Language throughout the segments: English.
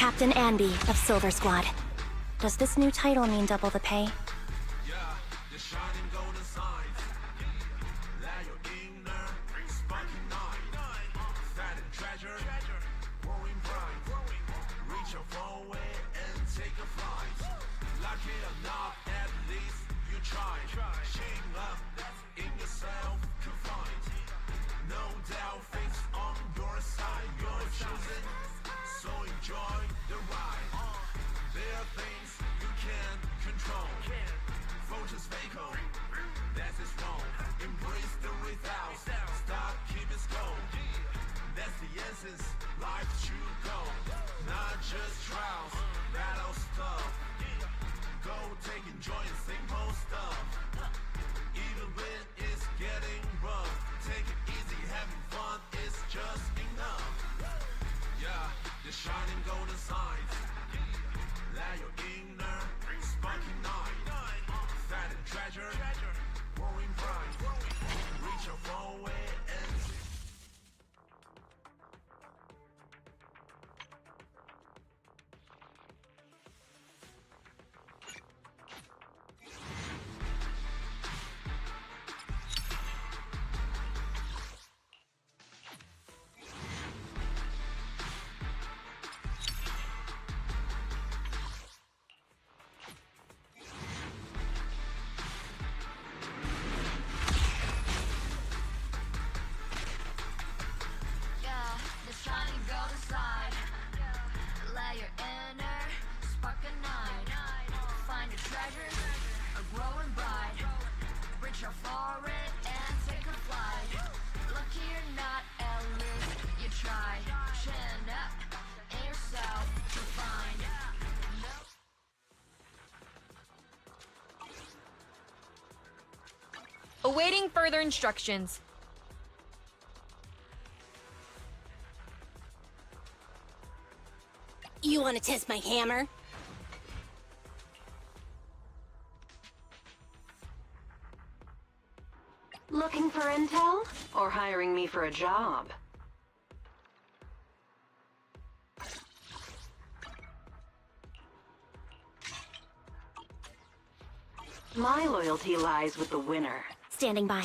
Captain Anby of Silver Squad. Does this new title mean double the pay? Awaiting further instructions. You want to test my hammer? Looking for intel? Or hiring me for a job? My loyalty lies with the winner. Standing by.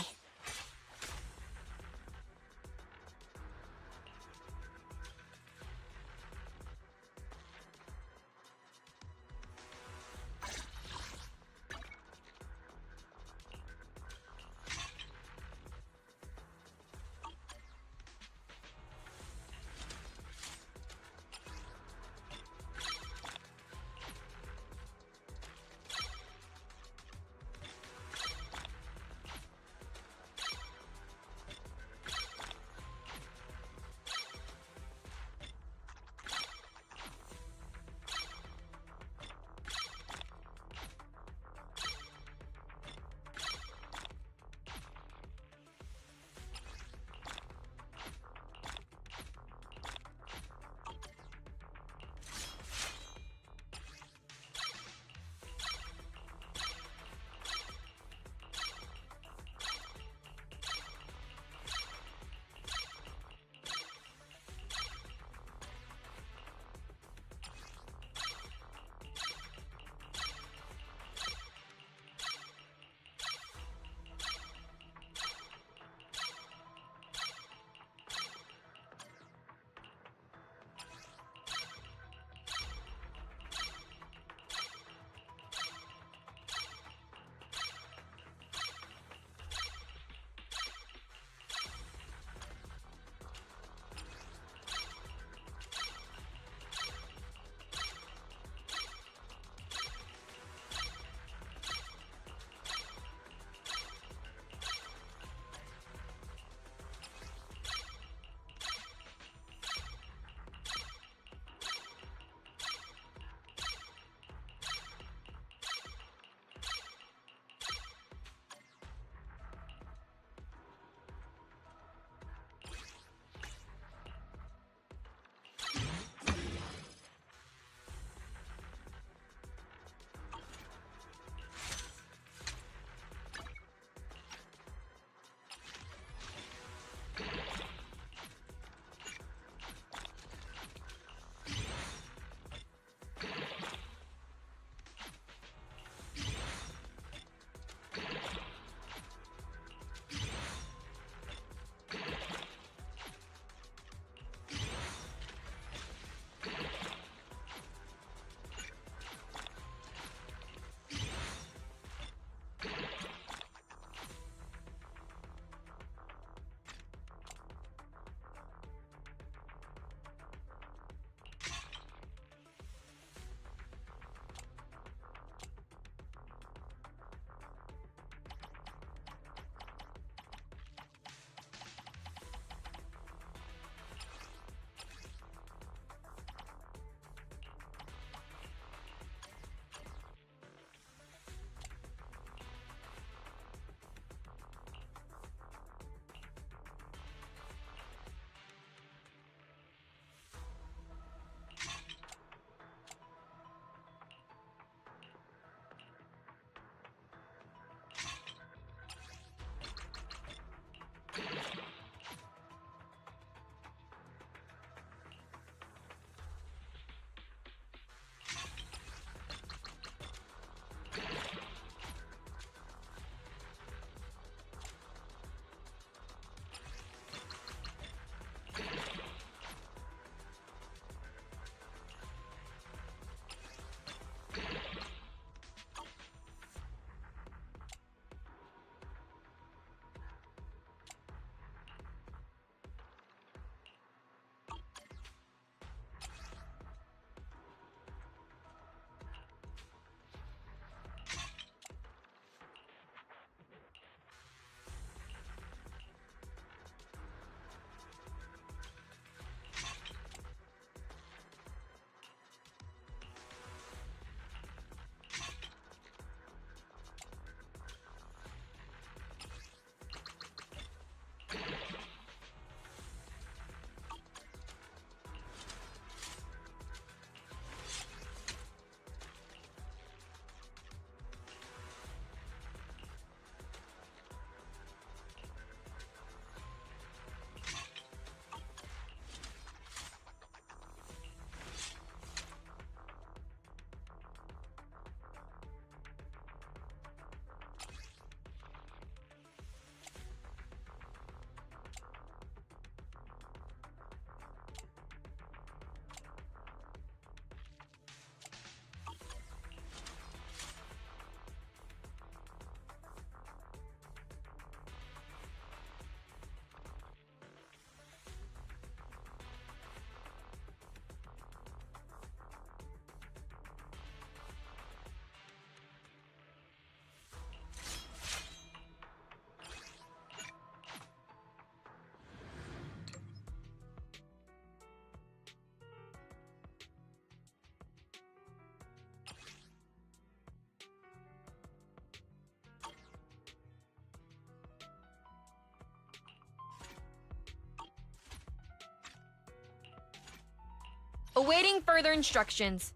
Awaiting further instructions.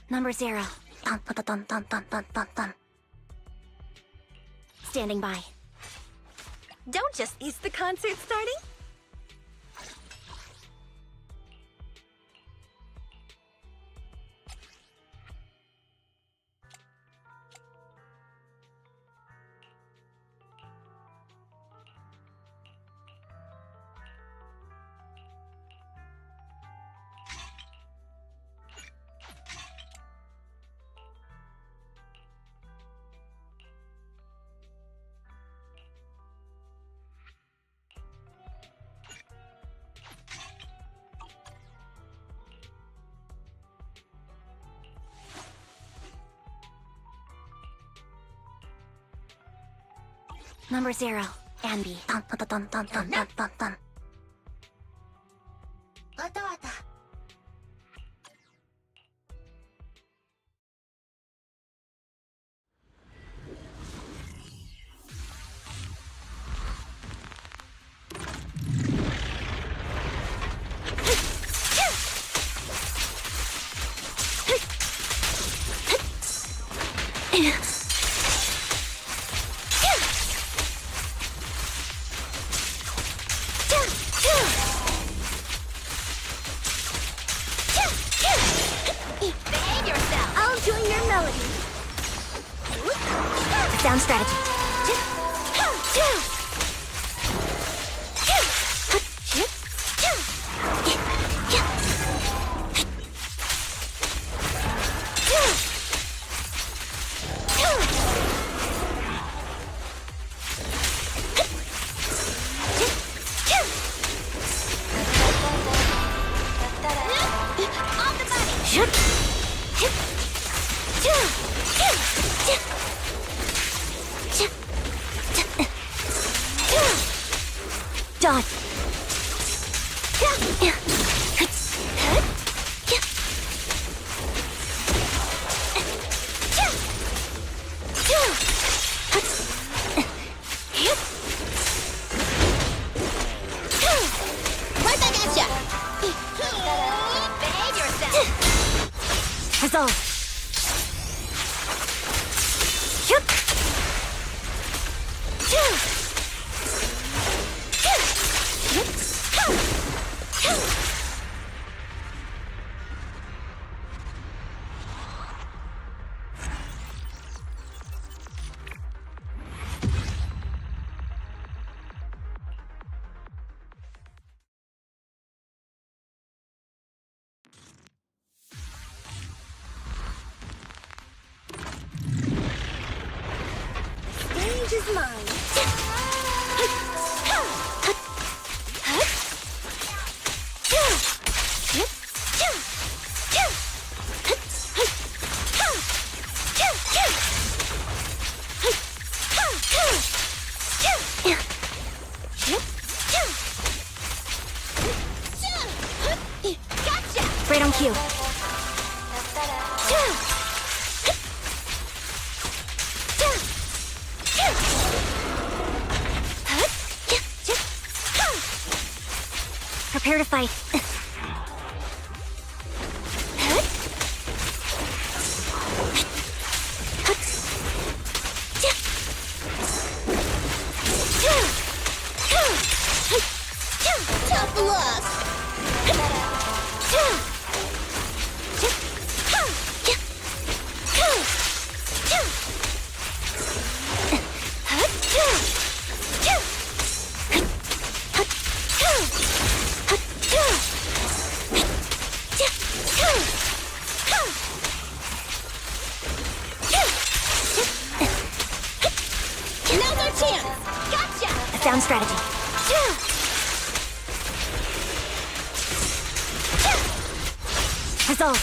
Number 0. Dun, dun, dun, dun, dun, dun, dun, dun. Standing by. Don't just... Is the concert starting? Number 0. Anby. Dun, dun, dun, dun, dun, dun, dun, dun. Behave yourself! I'll join your melody. Sound strategy. On the money! Dodge. Right back at ya! Behave yourself! Resolve. Stage is mine. Gotcha! Right on cue. Prepare to fight. Tough luck! Now's our chance! Gotcha! Sound strategy. Resolve.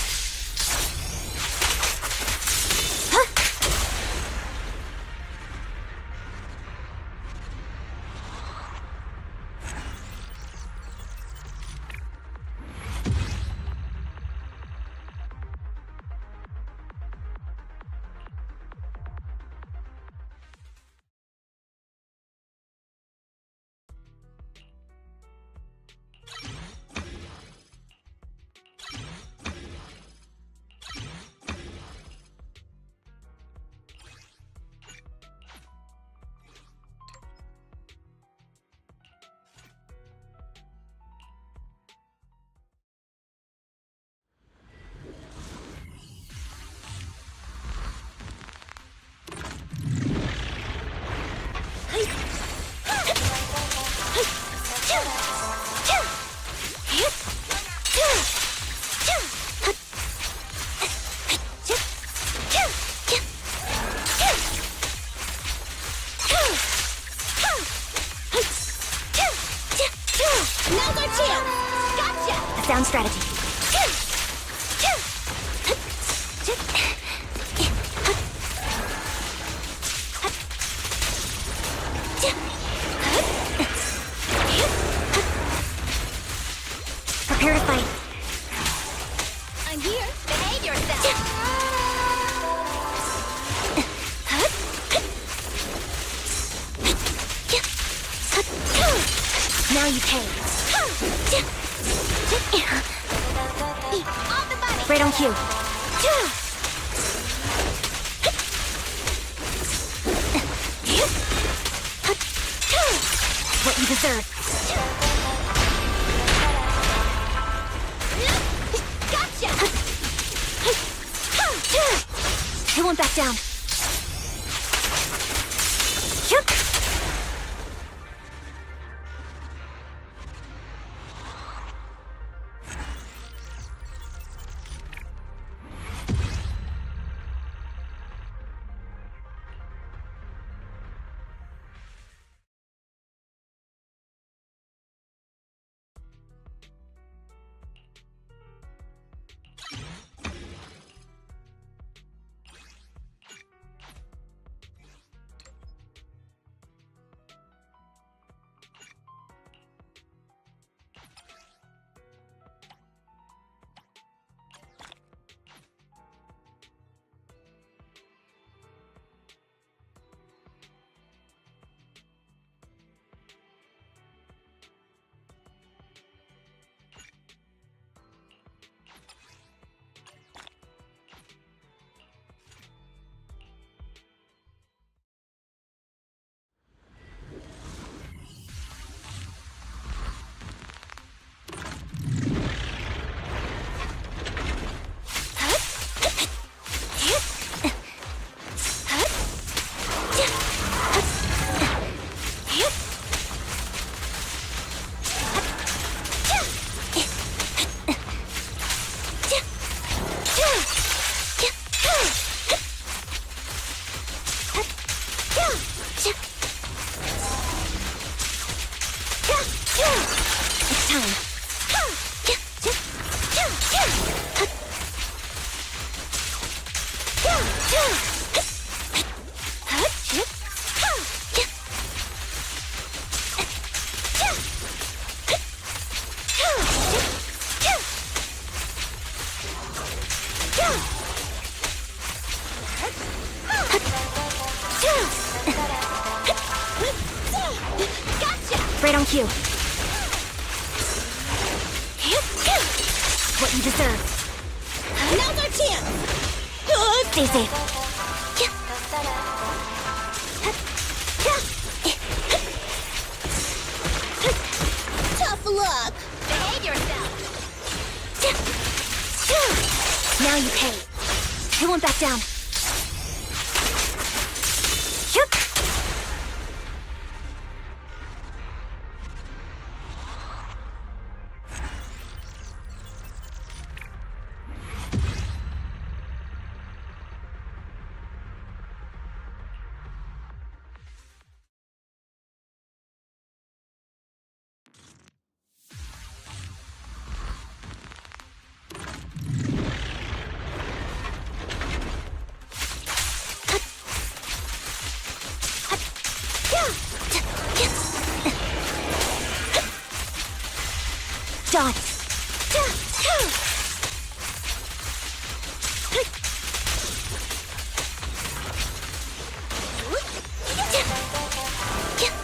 Now's our chance! Gotcha! A sound strategy. Prepare to fight. I'm here. Behave yourself. Now you pay. On the money. Right on cue. What you deserve. Gotcha! I won't back down. It's time. Right on cue. What you deserve. Now's our chance! Stay safe. Tough luck! Behave yourself! Now you pay. I won't back down. Dodge.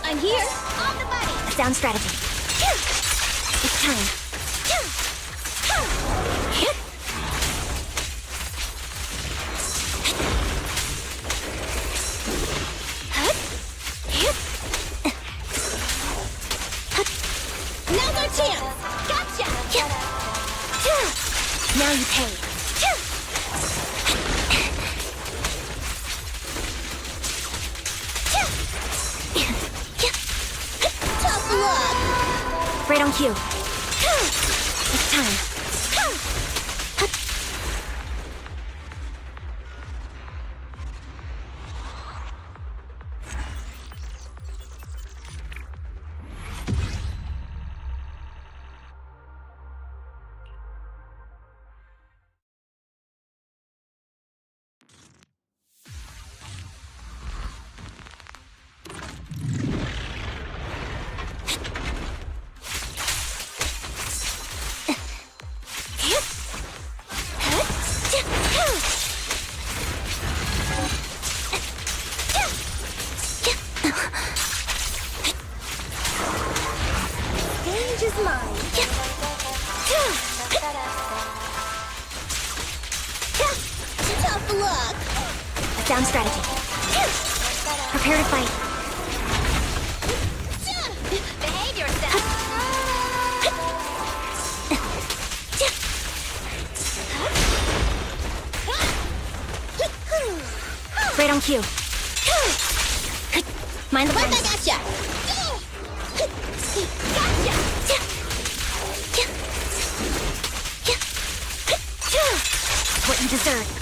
I'm here! On the money! A sound strategy. It's time. Now's our chance! Gotcha! Now you pay. Tough luck! Right on cue. It's time. change his mind. Tough luck. Sound strategy. Prepare to fight. Behave yourself. Right on cue. Mind the What I fence. gotcha. Gotcha. What you deserve.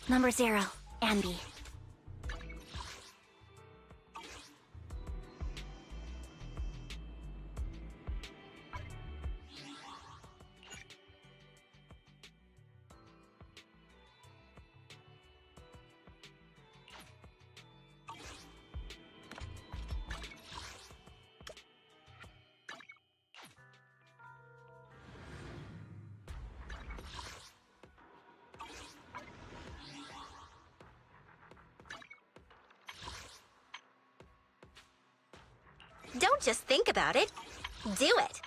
Number 0, Ambi. Don't just think about it. Do it.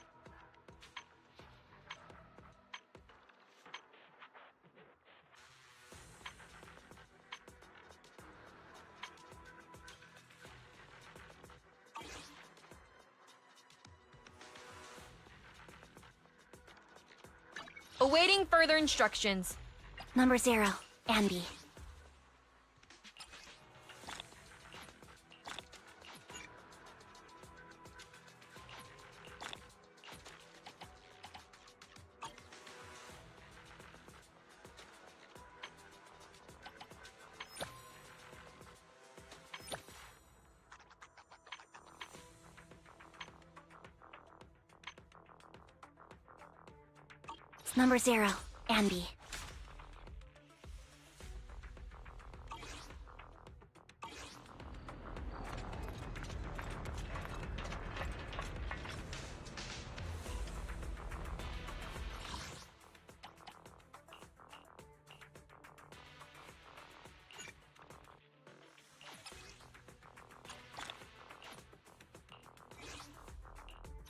Awaiting further instructions. Number 0, Ambi. Number 0, Ambi.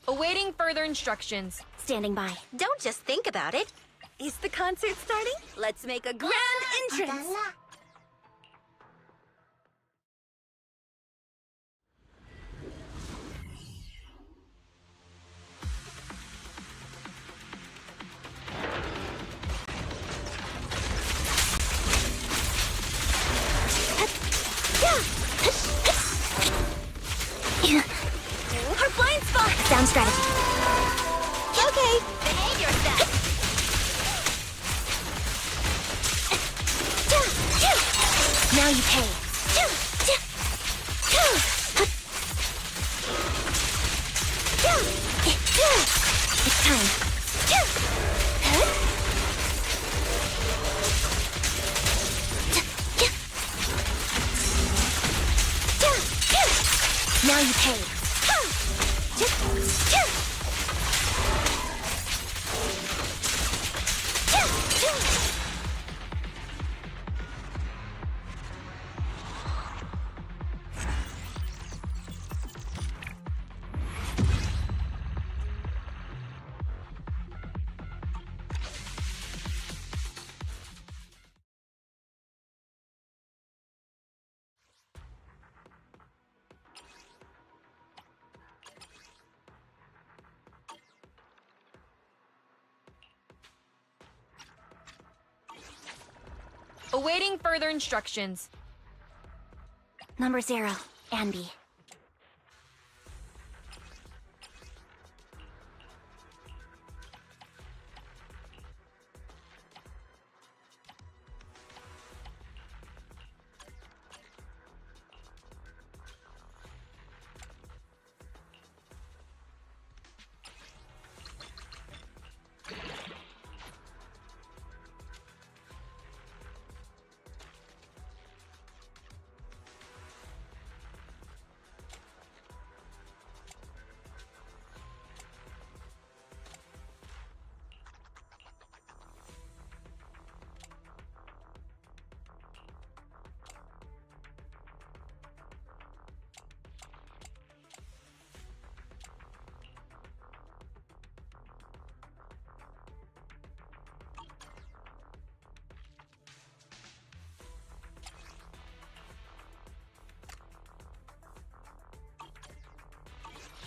Awaiting further instructions. Standing by. Don't just think about it. Is the concert starting? Let's make a grand entrance. Her blind spot. Sound strategy. Okay. Behave yourself. Now you pay. It's time. Now you pay. Awaiting further instructions. Number 0, Ambi.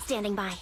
Standing by.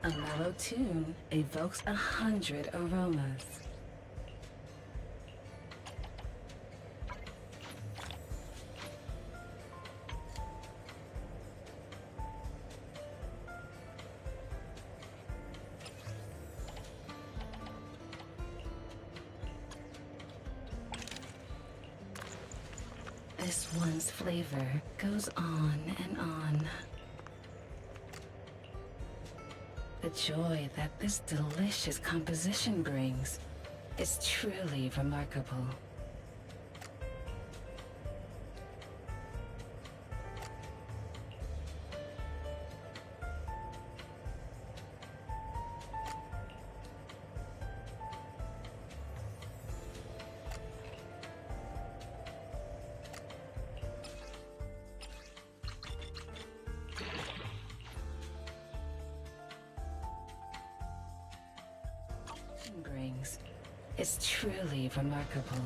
A mellow tune evokes 100 aromas. This one's flavor goes on and on. The joy that this delicious composition brings is truly remarkable. Brings is truly remarkable.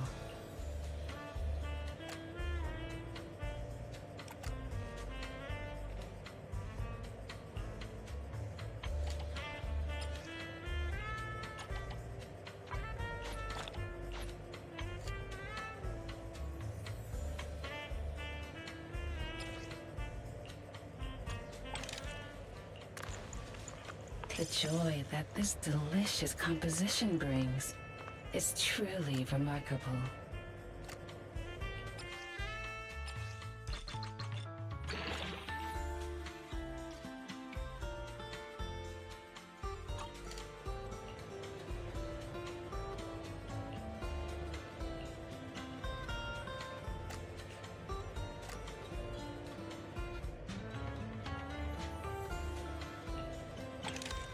The joy that this delicious composition brings is truly remarkable.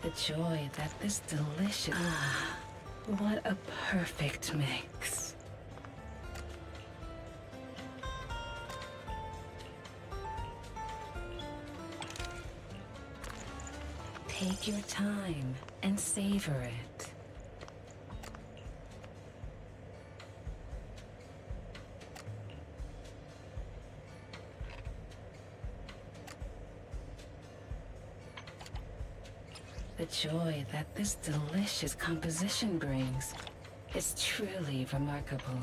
The joy that this delicious... what a perfect mix. Take your time and savor it. The joy that this delicious composition brings is truly remarkable.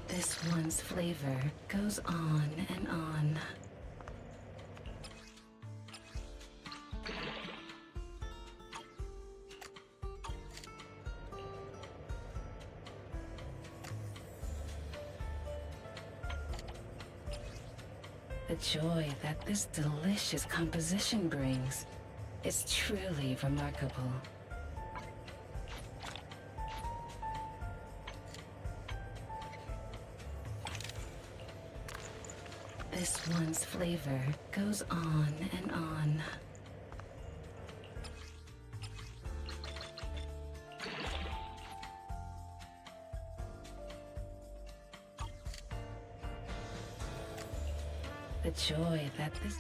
This one's flavor goes on and on. The joy that this delicious composition brings is truly remarkable. This one's flavor goes on and on. The joy that this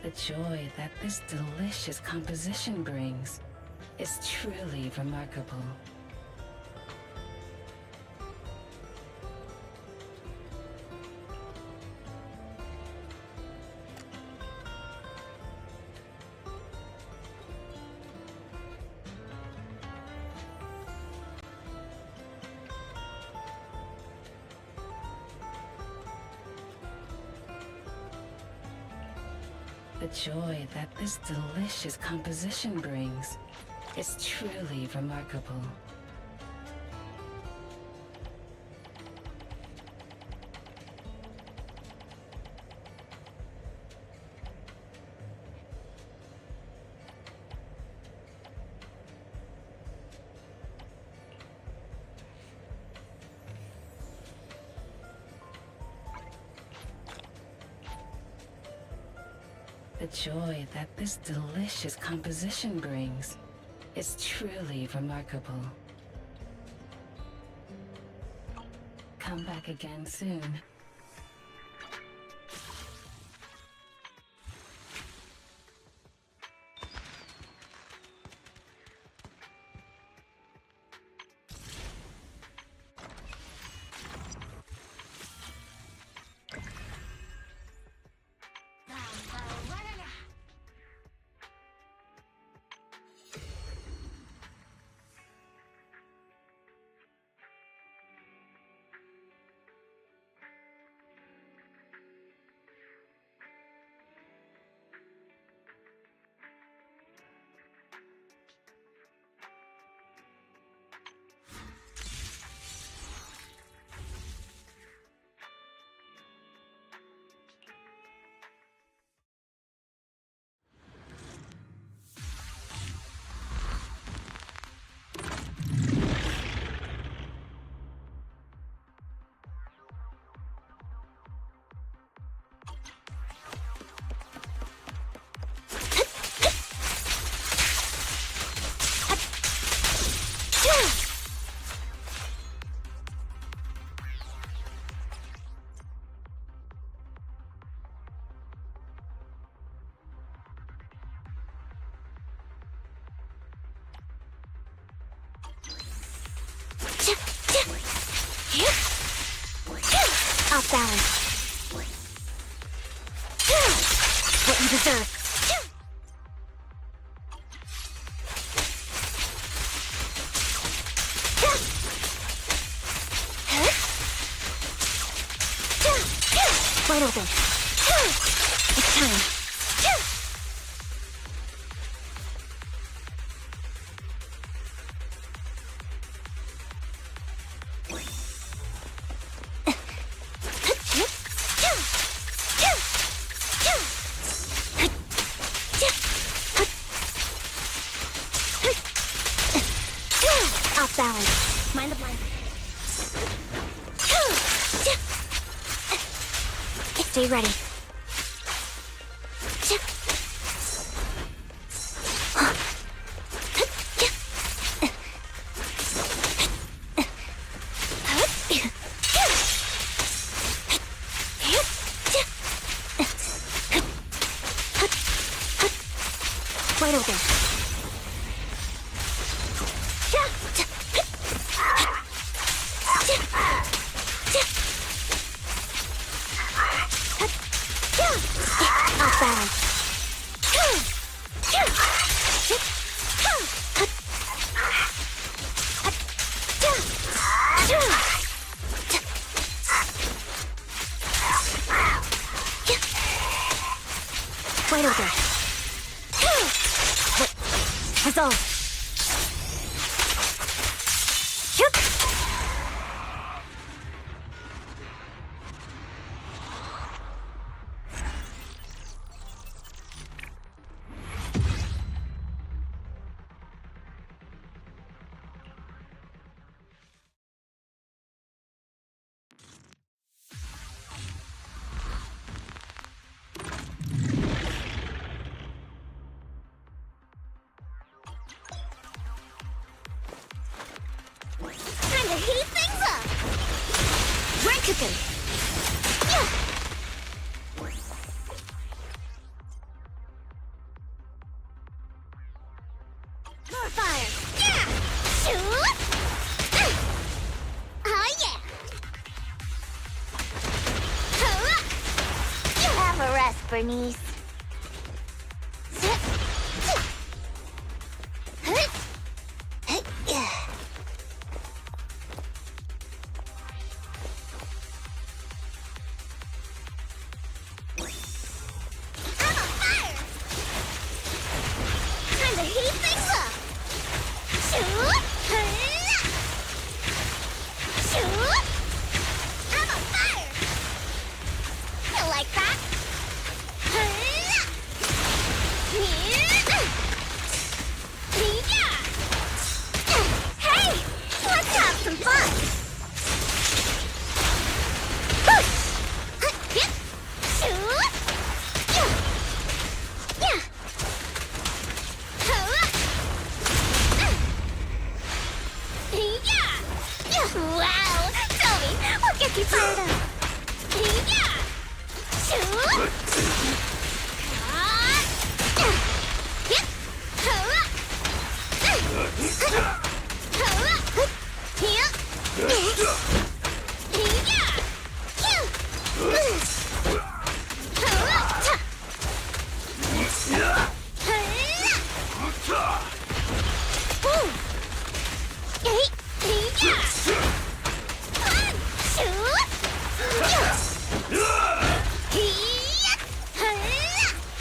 The joy that this delicious composition brings is truly remarkable. The joy that this delicious composition brings is truly remarkable. The joy that this delicious composition brings is truly remarkable. Come back again soon. Off balance. What you deserve. Wide open. It's time. Off balance. Mind the blind. Stay ready. Wide open. Off balance. Wide open. Resolve. Shoot. Time to heat things up! We're cooking. More fire! Yeah! Shoot! Oh yeah! You have a rest, Bernice. I'm on fire! Time to heat things up! Shoot! Shoot! I'm on fire! You like that? Hey! Let's have some fun! Shoot! Wow! Toby, what gets you fired up?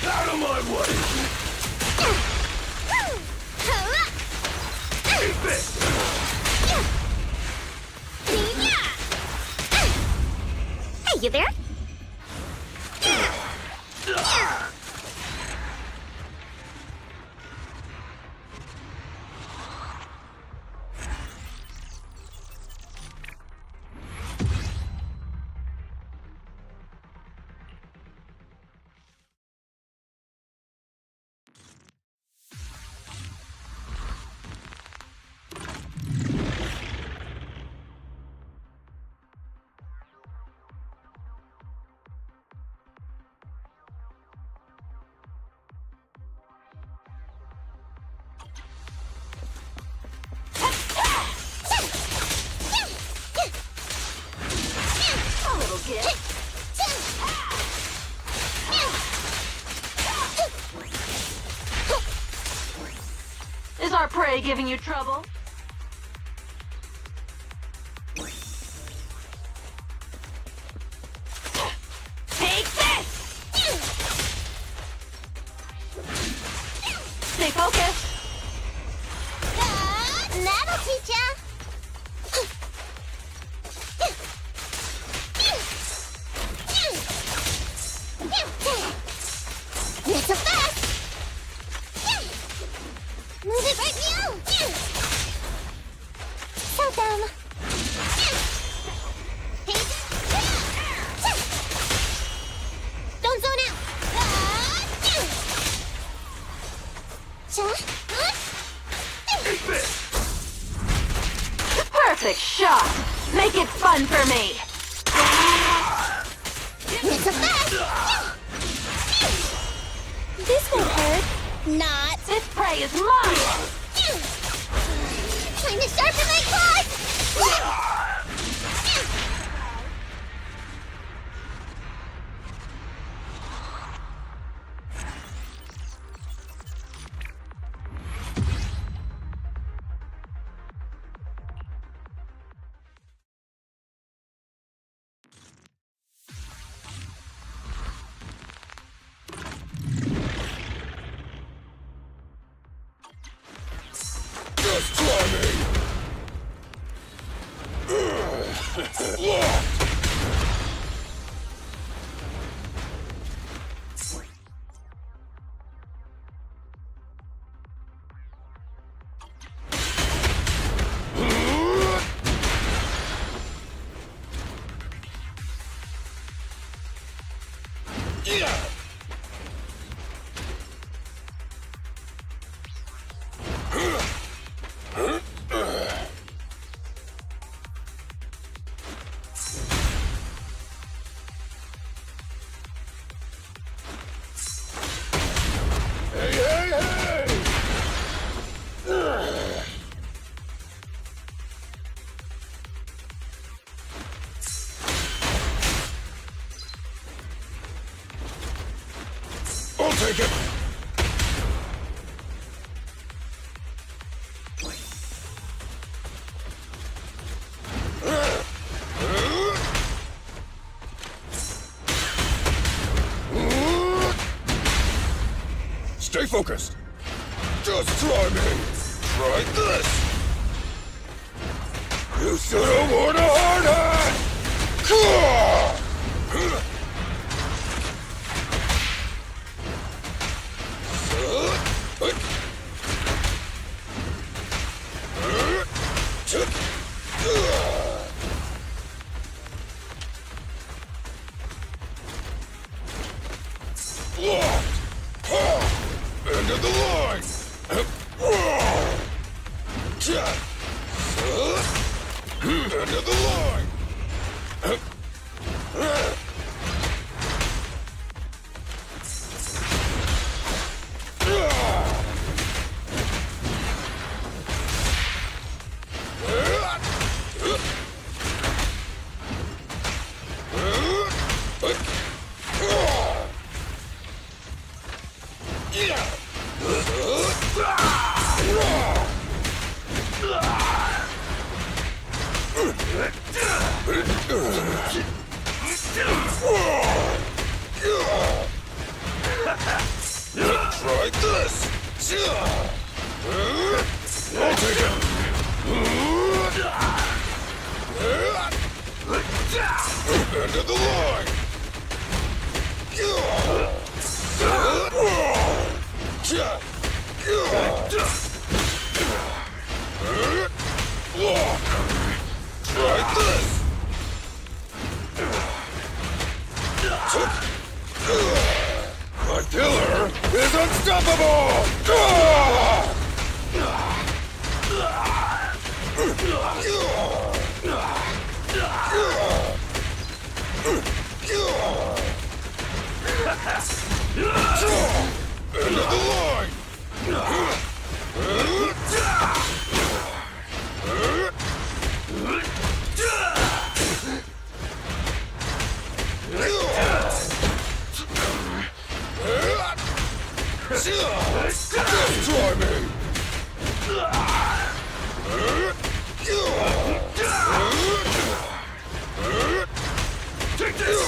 Out of my way! Keep it! Hey, you there? Is our prey giving you trouble? Take this! Stay focused! That'll teach ya! Not so fast! Move it right now! got them. Don't zone out. Perfect shot. Make it fun for me. It's a fast. This won't hurt. Not. This prey is mine. Time to sharpen my claws. Just try me! Locked! Yeah! Hey, hey, hey! I'll take it! Stay focused. Just try me. Try this. You should have worn a hard hat. Locked. End of the line! End of the line! Try this! I'll take it! End of the line! Lock! Try this! My killer is unstoppable! End of the line! Just try me! Take this!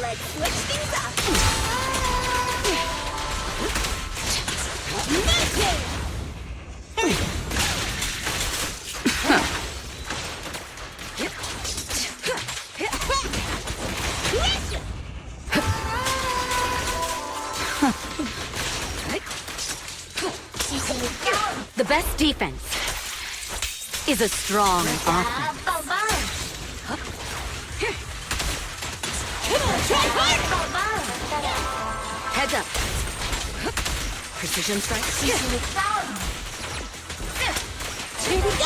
Let's switch things up. The best defense is a strong offense. Heads up. Precision strike. Here we go!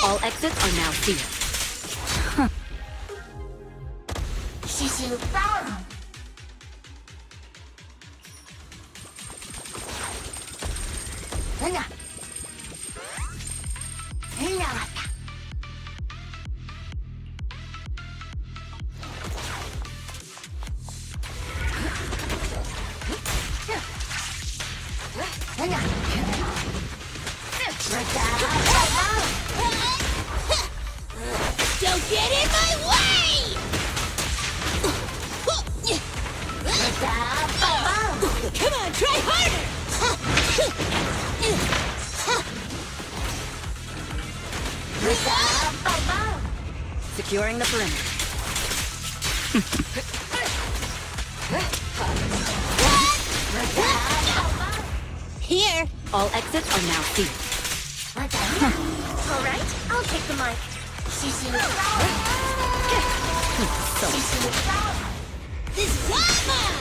All exits are now sealed. Don't get in my way! Come on, try harder! Securing the perimeter. Here! All exits are now sealed. All right, I'll take the mic. This is all mine!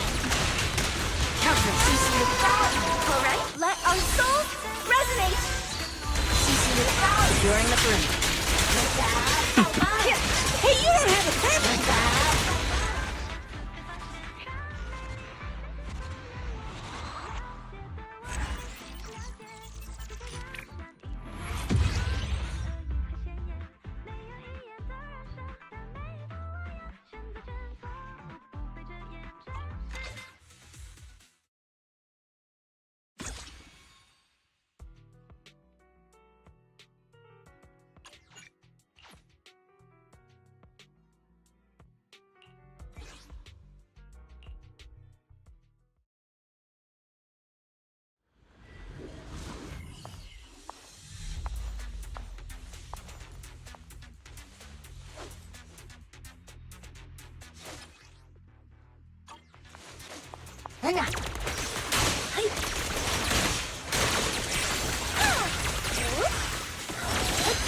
All right, let our souls resonate. Securing the perimeter. Hey, you don't have a permit!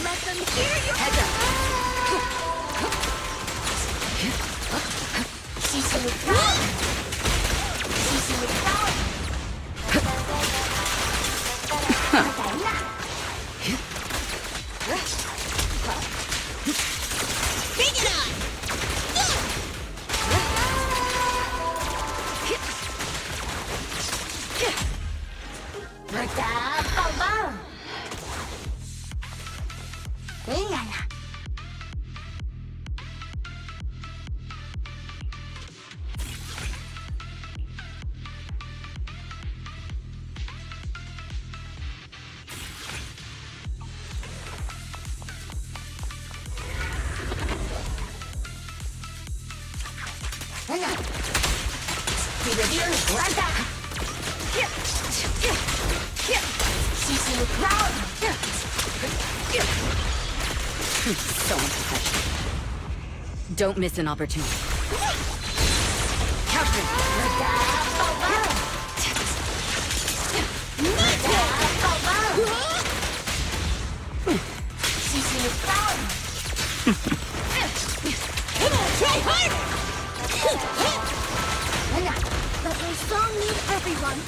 Let them hear you! Heads up. Bring it on! So unprofessional. Don't miss an opportunity. Let my song lead everyone.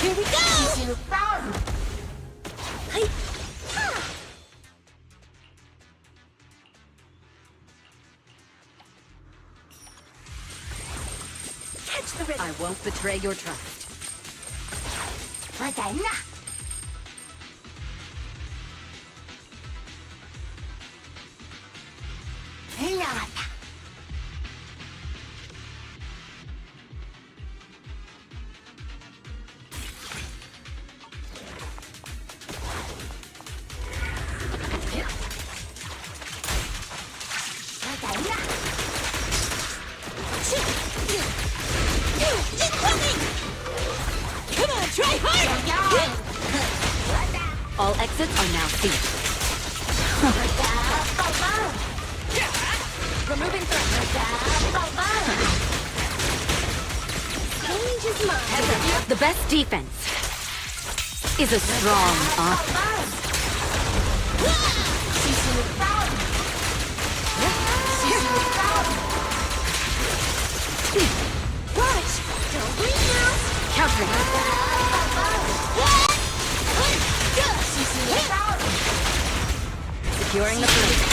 Here we go! Catch the rhythm. I won't betray your trust. Come on, try hard! All exits are now sealed. Removing threat. Change his mind. Heads up. The best defense is a strong offense. Watch! Don't blink now! Countering. Securing the blade.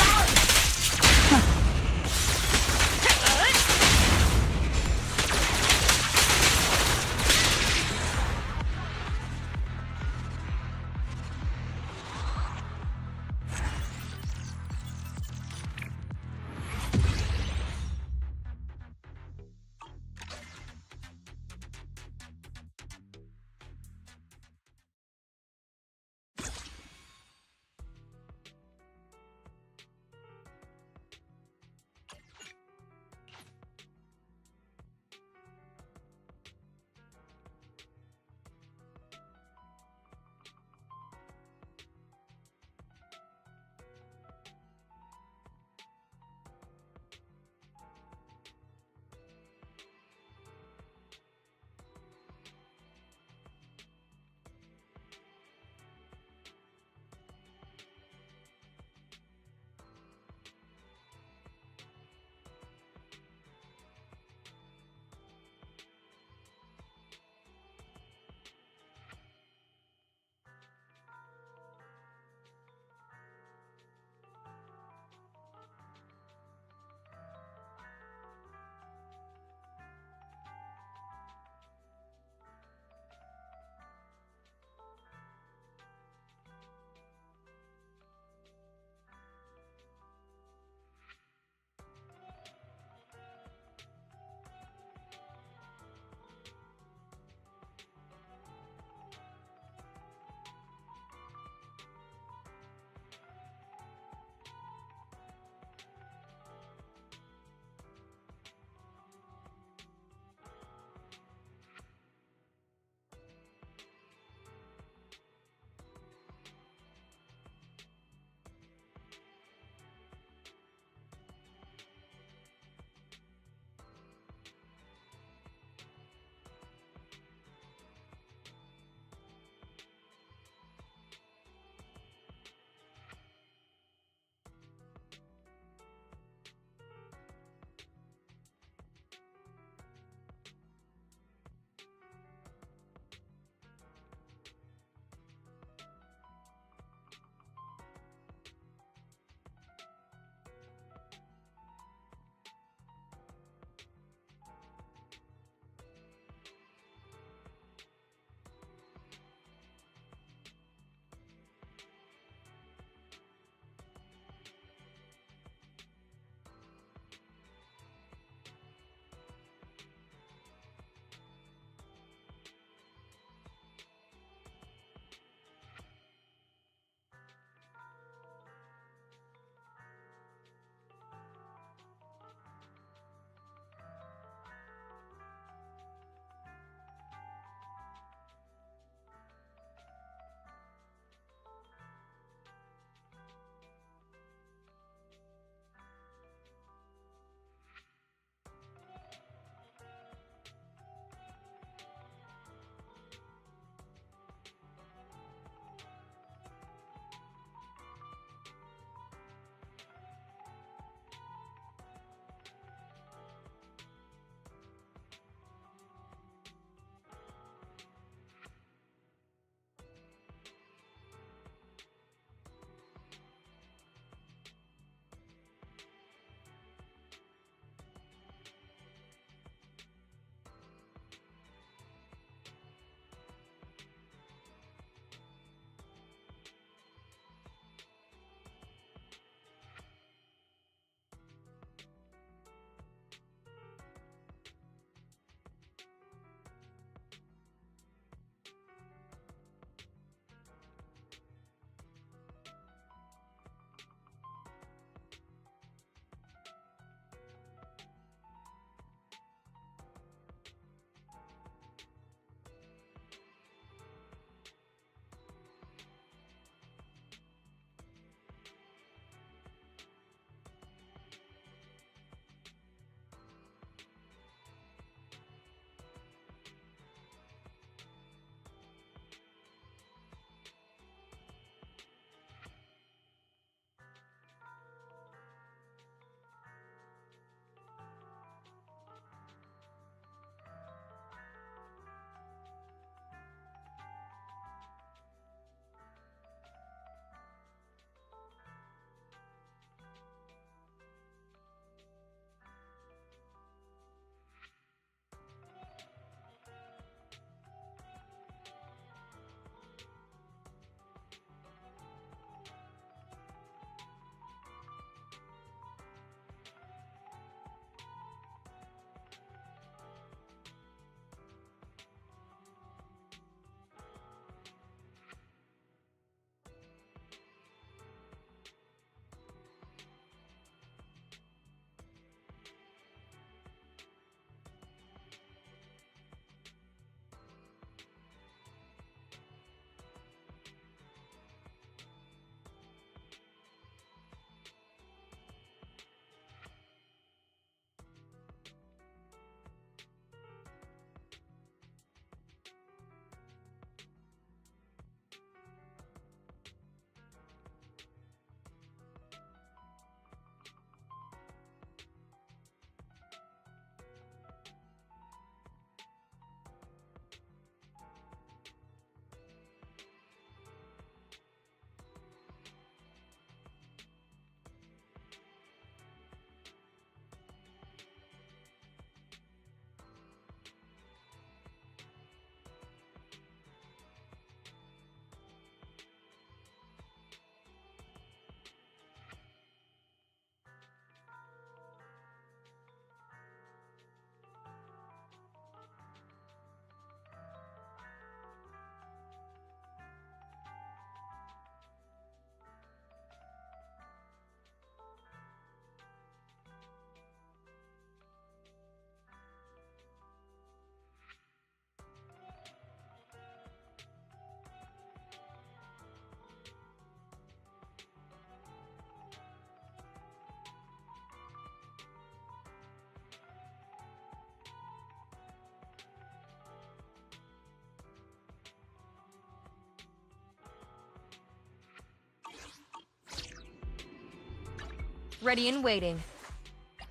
Ready and waiting.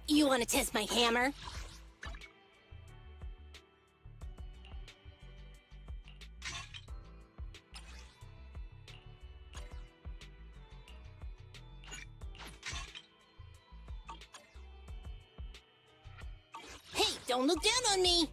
You want to test my hammer? Hey, don't look down on me!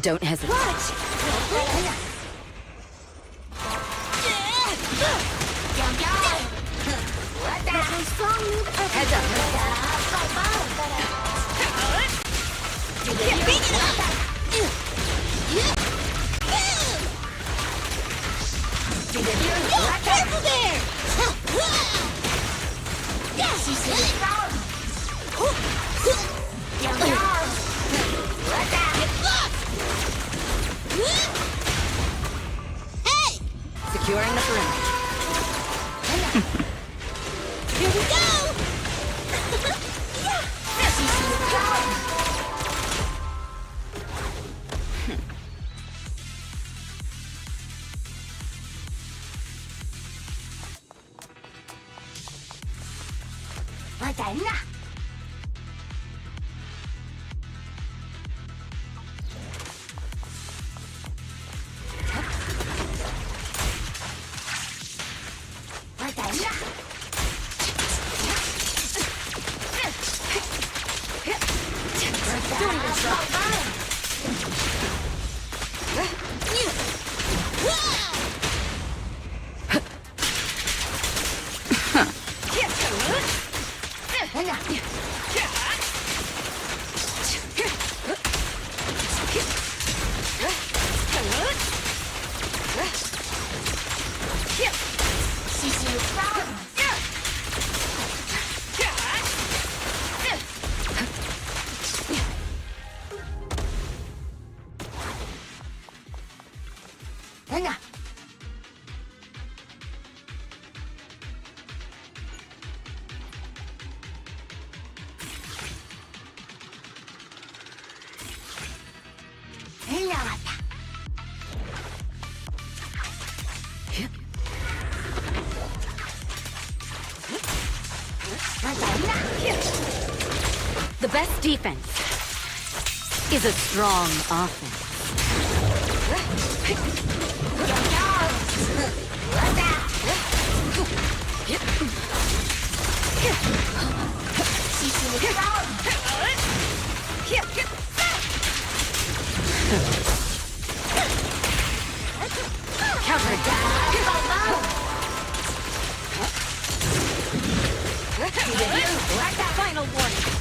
Don't hesitate. Heads Careful there! Hey! Securing the perimeter. Here we go! The best defense is a strong offense. Final warning.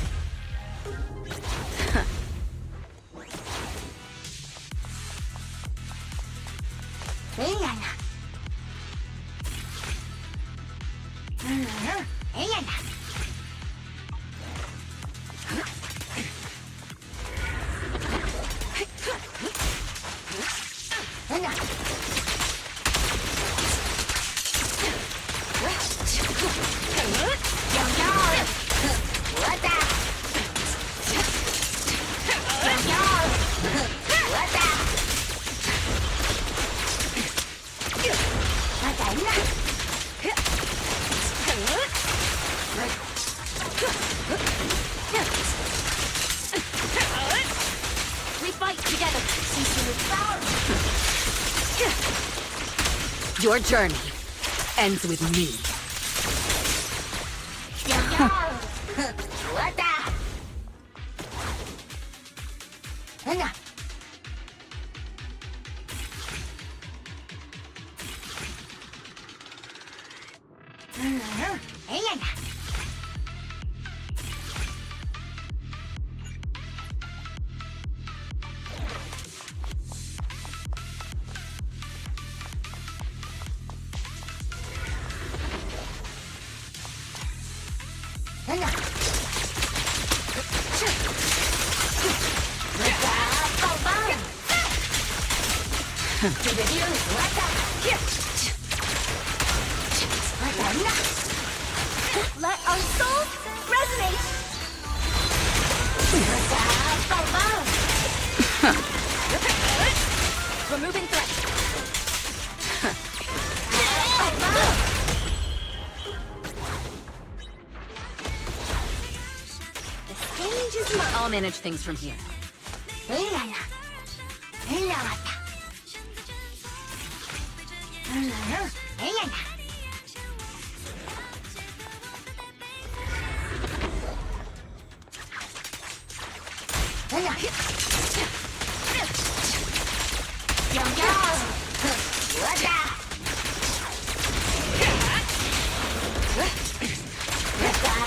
Your journey ends with me. Let our souls resonate! Removing threat. The stage is mine. I'll manage things from here.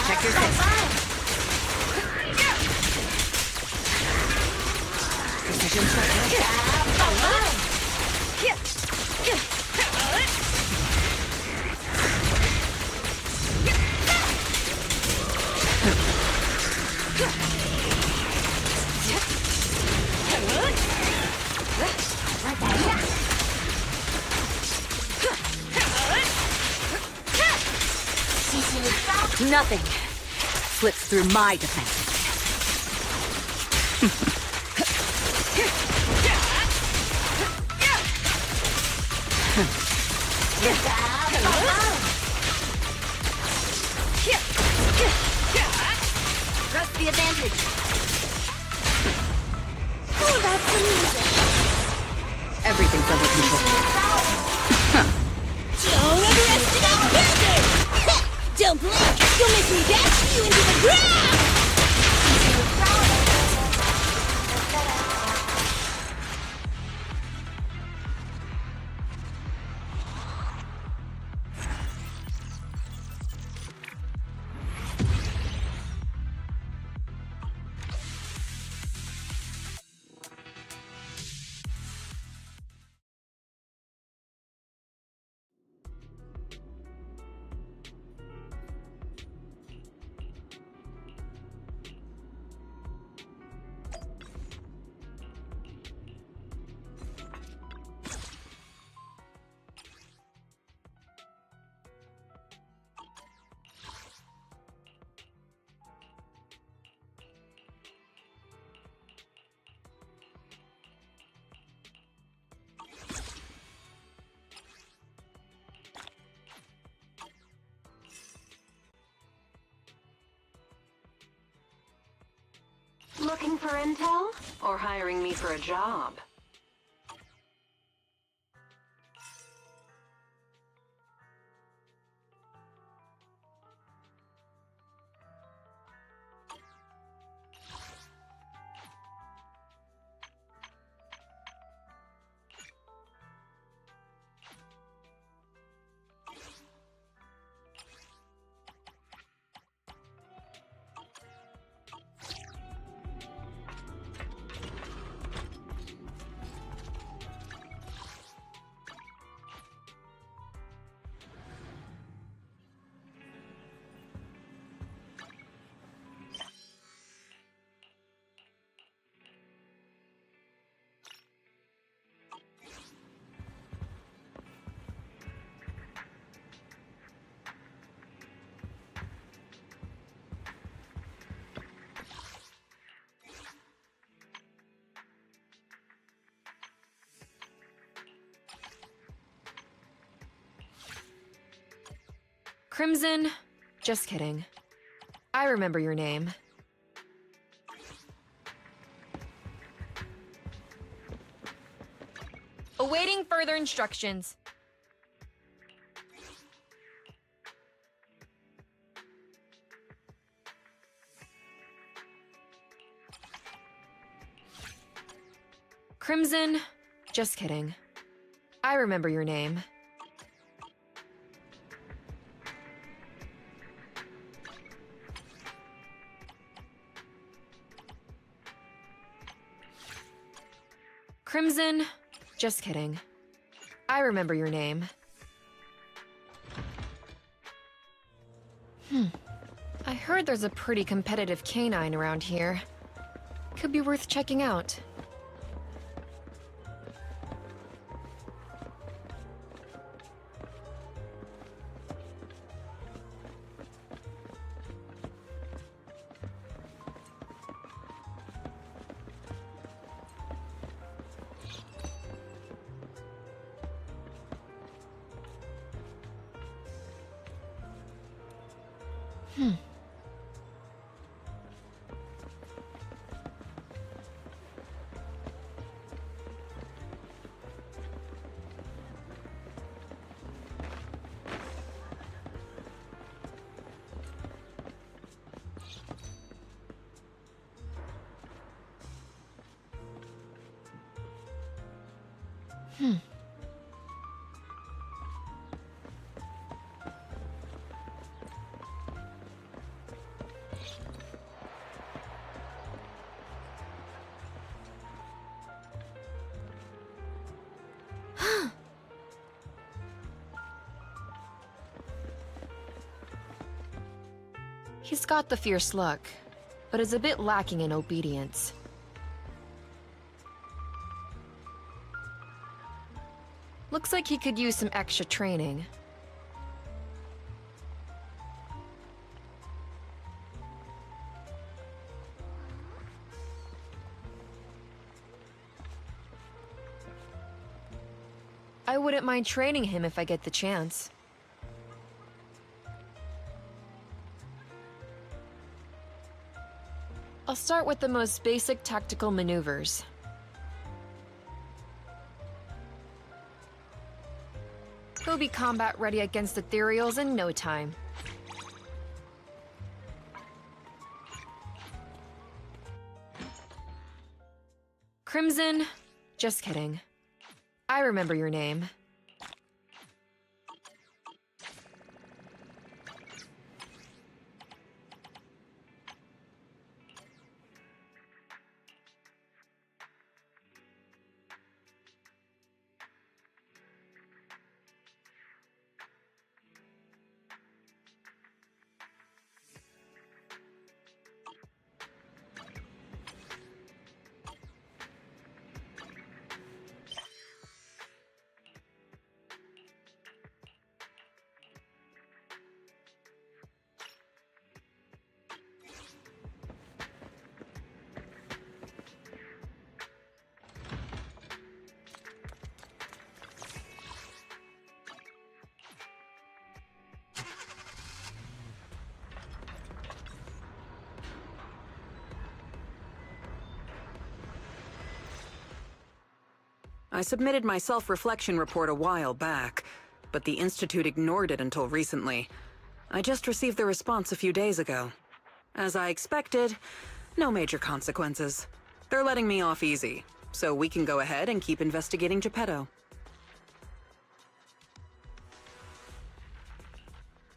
Check your face. Precision Nothing slips through my defenses. Press the advantage. Oh, that's amazing. Everything's under control. Don't underestimate Panther! Don't blink! You'll make me dash you into the ground! Looking for intel? Or hiring me for a job? Crimson? Just kidding. I remember your name. Awaiting further instructions. Crimson? Just kidding. I remember your name. Crimson? Just kidding. I remember your name. I heard there's a pretty competitive canine around here. Could be worth checking out. He's got the fierce look, but is a bit lacking in obedience. Looks like he could use some extra training. I wouldn't mind training him if I get the chance. I'll start with the most basic tactical maneuvers. He'll be combat ready against ethereals in no time. Crimson? Just kidding. I remember your name. I submitted my self-reflection report a while back, but the Institute ignored it until recently. I just received the response a few days ago. As I expected, no major consequences. They're letting me off easy, so we can go ahead and keep investigating Geppetto.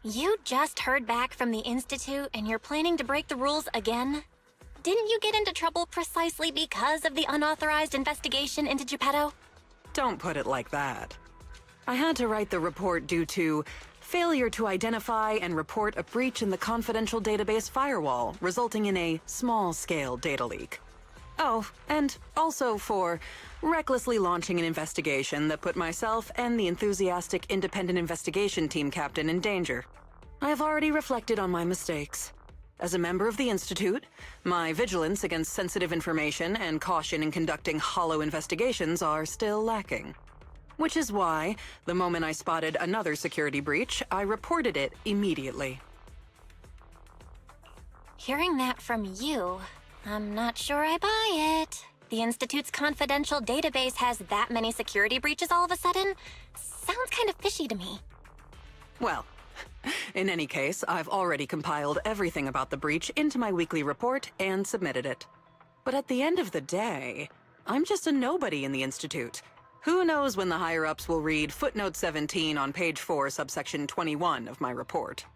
You just heard back from the Institute and you're planning to break the rules again? Didn't you get into trouble precisely because of the unauthorized investigation into Geppetto? Don't put it like that. I had to write the report due to failure to identify and report a breach in the confidential database firewall, resulting in a small-scale data leak. Oh, and also for recklessly launching an investigation that put myself and the enthusiastic independent investigation team captain in danger. I have already reflected on my mistakes. As a member of the Institute, my vigilance against sensitive information and caution in conducting hollow investigations are still lacking. Which is why, the moment I spotted another security breach, I reported it immediately. Hearing that from you, I'm not sure I buy it. the Institute's confidential database has that many security breaches all of a sudden sounds kind of fishy to me. Well, in any case, I've already compiled everything about the breach into my weekly report and submitted it. But at the end of the day, I'm just a nobody in the Institute. Who knows when the higher-ups will read footnote 17 on page 4, subsection 21 of my report.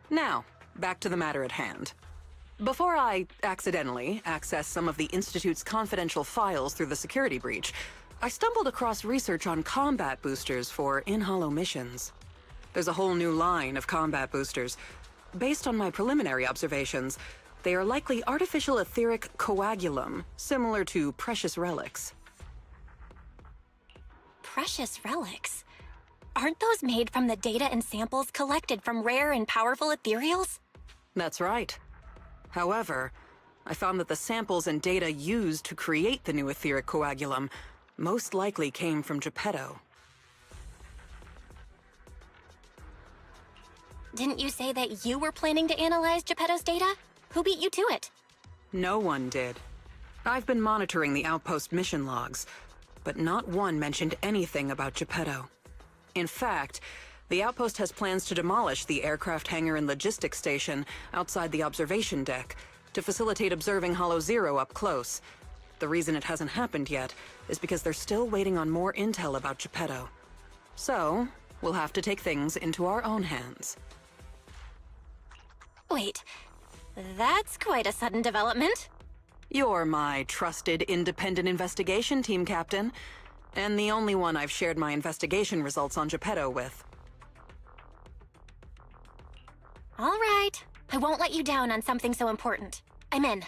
Now, back to the matter at hand. Before I accidentally access some of the Institute's confidential files through the security breach, I stumbled across research on combat boosters for in-hollow missions. There's a whole new line of combat boosters. Based on my preliminary observations, they are likely artificial etheric coagulum, similar to precious relics. Precious relics? Aren't those made from the data and samples collected from rare and powerful ethereals? That's right. However, I found that the samples and data used to create the new etheric coagulum most likely came from Geppetto. Didn't you say that you were planning to analyze Geppetto's data? Who beat you to it? No one did. I've been monitoring the outpost mission logs, but not one mentioned anything about Geppetto. In fact, the outpost has plans to demolish the aircraft hangar and logistics station outside the observation deck to facilitate observing Hollow Zero up close. The reason it hasn't happened yet is because they're still waiting on more intel about Geppetto. So, we'll have to take things into our own hands. Wait, that's quite a sudden development. You're my trusted independent investigation team captain, and the only one I've shared my investigation results on Geppetto with. All right, I won't let you down on something so important. I'm in.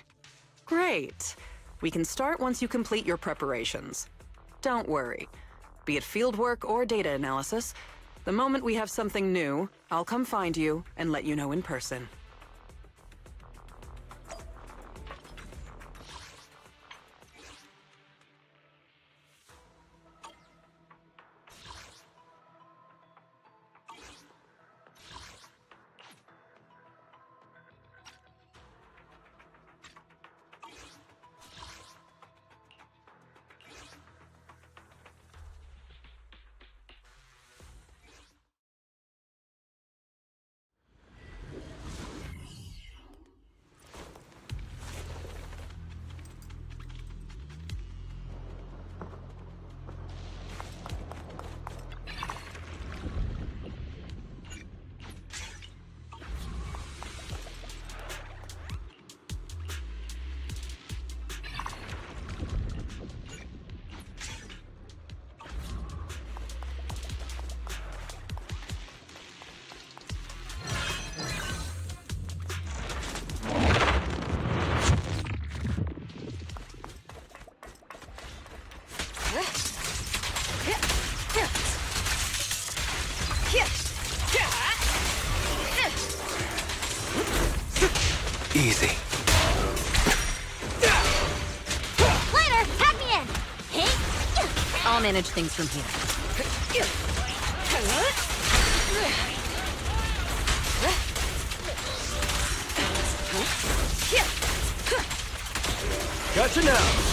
Great. We can start once you complete your preparations. Don't worry. Be it fieldwork or data analysis, the moment we have something new, I'll come find you and let you know in person. Easy. Later, pack me in! Hey! I'll manage things from here. Gotcha now.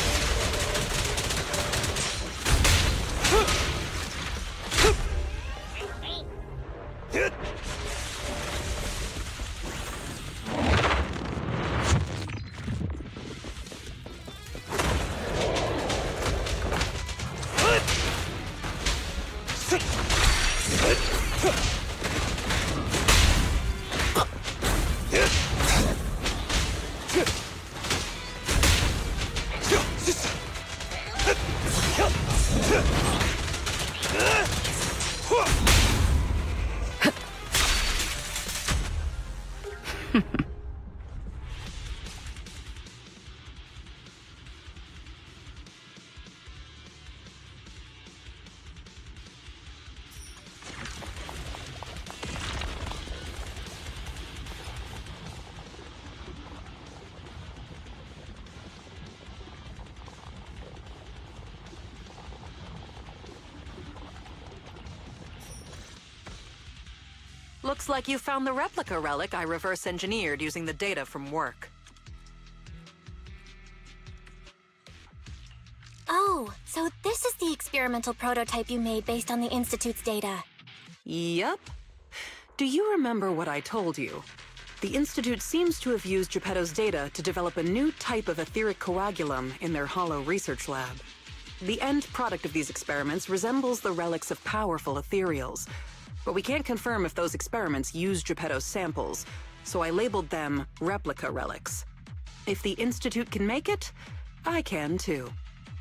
Looks like you found the replica relic I reverse engineered using the data from work. experimental prototype you made based on the Institute's data. Yep. Do you remember what I told you? The Institute seems to have used Geppetto's data to develop a new type of etheric coagulum in their hollow research lab. The end product of these experiments resembles the relics of powerful ethereals, but we can't confirm if those experiments used Geppetto's samples, so I labeled them replica relics. If the Institute can make it, I can too.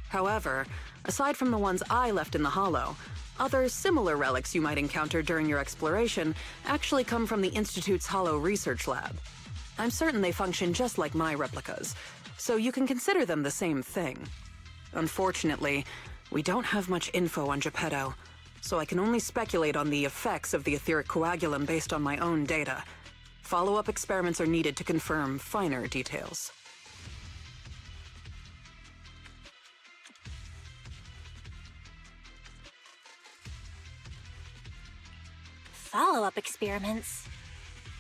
However, aside from the ones I left in the hollow, other similar relics you might encounter during your exploration actually come from the Institute's hollow research lab. I'm certain they function just like my replicas, so you can consider them the same thing. Unfortunately, we don't have much info on Geppetto, so I can only speculate on the effects of the etheric coagulum based on my own data. Follow-up experiments are needed to confirm finer details. Follow-up experiments?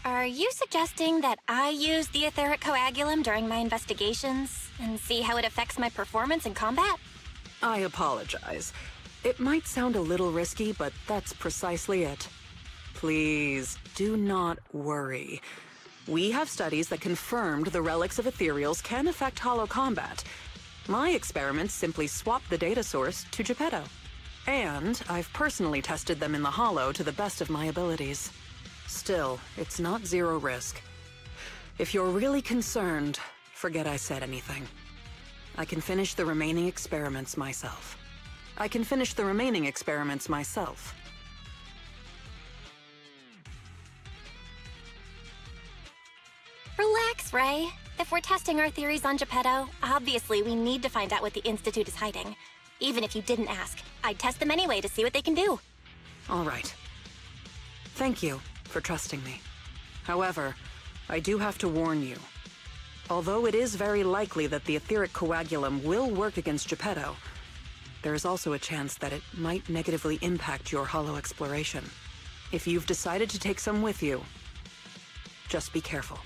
Are you suggesting that I use the etheric coagulum during my investigations and see how it affects my performance in combat? I apologize. It might sound a little risky, but that's precisely it. Please, do not worry. We have studies that confirmed the relics of ethereals can affect hollow combat. My experiments simply swap the data source to Geppetto. And I've personally tested them in the hollow to the best of my abilities. Still, it's not zero risk. If you're really concerned, forget I said anything. I can finish the remaining experiments myself. Relax, Ray. If we're testing our theories on Geppetto, obviously we need to find out what the Institute is hiding. Even if you didn't ask, I'd test them anyway to see what they can do. All right. Thank you for trusting me. However, I do have to warn you. Although it is very likely that the etheric coagulum will work against Geppetto, there is also a chance that it might negatively impact your hollow exploration. If you've decided to take some with you, just be careful.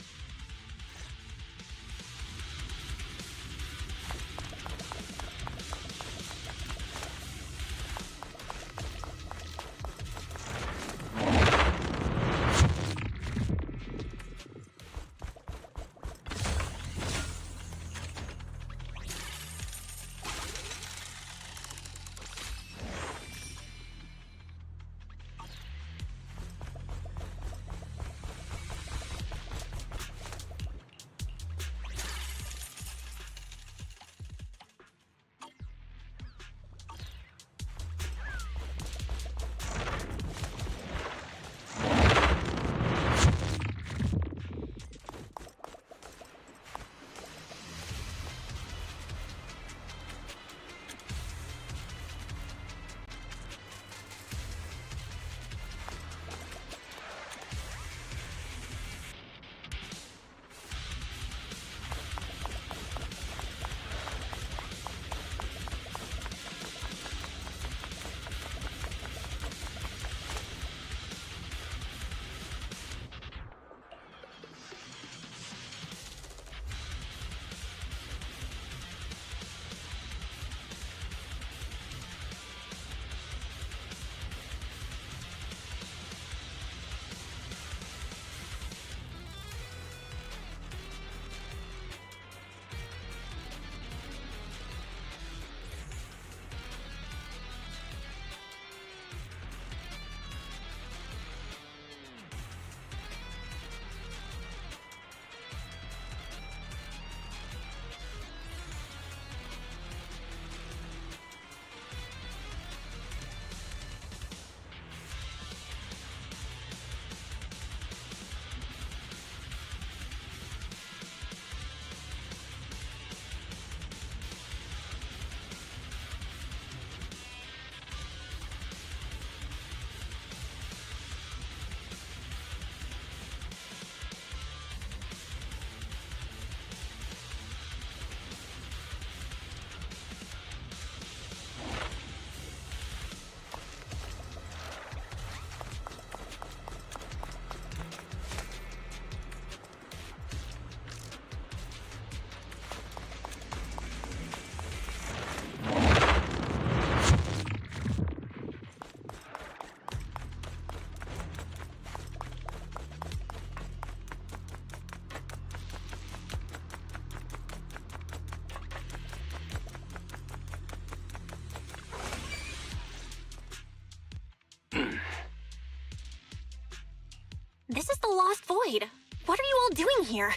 the Lost Void. What are you all doing here?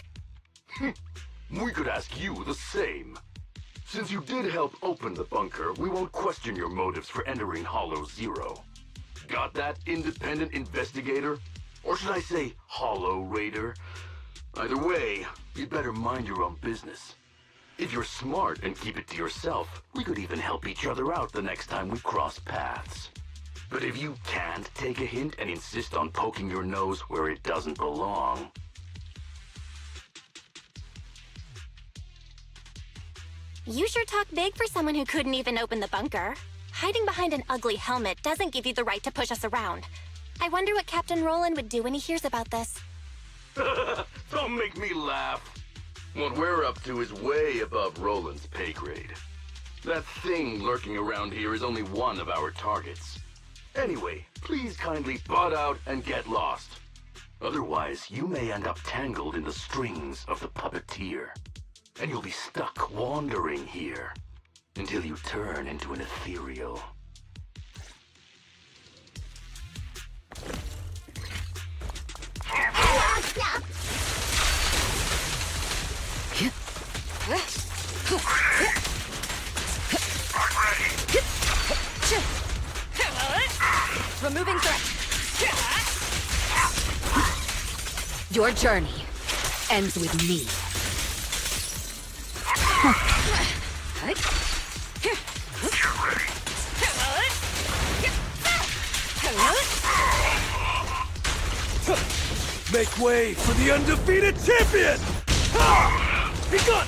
We could ask you the same. Since you did help open the bunker, we won't question your motives for entering Hollow Zero. Got that, independent investigator? Or should I say, Hollow Raider? Either way, you'd better mind your own business. If you're smart and keep it to yourself, we could even help each other out the next time we cross paths. But if you can't take a hint and insist on poking your nose where it doesn't belong... You sure talk big for someone who couldn't even open the bunker. Hiding behind an ugly helmet doesn't give you the right to push us around. I wonder what Captain Roland would do when he hears about this. Don't make me laugh. What we're up to is way above Roland's pay grade. That thing lurking around here is only one of our targets. Anyway, please kindly butt out and get lost. Otherwise, you may end up tangled in the strings of the puppeteer. And you'll be stuck wandering here until you turn into an ethereal. Removing threat. Your journey ends with me. Make way for the undefeated champion! Be gone!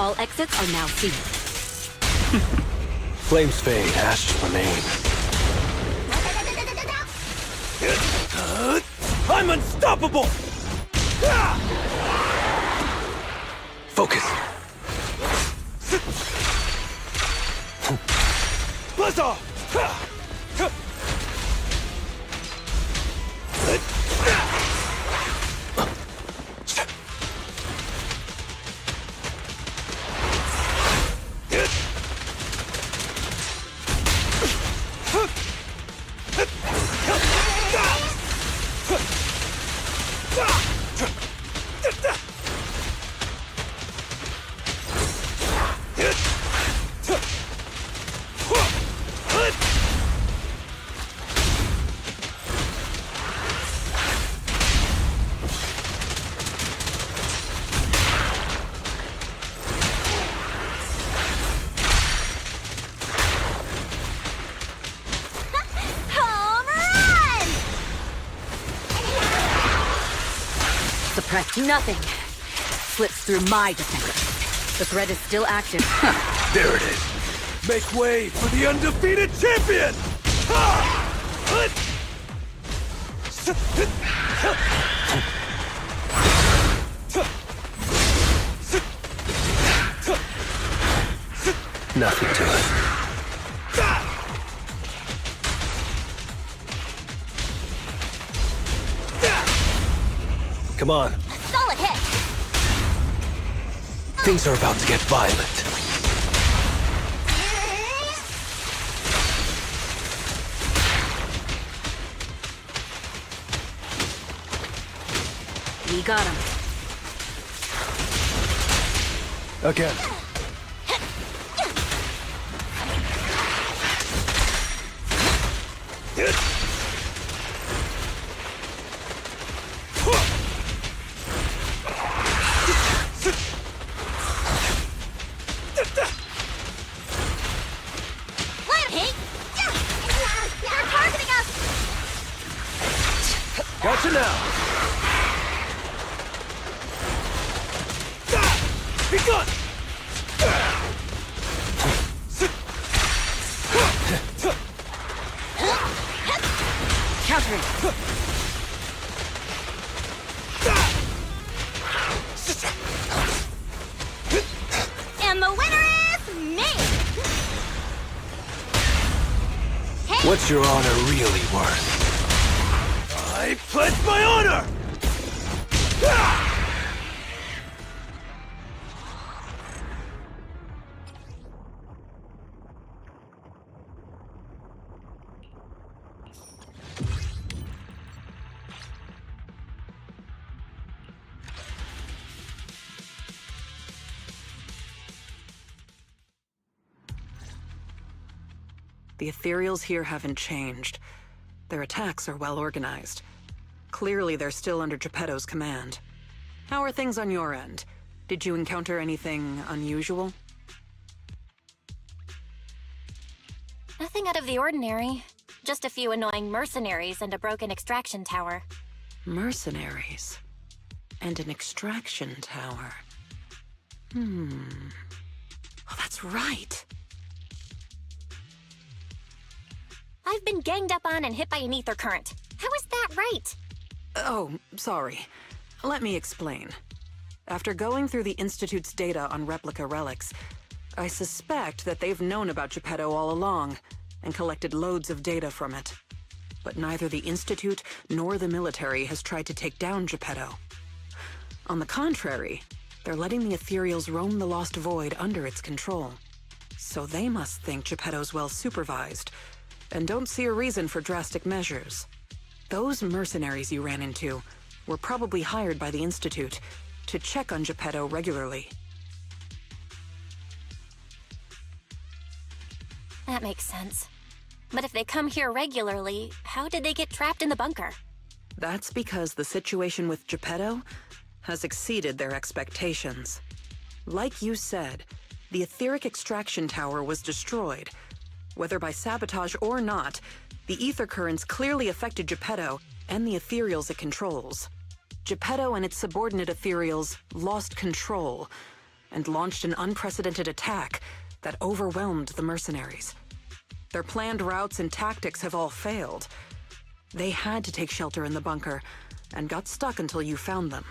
All exits are now sealed. Flames fade, ashes remain. I'm unstoppable! Focus. Buzz off! Suppressed nothing. Slips through my defense. The threat is still active. There it is. Make way for the undefeated champion! Ha! Nothing to it. Come on. Solid hit! Things are about to get violent. We got him. Again. They're targeting us! Gotcha now. Be gone! Countering. And the winner is me! What's your honor really worth? I pledge my honor! The ethereals here haven't changed. Their attacks are well organized. Clearly, they're still under Geppetto's command. How are things on your end? Did you encounter anything unusual? Nothing out of the ordinary. Just a few annoying mercenaries and a broken extraction tower. Mercenaries. And an extraction tower. Oh, that's right. I've been ganged up on and hit by an ether current. How is that right? Oh, sorry. Let me explain. After going through the Institute's data on replica relics, I suspect that they've known about Geppetto all along and collected loads of data from it. But neither the Institute nor the military has tried to take down Geppetto. On the contrary, they're letting the ethereals roam the Lost Void under its control. So they must think Geppetto's well supervised, and don't see a reason for drastic measures. Those mercenaries you ran into were probably hired by the Institute to check on Geppetto regularly. That makes sense. But if they come here regularly, how did they get trapped in the bunker? That's because the situation with Geppetto has exceeded their expectations. Like you said, the etheric extraction tower was destroyed. Whether by sabotage or not, the ether currents clearly affected Geppetto and the ethereals it controls. Geppetto and its subordinate ethereals lost control and launched an unprecedented attack that overwhelmed the mercenaries. Their planned routes and tactics have all failed. They had to take shelter in the bunker and got stuck until you found them.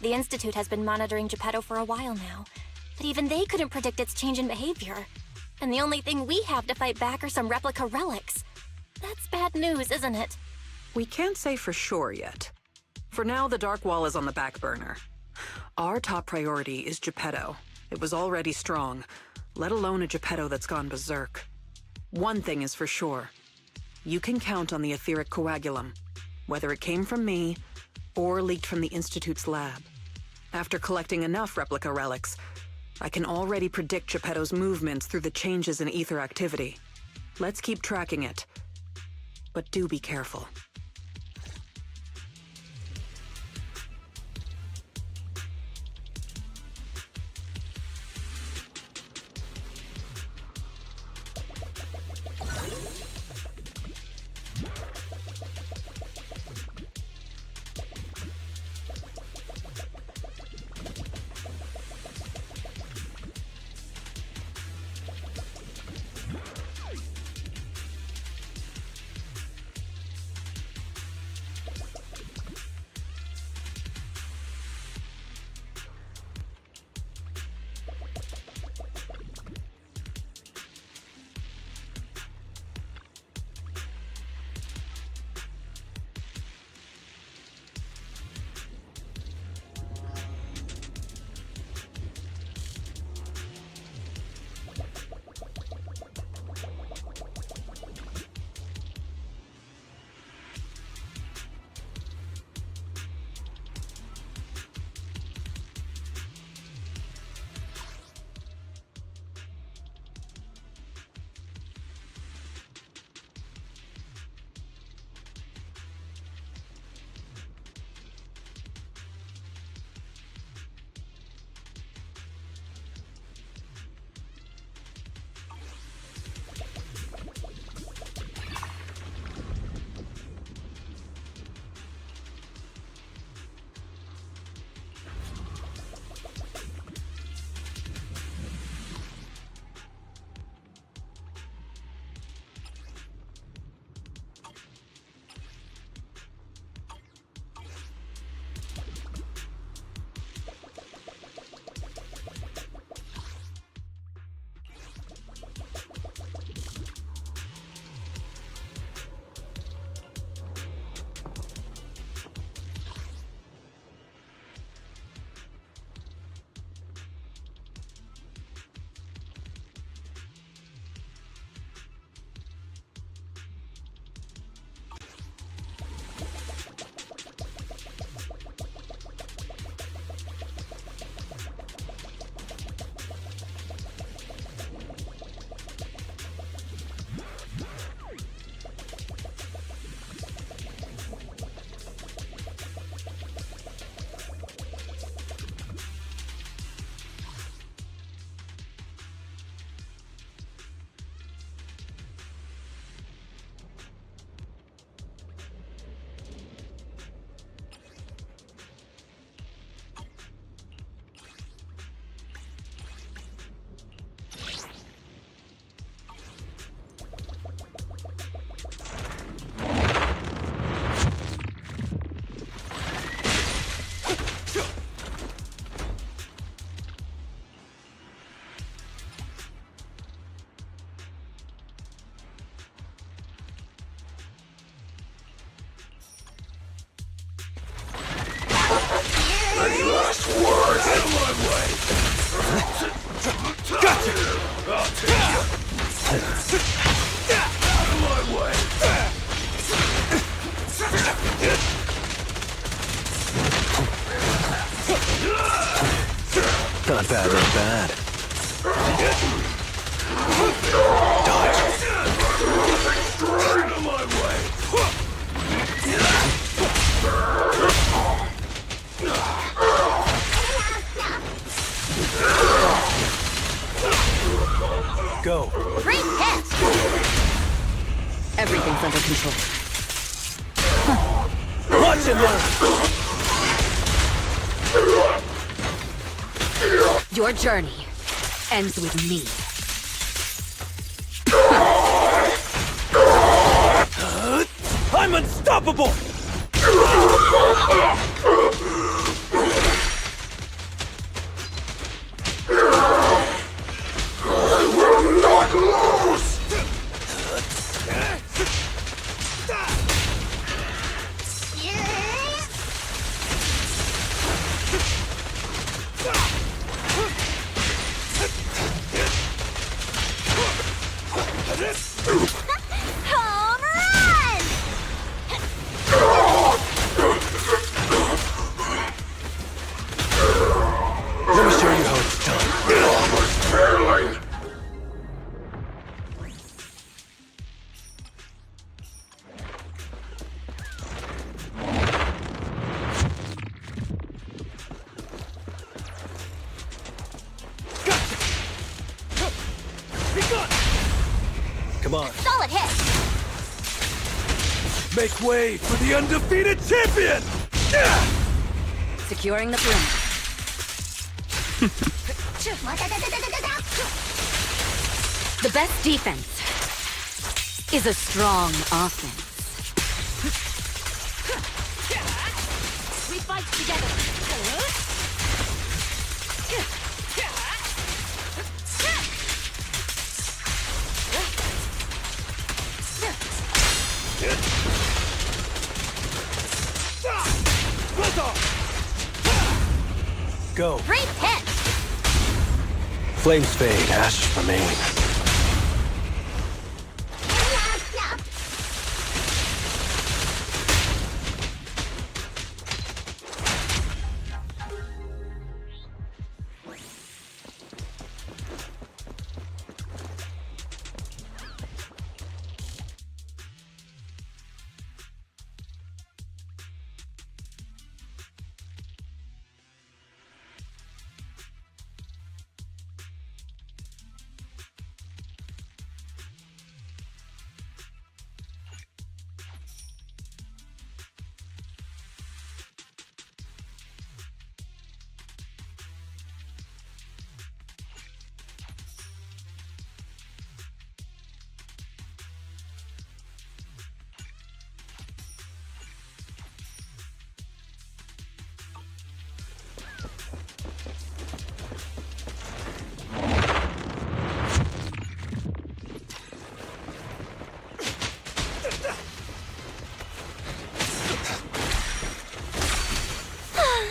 The Institute has been monitoring Geppetto for a while now, but even they couldn't predict its change in behavior. And the only thing we have to fight back are some replica relics. That's bad news, isn't it? We can't say for sure yet. For now, the Dark Wall is on the back burner. Our top priority is Geppetto. It was already strong, let alone a Geppetto that's gone berserk. One thing is for sure. You can count on the etheric coagulum, whether it came from me or leaked from the Institute's lab. After collecting enough replica relics, I can already predict Geppetto's movements through the changes in ether activity. Let's keep tracking it. But do be careful. Any last words? Out of my way! Gotcha! I'll take you! Out of my way! Not bad, not bad. Dodge. Out of my way! Go. Great catch! Everything's under control. Watch and learn. Your journey ends with me. I'm unstoppable! Home run! Let me show you how it's done. Come on. Solid hit! Make way for the undefeated champion! Securing the perimeter. The best defense is a strong offense. We fight together! Go. Great hit! Flames fade, ashes remain.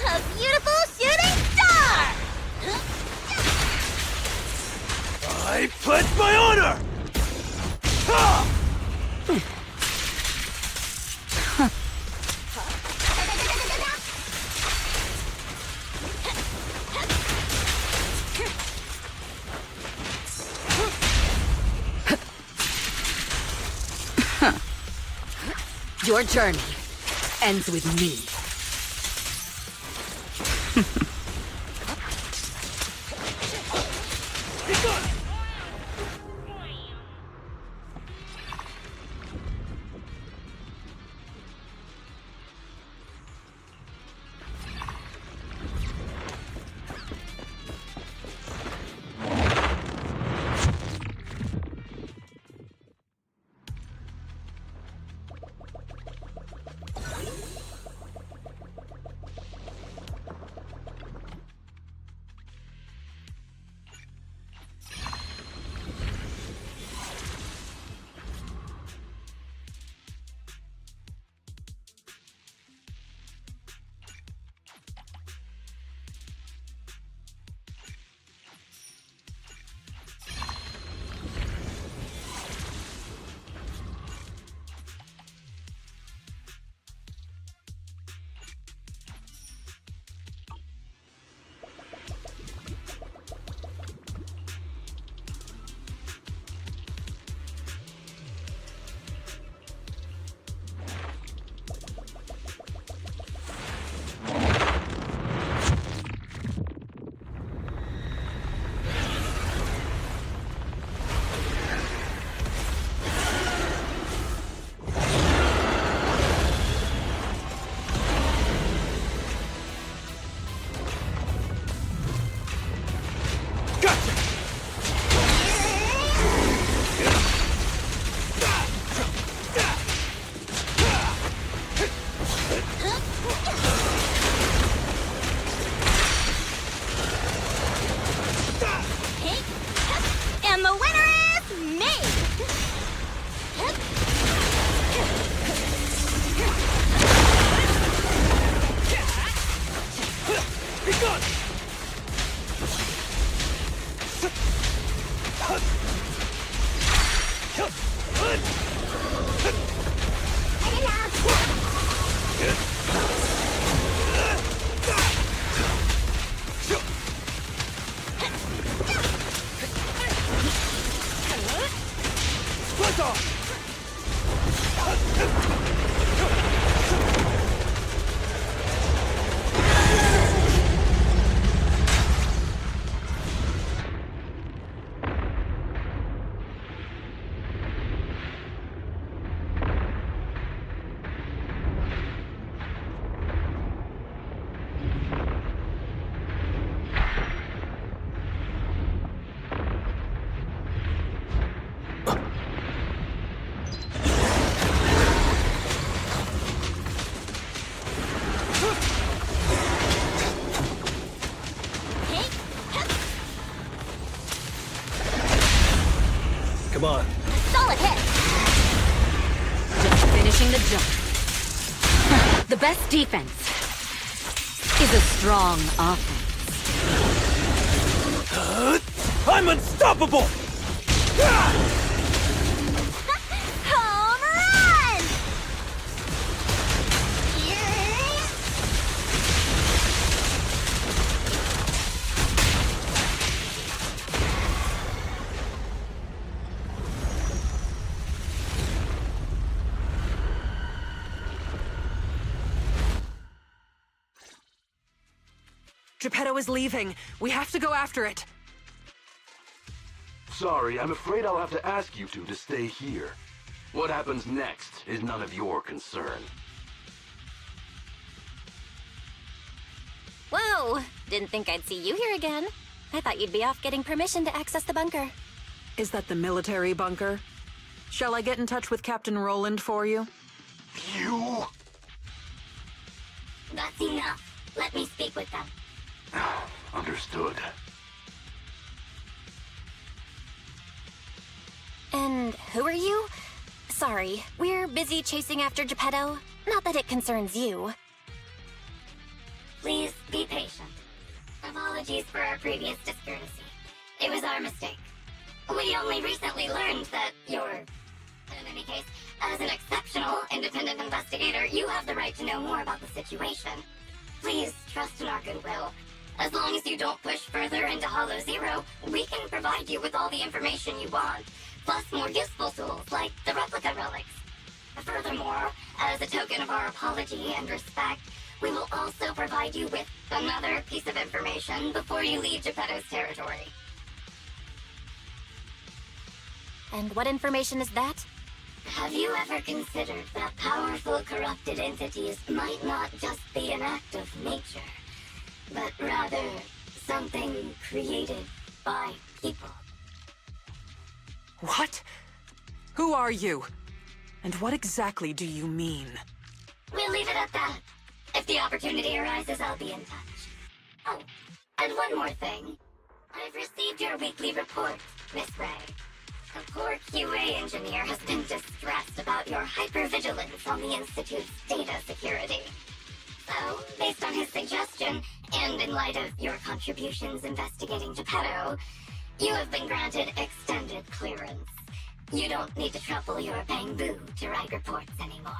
A beautiful shooting star! I pledge my honor! Ha! Your journey ends with me. And the winner is me! Be gone! Come on. Solid hit! Just finishing the job. The best defense is a strong offense. I'm unstoppable! Home run! Geppetto is leaving. We have to go after it. Sorry, I'm afraid I'll have to ask you two to stay here. What happens next is none of your concern. Whoa! Didn't think I'd see you here again. I thought you'd be off getting permission to access the bunker. Is that the military bunker? Shall I get in touch with Captain Roland for you? You? That's enough. Let me speak with them. Understood. And who are you? Sorry, we're busy chasing after Geppetto. Not that it concerns you. Please be patient. Apologies for our previous discourtesy. It was our mistake. We only recently learned that you're... In any case, as an exceptional independent investigator, you have the right to know more about the situation. Please trust in our goodwill. As long as you don't push further into Hollow Zero, we can provide you with all the information you want, plus more useful tools like the replica relics. Furthermore, as a token of our apology and respect, we will also provide you with another piece of information before you leave Geppetto's territory. And what information is that? Have you ever considered that powerful corrupted entities might not just be an act of nature, but rather something created by people? What? Who are you? And what exactly do you mean? We'll leave it at that. If the opportunity arises, I'll be in touch. Oh, and one more thing. I've received your weekly report, Miss Ray. A poor QA engineer has been distressed about your hypervigilance on the Institute's data security. So, based on his suggestion, and in light of your contributions investigating Geppetto, you have been granted extended clearance. You don't need to trouble your bamboo to write reports anymore.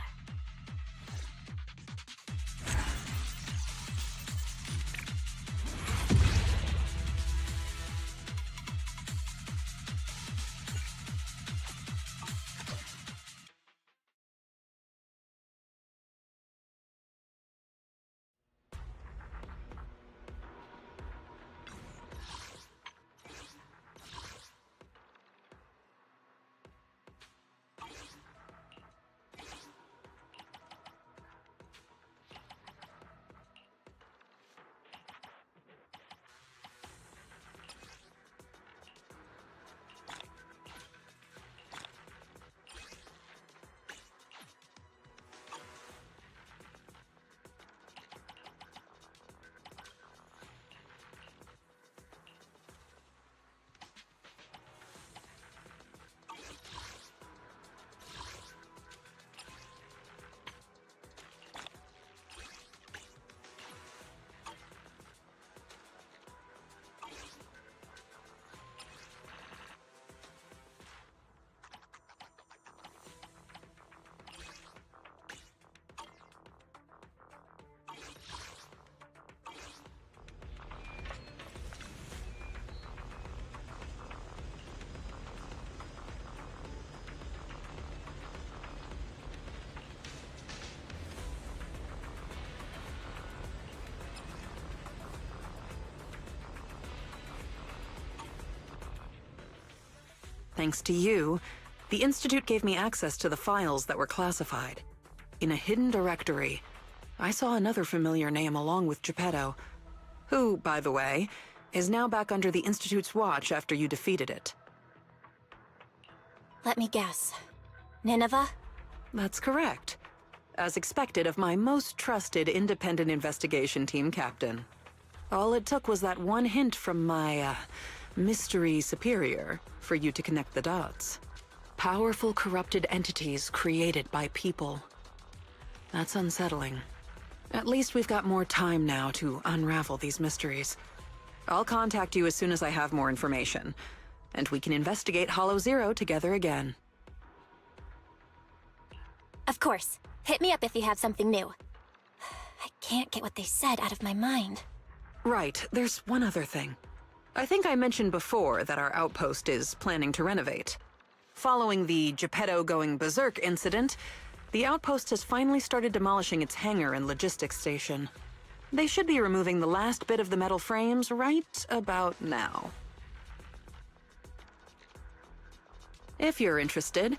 thanks to you, the Institute gave me access to the files that were classified. In a hidden directory, I saw another familiar name along with Geppetto, who, by the way, is now back under the Institute's watch after you defeated it. Let me guess. Nineveh? That's correct. As expected of my most trusted independent investigation team captain. All it took was that one hint from my, mystery superior for you to connect the dots. Powerful corrupted entities created by people. That's unsettling. At least we've got more time now to unravel these mysteries. I'll contact you as soon as I have more information, and we can investigate Hollow Zero together again. Of course. Hit me up if you have something new. I can't get what they said out of my mind. Right, there's one other thing. I think I mentioned before that our outpost is planning to renovate. Following the Geppetto going berserk incident, the outpost has finally started demolishing its hangar and logistics station. They should be removing the last bit of the metal frames right about now. If you're interested,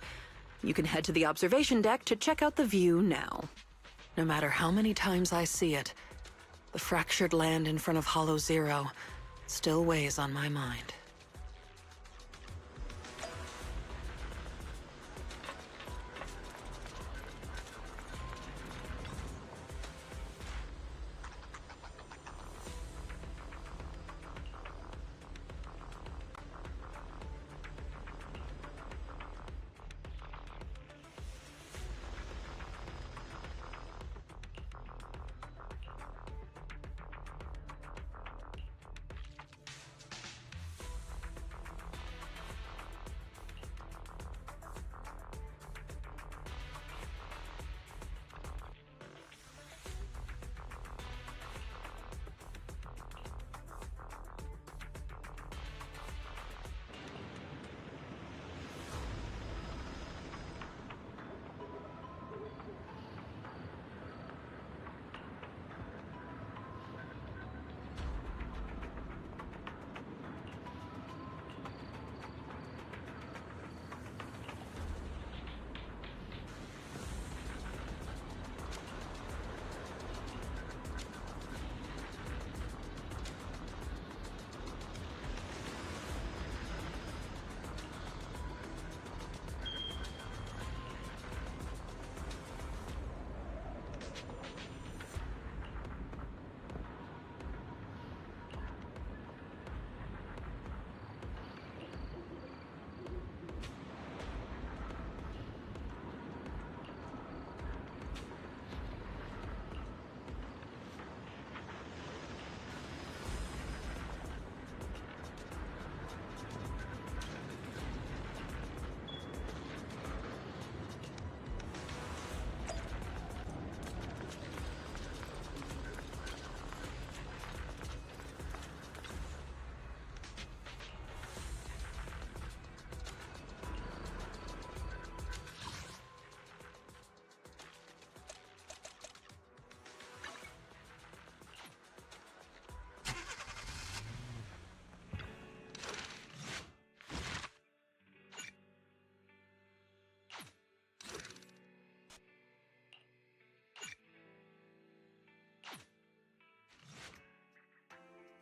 you can head to the observation deck to check out the view now. No matter how many times I see it, the fractured land in front of Hollow Zero still weighs on my mind.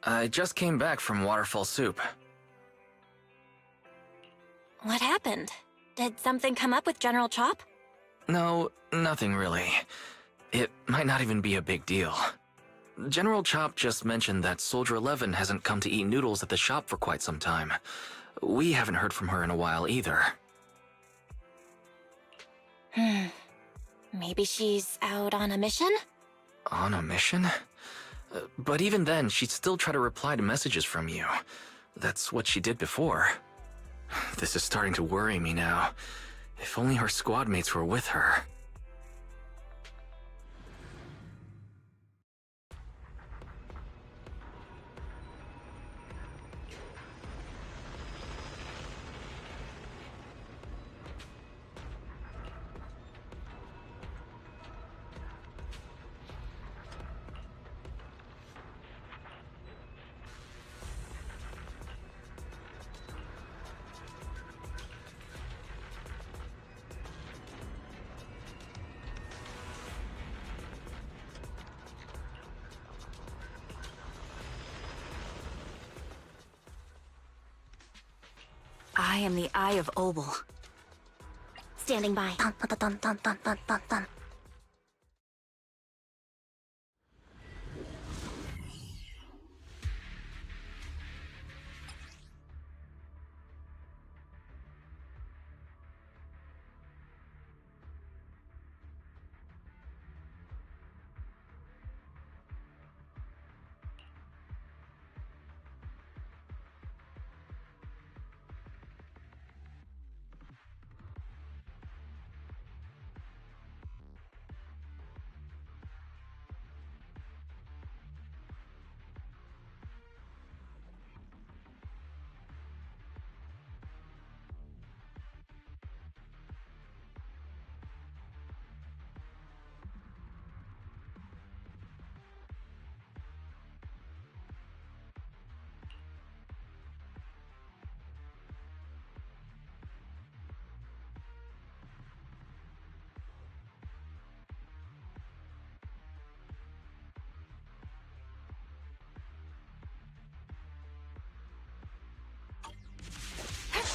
I just came back from Waterfall Soup. What happened? Did something come up with General Chop? No, nothing really. It might not even be a big deal. General Chop just mentioned that Soldier 11 hasn't come to eat noodles at the shop for quite some time. We haven't heard from her in a while either. Maybe she's out on a mission? On a mission? But even then, she'd still try to reply to messages from you. That's what she did before. This is starting to worry me now. If only her squad mates were with her. I am the Eye of Obel. Standing by. Dun, dun, dun, dun, dun, dun, dun, dun.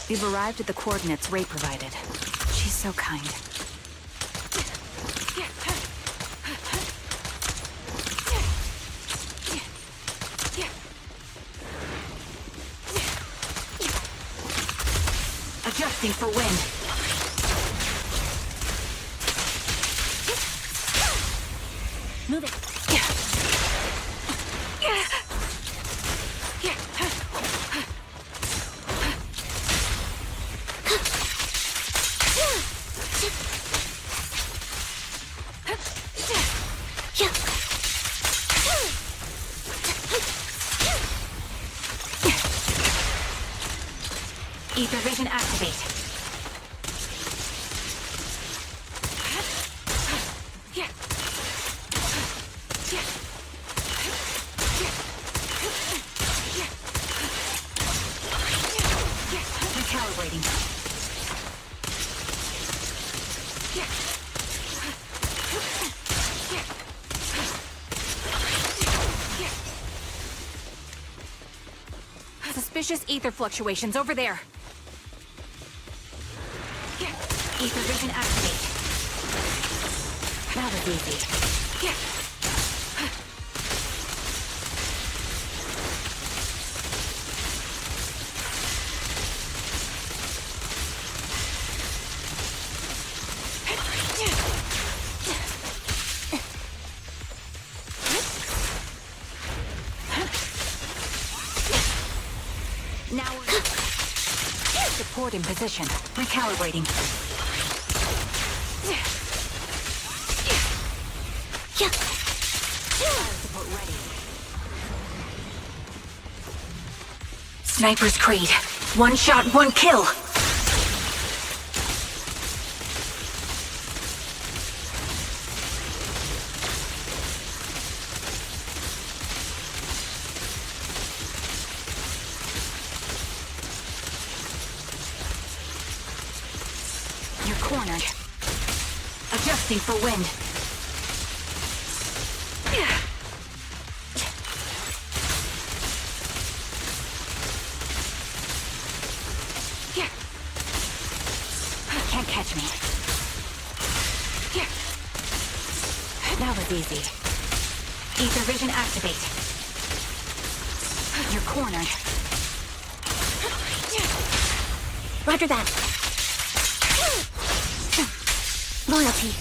We've arrived at the coordinates Ray provided. She's so kind. Adjusting for wind. Move it. Ether vision activate. Recalibrating. Suspicious ether fluctuations over there. Ether vision activate. That was easy. Now we're support in position. Recalibrating. Support ready. Sniper's Creed. One shot, one kill. You're cornered. Adjusting for wind. Can't catch me. That was easy. Ether vision activate. You're cornered. Roger that. Loyalty.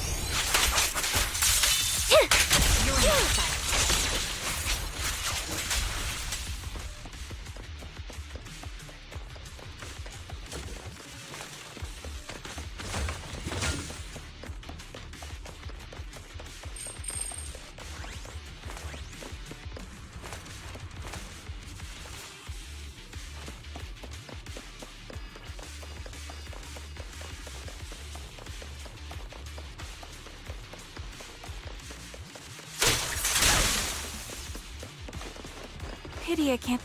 Pity I can't.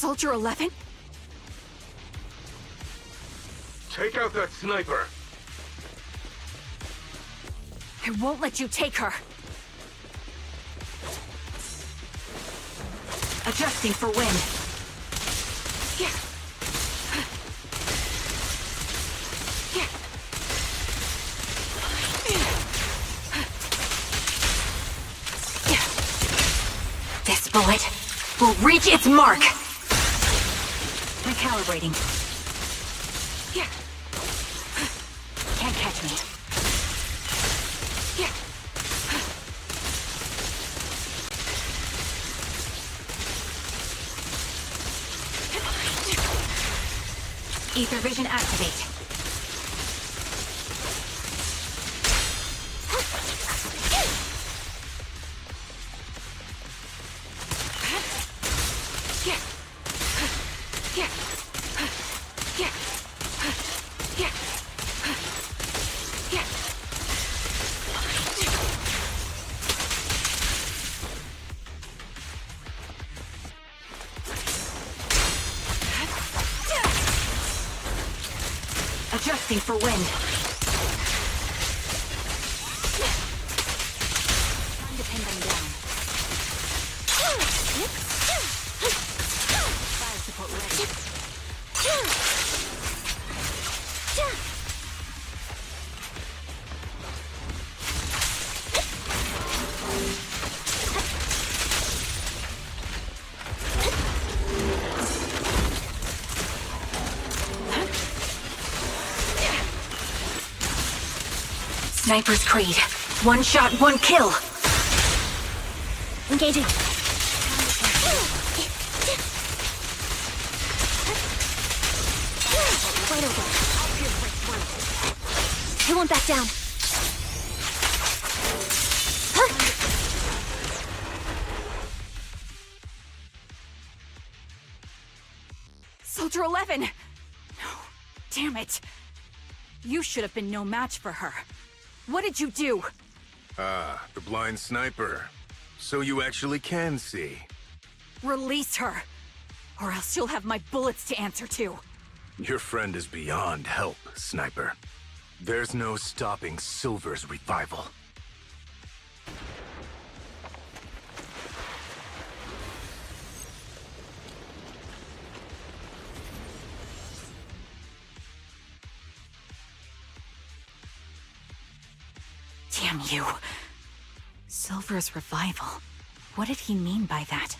Soldier 11? Take out that sniper! I won't let you take her. Adjusting for wind. This bullet will reach its mark. Recalibrating. Can't catch me. Ether vision activate. Adjusting for wind. Time to pin them down. Fire support ready. Sniper's Creed. One shot, one kill. Engaging. Wide open. He won't back down. Soldier 11! No. Damn it. You should have been no match for her. What did you do? Ah, the blind sniper. So you actually can see. Release her, or else you'll have my bullets to answer to. Your friend is beyond help, Sniper. There's no stopping Silver's revival. Damn you. Silver's revival. What did he mean by that?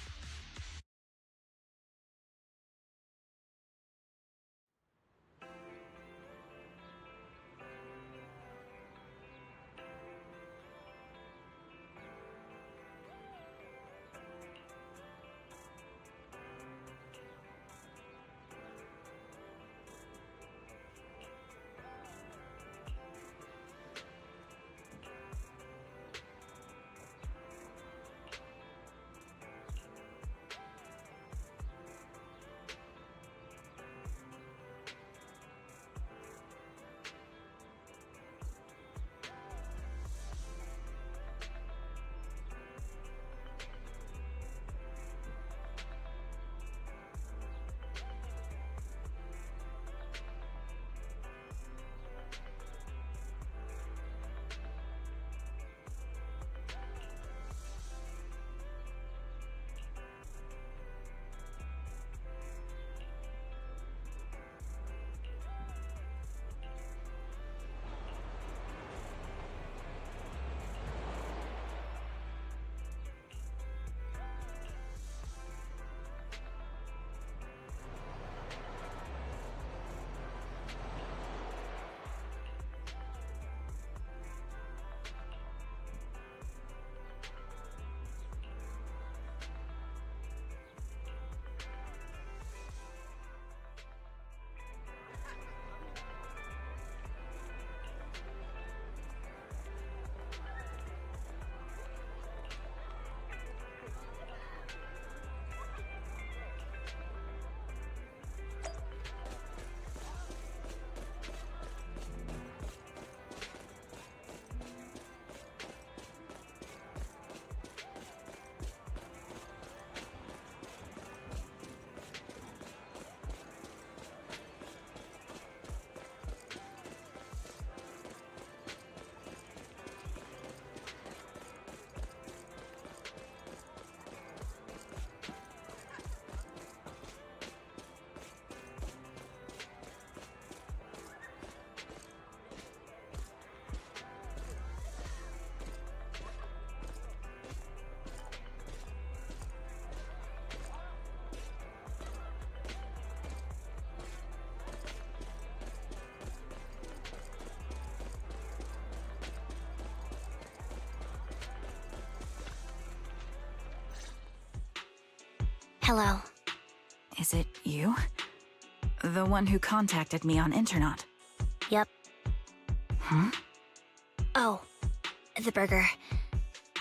Hello. Is it you? The one who contacted me on Internet? Yep. Huh? Oh, the burger.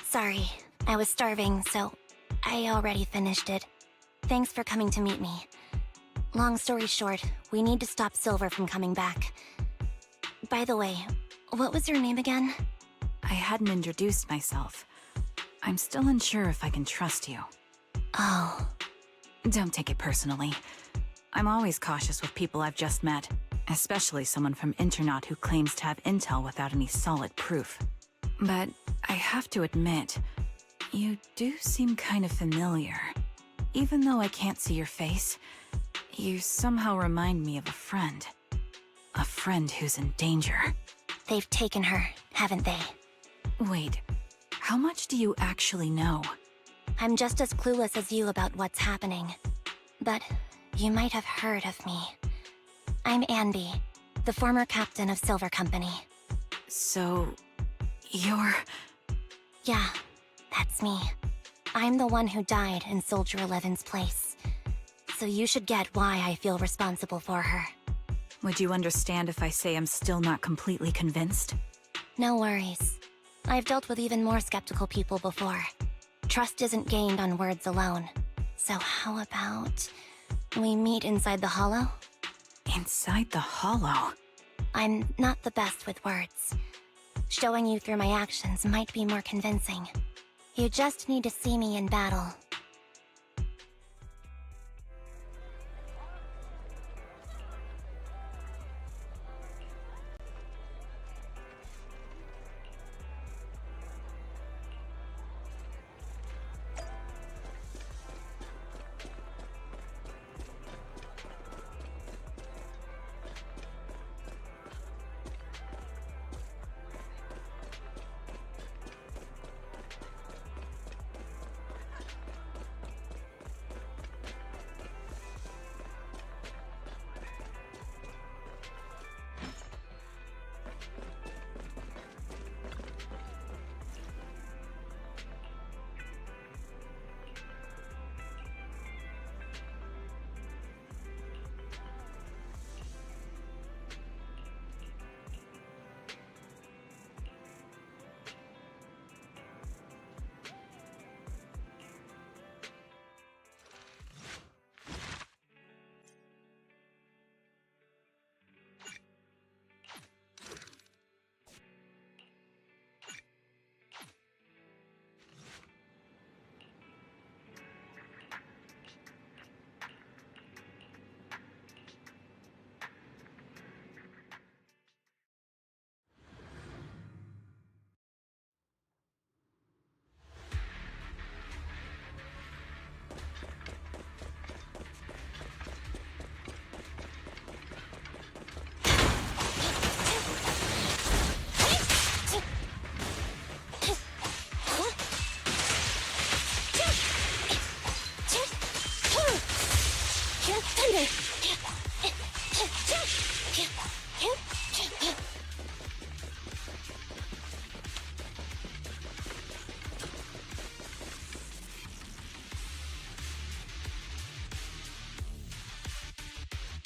Sorry, I was starving, so I already finished it. Thanks for coming to meet me. Long story short, we need to stop Silver from coming back. By the way, what was your name again? I hadn't introduced myself. I'm still unsure if I can trust you. Oh. Don't take it personally. I'm always cautious with people I've just met, especially someone from Internet who claims to have intel without any solid proof. But I have to admit, you do seem kind of familiar. Even though I can't see your face, you somehow remind me of a friend. A friend who's in danger. They've taken her, haven't they? Wait, how much do you actually know? I'm just as clueless as you about what's happening. But you might have heard of me. I'm Anby, the former captain of Silver Company. So, you're... Yeah, that's me. I'm the one who died in Soldier 11's place. So you should get why I feel responsible for her. Would you understand if I say I'm still not completely convinced? No worries. I've dealt with even more skeptical people before. Trust isn't gained on words alone. So how about we meet inside the hollow? Inside the hollow? I'm not the best with words. Showing you through my actions might be more convincing. You just need to see me in battle.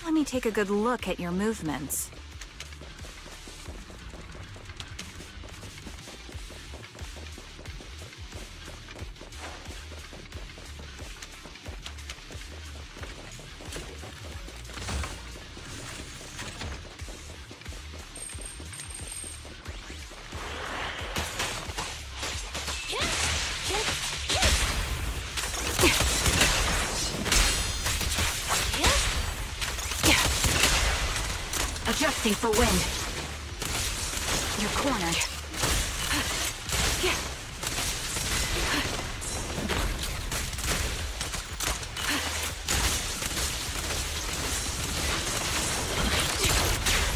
Let me take a good look at your movements. Adjusting for wind. You're cornered.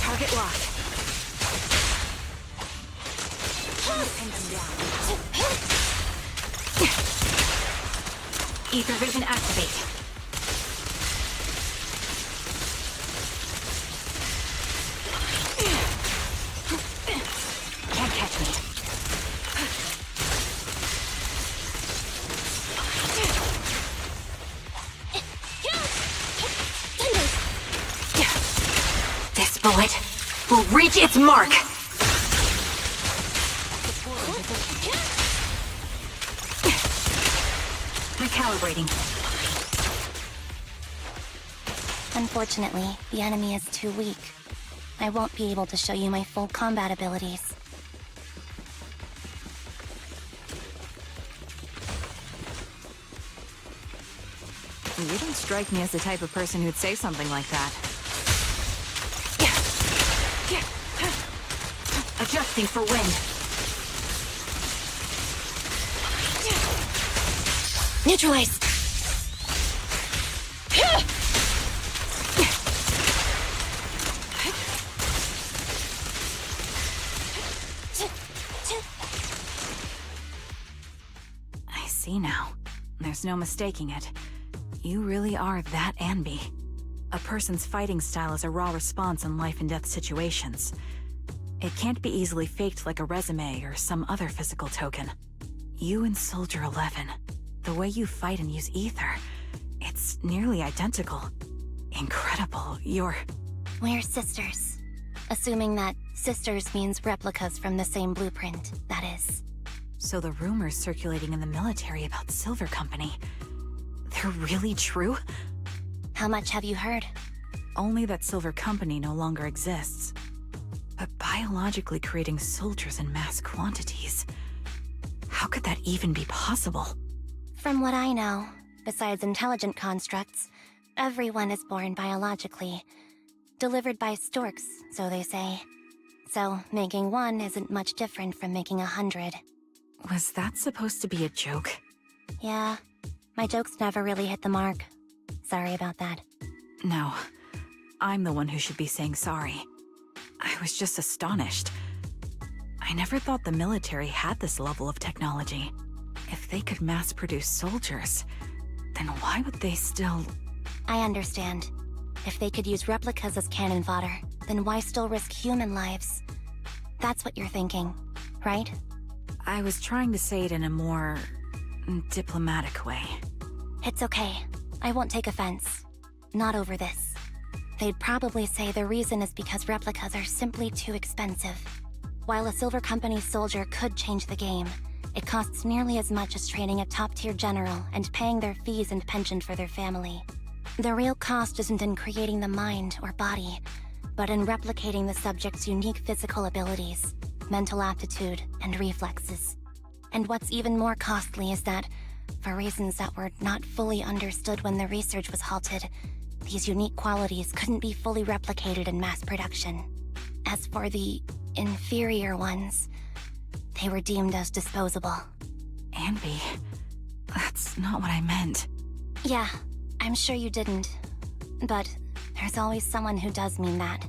Target locked. Pin them down. Ether vision activate. bullet will reach its mark! Recalibrating. Unfortunately, the enemy is too weak. I won't be able to show you my full combat abilities. You don't strike me as the type of person who'd say something like that. Adjusting for wind. Neutralize! I see now. There's no mistaking it. You really are that Anby. A person's fighting style is a raw response in life and death situations. It can't be easily faked like a resume or some other physical token. You and Soldier 11, the way you fight and use ether, it's nearly identical. Incredible. We're sisters. Assuming that sisters means replicas from the same blueprint, that is. So the rumors circulating in the military about Silver Company, they're really true? How much have you heard? Only that Silver Company no longer exists. But biologically creating soldiers in mass quantities, how could that even be possible? From what I know, besides intelligent constructs, everyone is born biologically. Delivered by storks, so they say. So, making one isn't much different from making 100. Was that supposed to be a joke? Yeah, my jokes never really hit the mark. Sorry about that. No, I'm the one who should be saying sorry. I was just astonished. I never thought the military had this level of technology. If they could mass-produce soldiers, then why would they still... I understand. If they could use replicas as cannon fodder, then why still risk human lives? That's what you're thinking, right? I was trying to say it in a more... diplomatic way. It's okay. I won't take offense. Not over this. They'd probably say the reason is because replicas are simply too expensive. While a Silver Company soldier could change the game, it costs nearly as much as training a top-tier general and paying their fees and pension for their family. The real cost isn't in creating the mind or body, but in replicating the subject's unique physical abilities, mental aptitude, and reflexes. And what's even more costly is that, for reasons that were not fully understood when the research was halted, these unique qualities couldn't be fully replicated in mass production. As for the inferior ones, they were deemed as disposable. Anby, that's not what I meant. Yeah, I'm sure you didn't. But there's always someone who does mean that.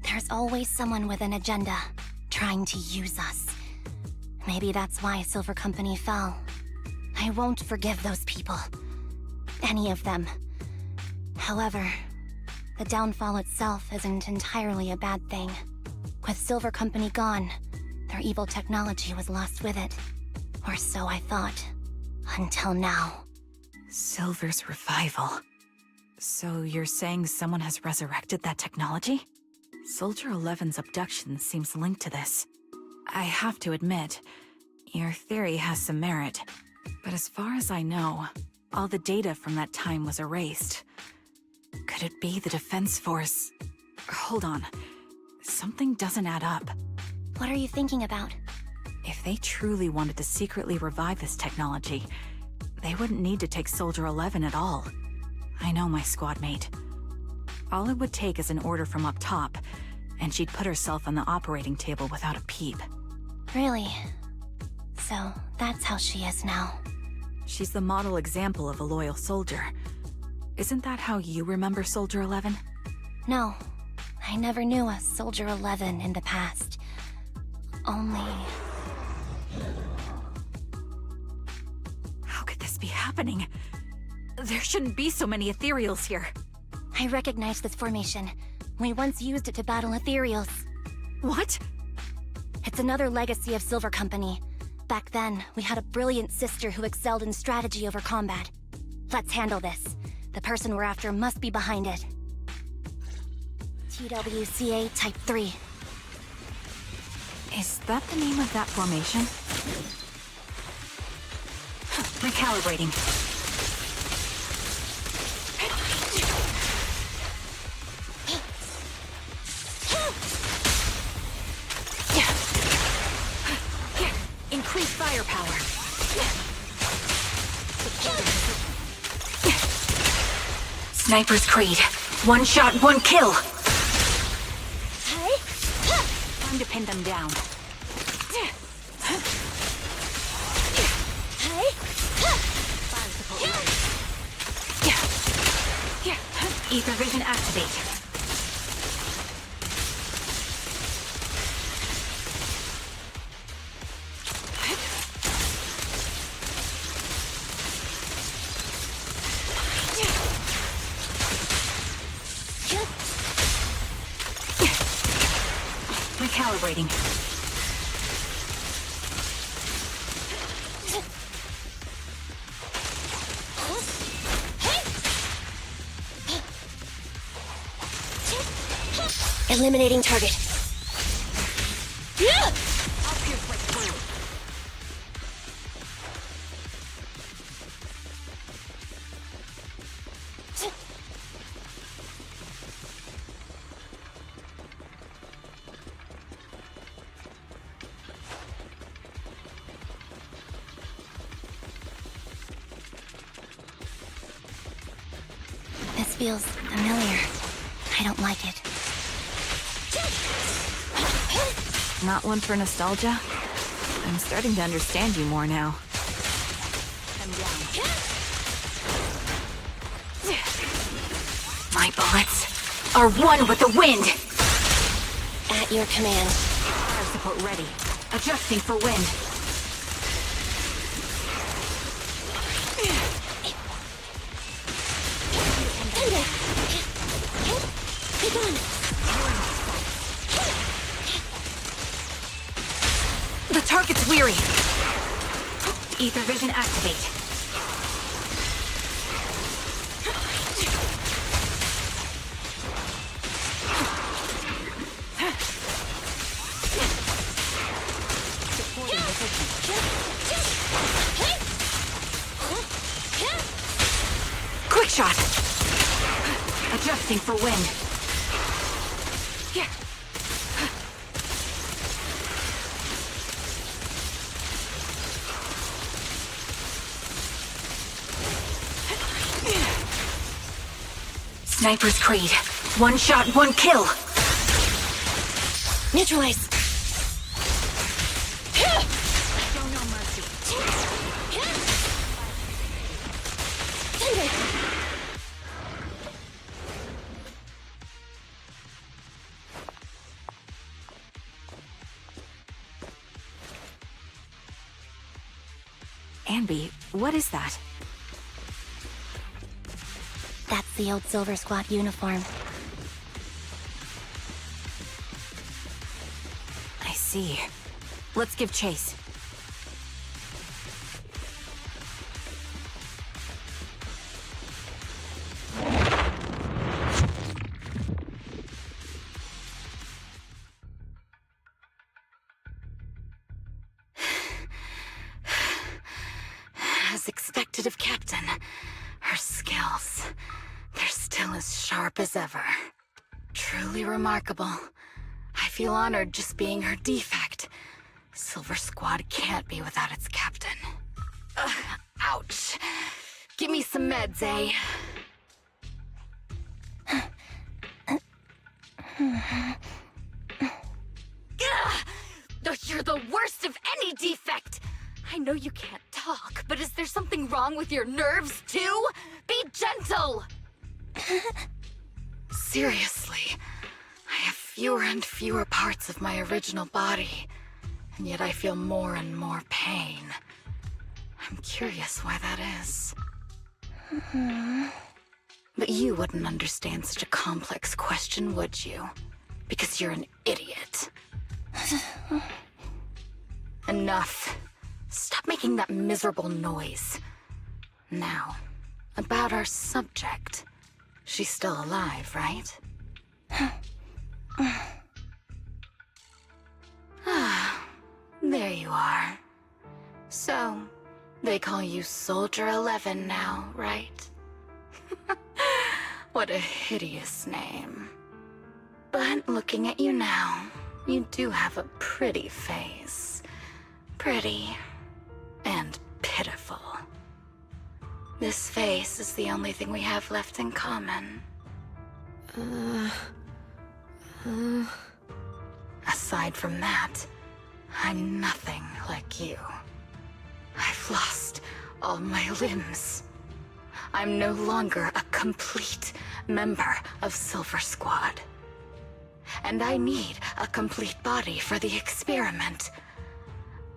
There's always someone with an agenda, trying to use us. Maybe that's why Silver Company fell. I won't forgive those people. Any of them. However, the downfall itself isn't entirely a bad thing. With Silver Company gone, their evil technology was lost with it. Or so I thought. Until now. Silver's revival. So you're saying someone has resurrected that technology? Soldier 11's abduction seems linked to this. I have to admit, your theory has some merit. But as far as I know, all the data from that time was erased. Could it be the Defense Force? Hold on. Something doesn't add up. What are you thinking about? If they truly wanted to secretly revive this technology, they wouldn't need to take Soldier 11 at all. I know my squad mate. All it would take is an order from up top, and she'd put herself on the operating table without a peep. Really? So, that's how she is now. She's the model example of a loyal soldier. Isn't that how you remember Soldier 11? No, I never knew a Soldier 11 in the past. Only... How could this be happening? There shouldn't be so many ethereals here. I recognize this formation. We once used it to battle ethereals. What? It's another legacy of Silver Company. Back then, we had a brilliant sister who excelled in strategy over combat. Let's handle this. The person we're after must be behind it. TWCA Type 3. Is that the name of that formation? Recalibrating. Increase firepower. Sniper's Creed. One shot, one kill. Time to pin them down. Ether vision activate. Recalibrating. Eliminating target. This feels familiar. I don't like it. Not one for nostalgia? I'm starting to understand you more now. I'm down. My bullets are one with the wind! At your command. Fire support ready. Adjusting for wind. Take on! The target's weary. Ether vision activate. Quick shot. Adjusting for wind. Sniper's Creed. One shot, one kill. Neutralize. Show no mercy. Anby, what is that? That's the old Silver Squad uniform. I see. Let's give chase. As expected of Captain, her skills, they're still as sharp as ever. Truly remarkable. I feel honored just being her defect. Silver Squad can't be without its captain. Ouch. Give me some meds, eh? You're the worst of any defect! I know you can't talk, but is there something wrong with your nerves, too? Be gentle! Seriously, I have fewer and fewer parts of my original body, and yet I feel more and more pain. I'm curious why that is. But you wouldn't understand such a complex question, would you? Because you're an idiot. Enough. Stop making that miserable noise. Now, about our subject. She's still alive, right? There you are. So, they call you Soldier 11 now, right? What a hideous name. But looking at you now, you do have a pretty face. Pretty and pitiful. This face is the only thing we have left in common. Aside from that, I'm nothing like you. I've lost all my limbs. I'm no longer a complete member of Silver Squad. And I need a complete body for the experiment.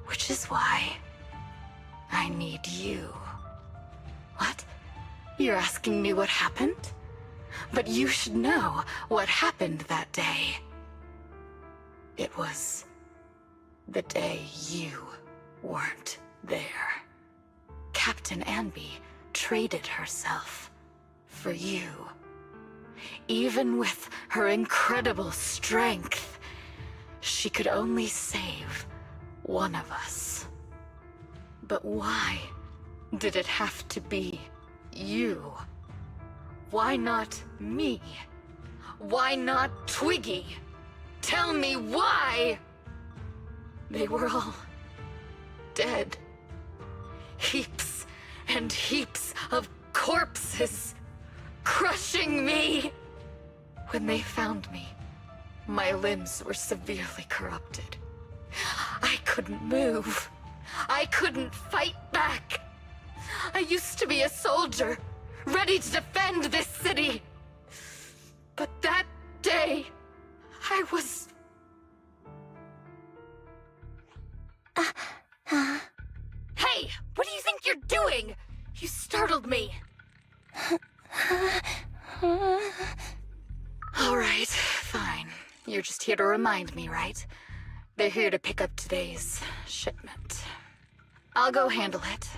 Which is why I need you. What? You're asking me what happened? But you should know what happened that day. It was the day you weren't there. Captain Anby traded herself for you. Even with her incredible strength, she could only save one of us. But why did it have to be you? Why not me? Why not Twiggy? Tell me why! They were all dead. Heaps and heaps of corpses, crushing me. When they found me, my limbs were severely corrupted. I couldn't move. I couldn't fight back. I used to be a soldier, ready to defend this city. But that day, I was... Hey, what do you think you're doing? You startled me. All right, fine. You're just here to remind me, right? They're here to pick up today's shipment. I'll go handle it.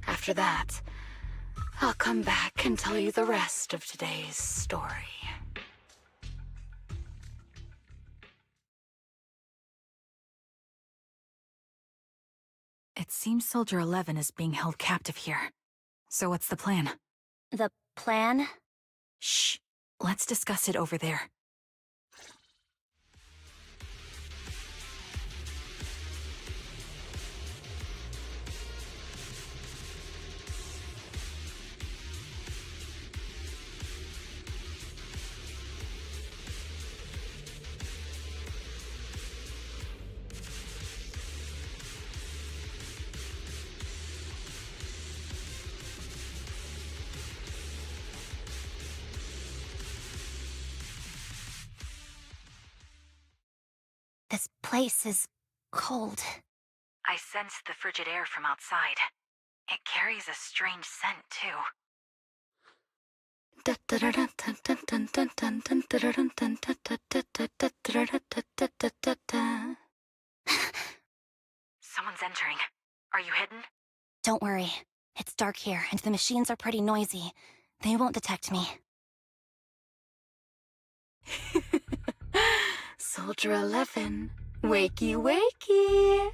After that, I'll come back and tell you the rest of today's story. It seems Soldier 11 is being held captive here. So what's the plan? The plan? Shh. Let's discuss it over there. This place is cold. I sensed the frigid air from outside. It carries a strange scent, too. Someone's entering. Are you hidden? Don't worry. It's dark here, and the machines are pretty noisy. They won't detect me. Soldier 11, wakey wakey.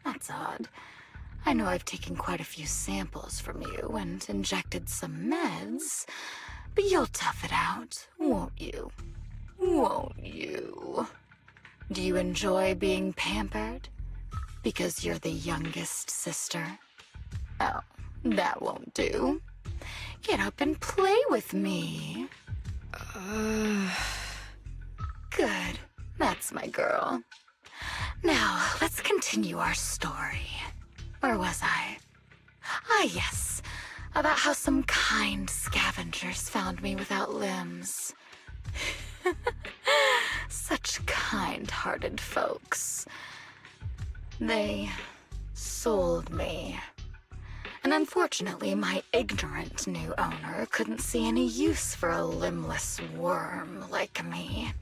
That's odd. I know I've taken quite a few samples from you and injected some meds, but you'll tough it out, won't you? Won't you? Do you enjoy being pampered? Because you're the youngest sister? Oh, that won't do. Get up and play with me. Good. That's my girl. Now, let's continue our story. Where was I? Ah, yes. About how some kind scavengers found me without limbs. Such kind-hearted folks. They sold me. And unfortunately, my ignorant new owner couldn't see any use for a limbless worm like me.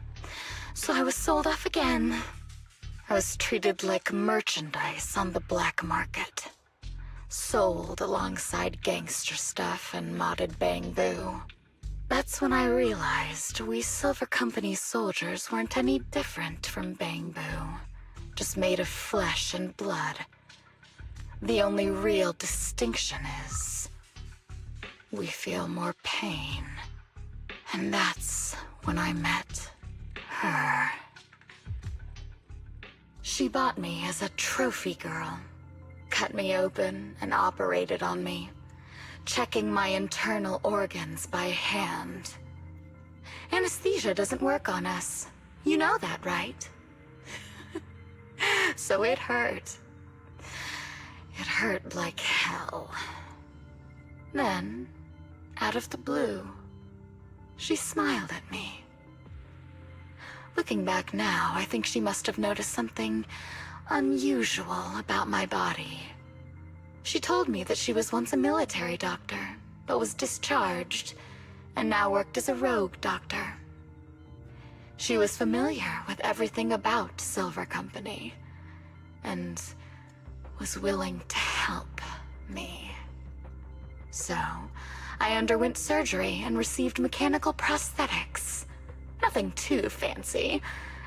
So I was sold off again. I was treated like merchandise on the black market. Sold alongside gangster stuff and modded bamboo. That's when I realized we Silver Company soldiers weren't any different from Bangbu. Just made of flesh and blood. The only real distinction is we feel more pain. And that's when I met her. She bought me as a trophy girl. Cut me open and operated on me, checking my internal organs by hand. Anesthesia doesn't work on us. You know that, right? So it hurt. It hurt like hell. Then, out of the blue, she smiled at me. Looking back now, I think she must have noticed something unusual about my body. She told me that she was once a military doctor, but was discharged, and now worked as a rogue doctor. She was familiar with everything about Silver Company, and was willing to help me. So, I underwent surgery and received mechanical prosthetics. Nothing too fancy.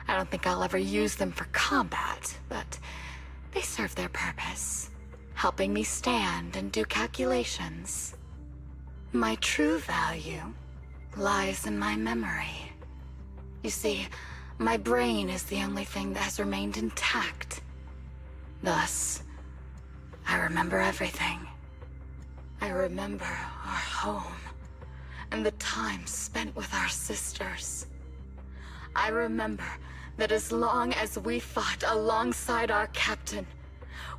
I don't think I'll ever use them for combat, but they serve their purpose, helping me stand and do calculations. My true value lies in my memory. You see, my brain is the only thing that has remained intact. Thus, I remember everything. I remember our home, and the time spent with our sisters. I remember that as long as we fought alongside our captain,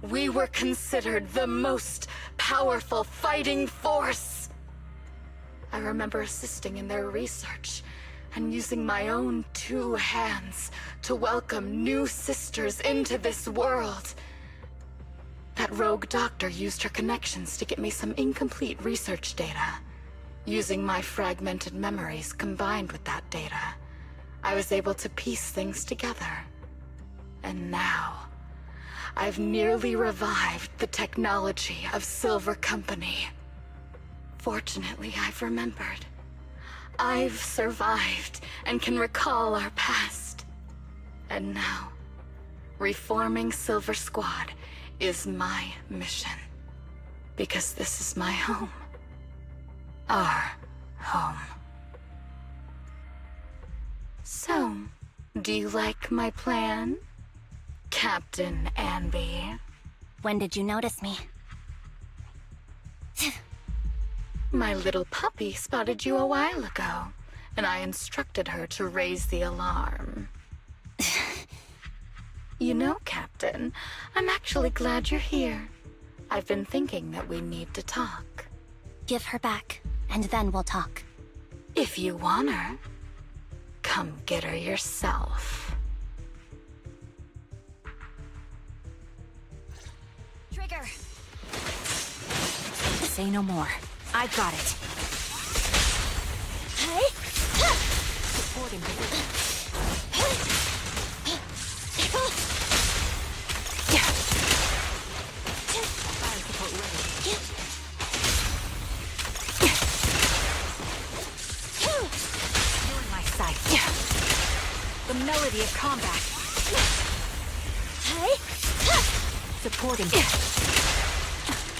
we were considered the most powerful fighting force. I remember assisting in their research and using my own 2 hands to welcome new sisters into this world. That rogue doctor used her connections to get me some incomplete research data. Using my fragmented memories combined with that data, I was able to piece things together. And now, I've nearly revived the technology of Silver Company. Fortunately, I've remembered. I've survived and can recall our past. And now, reforming Silver Squad is my mission. Because this is my home. Our home. So, do you like my plan, Captain Anby? When did you notice me? My little puppy spotted you a while ago, and I instructed her to raise the alarm. You know, Captain, I'm actually glad you're here. I've been thinking that we need to talk. Give her back, and then we'll talk. If you want her, come get her yourself. Trigger! Say no more. I've got it. Hey! Supporting the the melody of combat. Hey! Supporting.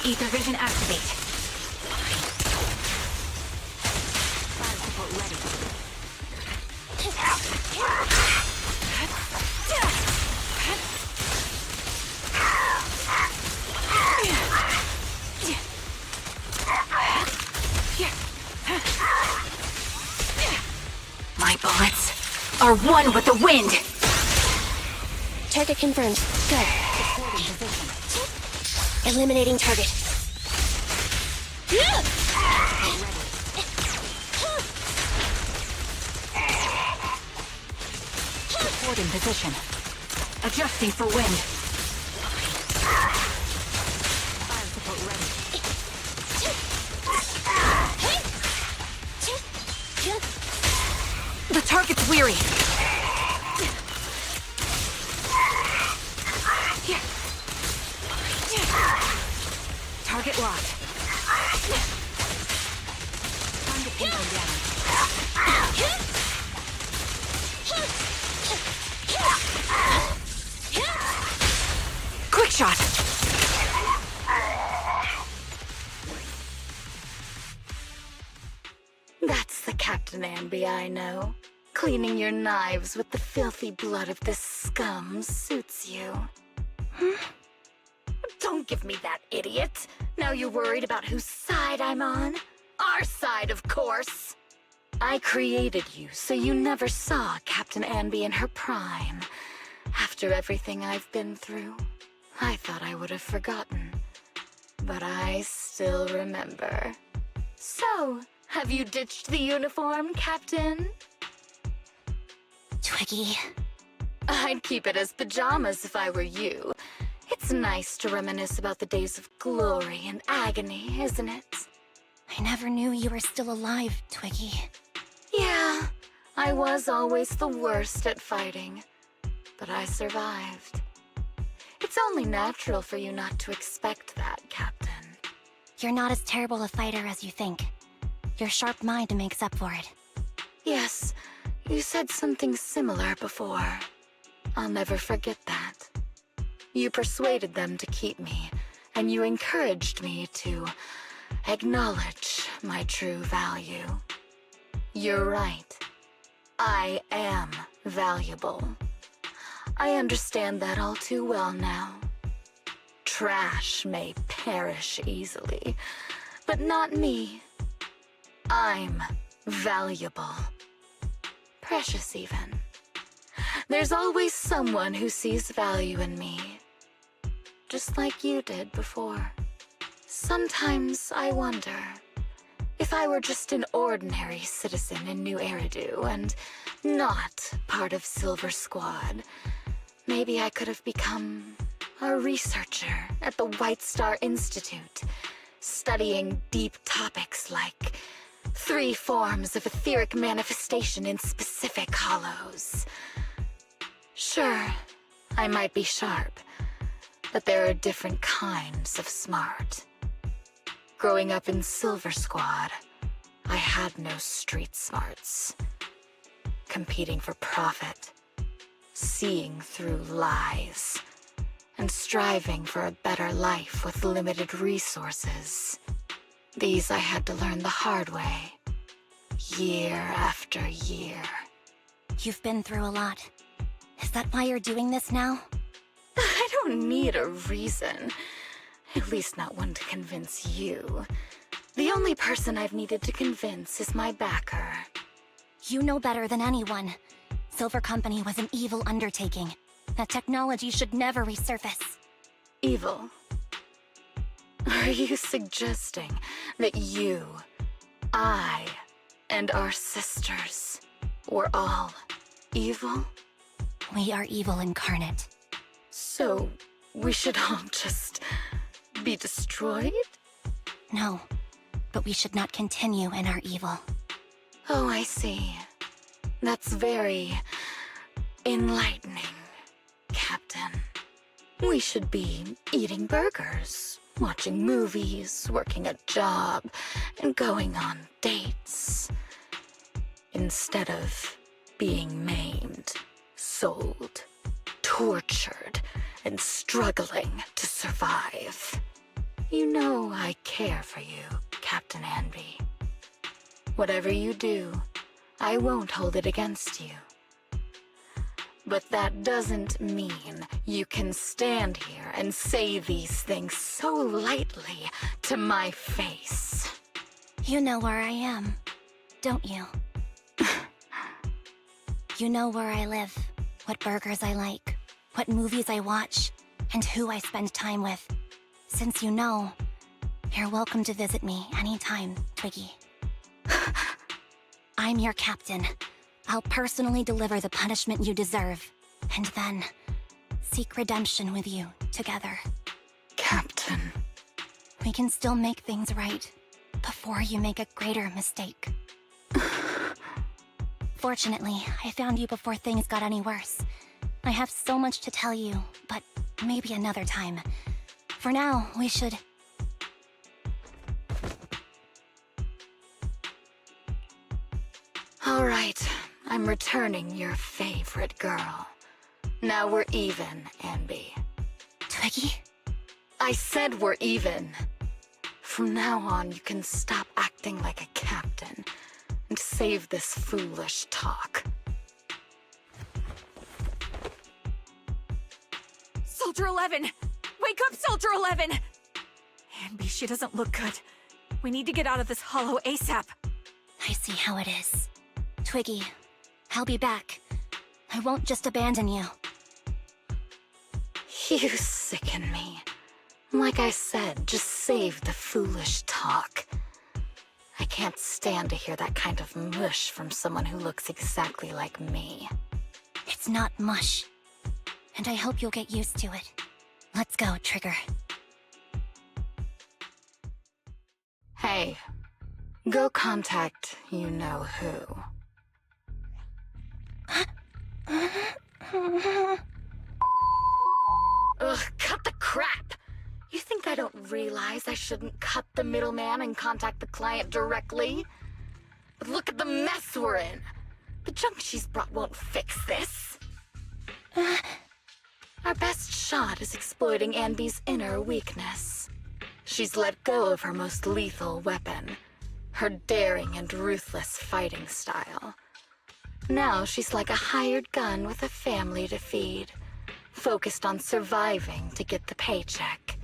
Ether vision activate. Fire support ready. My bullets are one with the wind. Target confirmed. Good. Eliminating target. Support in position. Adjusting for wind. Fire support ready. The target's weary. Target locked. Time to pin them down. Quick shot! That's the Captain Anby I know. Cleaning your knives with the filthy blood of this scum suits you. Don't give me that, idiot! Now you're worried about whose side I'm on? Our side, of course! I created you so you never saw Captain Anby in her prime. After everything I've been through, I thought I would have forgotten. But I still remember. So, have you ditched the uniform, Captain? Twiggy. I'd keep it as pajamas if I were you. It's nice to reminisce about the days of glory and agony, isn't it? I never knew you were still alive, Twiggy. Yeah, I was always the worst at fighting. But I survived. It's only natural for you not to expect that, Captain. You're not as terrible a fighter as you think. Your sharp mind makes up for it. Yes, you said something similar before. I'll never forget that. You persuaded them to keep me, and you encouraged me to acknowledge my true value. You're right. I am valuable. I understand that all too well now. Trash may perish easily, but not me. I'm valuable. Precious, even. There's always someone who sees value in me. Just like you did before. Sometimes I wonder if I were just an ordinary citizen in New Eridu and not part of Silver Squad, maybe I could have become a researcher at the White Star Institute, studying deep topics like 3 forms of etheric manifestation in specific hollows. Sure, I might be sharp, but there are different kinds of smart. Growing up in Silver Squad, I had no street smarts. Competing for profit, seeing through lies, and striving for a better life with limited resources. These I had to learn the hard way, year after year. You've been through a lot. Is that why you're doing this now? I don't need a reason. At least not one to convince you. The only person I've needed to convince is my backer. You know better than anyone. Silver Company was an evil undertaking. That technology should never resurface. Evil? Are you suggesting that you, I, and our sisters were all evil? We are evil incarnate. So, we should all just be destroyed? No, but we should not continue in our evil. Oh, I see. That's very enlightening, Captain. We should be eating burgers, watching movies, working a job, and going on dates. Instead of being maimed, sold, tortured, and struggling to survive. You know I care for you, Captain Anby. Whatever you do, I won't hold it against you. But that doesn't mean you can stand here and say these things so lightly to my face. You know where I am, don't you? You know where I live, what burgers I like, what movies I watch, and who I spend time with. Since you know, you're welcome to visit me anytime, Twiggy. I'm your captain. I'll personally deliver the punishment you deserve, and then seek redemption with you together. Captain. We can still make things right before you make a greater mistake. Fortunately, I found you before things got any worse. I have so much to tell you, but maybe another time. For now, we should... I'm returning your favorite girl. Now we're even, Anby. Twiggy? I said we're even. From now on, you can stop acting like a captain and save this foolish talk. Soldier 11! Wake up, Soldier 11! Anby, she doesn't look good. We need to get out of this hollow ASAP. I see how it is. Twiggy, I'll be back. I won't just abandon you. You sicken me. Like I said, just save the foolish talk. I can't stand to hear that kind of mush from someone who looks exactly like me. It's not mush. And I hope you'll get used to it. Let's go, Trigger. Hey, go contact you-know-who. Ugh, cut the crap! You think I don't realize I shouldn't cut the middleman and contact the client directly? But look at the mess we're in! The junk she's brought won't fix this. Our best shot is exploiting Anby's inner weakness. She's let go of her most lethal weapon, her daring and ruthless fighting style. Now she's like a hired gun with a family to feed, focused on surviving to get the paycheck.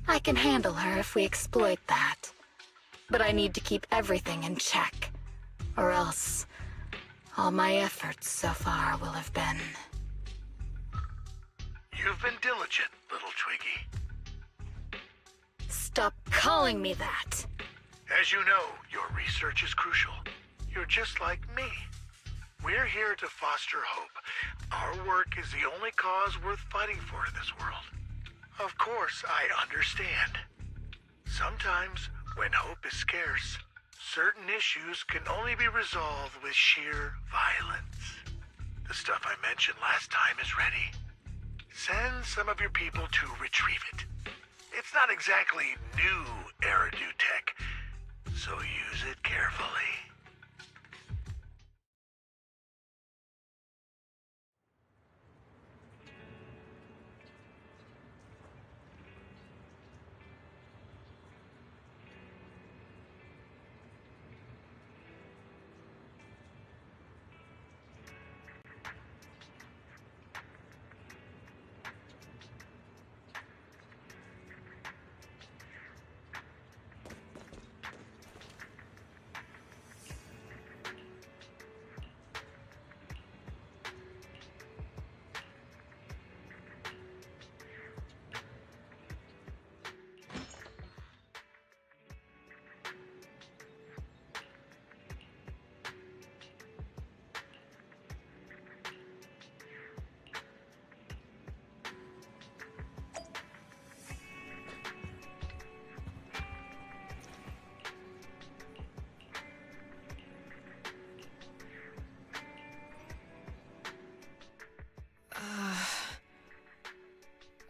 I can handle her if we exploit that. But I need to keep everything in check, or else all my efforts so far will have been... You've been diligent, little Twiggy. Stop calling me that! As you know, your research is crucial. You're just like me. We're here to foster hope. Our work is the only cause worth fighting for in this world. Of course, I understand. Sometimes, when hope is scarce, certain issues can only be resolved with sheer violence. The stuff I mentioned last time is ready. Send some of your people to retrieve it. It's not exactly new Eridu tech, so use it carefully.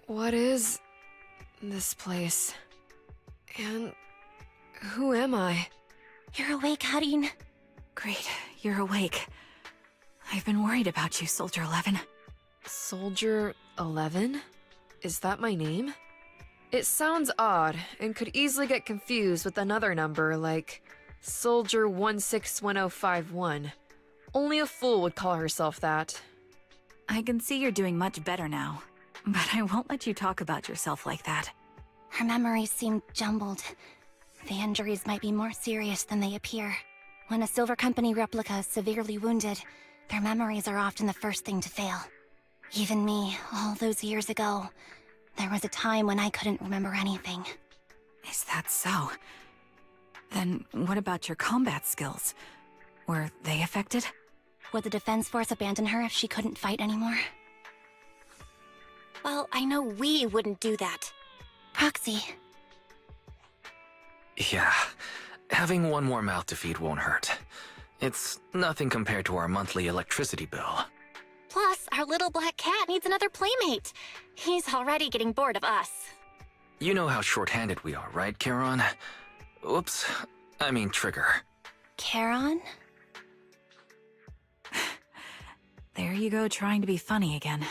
What is this place? And who am I? You're awake, Harin. Great, you're awake. I've been worried about you, Soldier 11. Soldier 11? Is that my name? It sounds odd, and could easily get confused with another number like Soldier 161051. Only a fool would call herself that. I can see you're doing much better now, but I won't let you talk about yourself like that. Her memories seem jumbled. The injuries might be more serious than they appear. When a Silver Company replica is severely wounded, their memories are often the first thing to fail. Even me, all those years ago, there was a time when I couldn't remember anything. Is that so? Then what about your combat skills? Were they affected? Would the Defense Force abandon her if she couldn't fight anymore? Well, I know we wouldn't do that. Proxy. Yeah, having one more mouth to feed won't hurt. It's nothing compared to our monthly electricity bill. Plus, our little black cat needs another playmate. He's already getting bored of us. You know how short-handed we are, right, Charon? Oops, I mean Trigger. Charon? there you go trying to be funny again.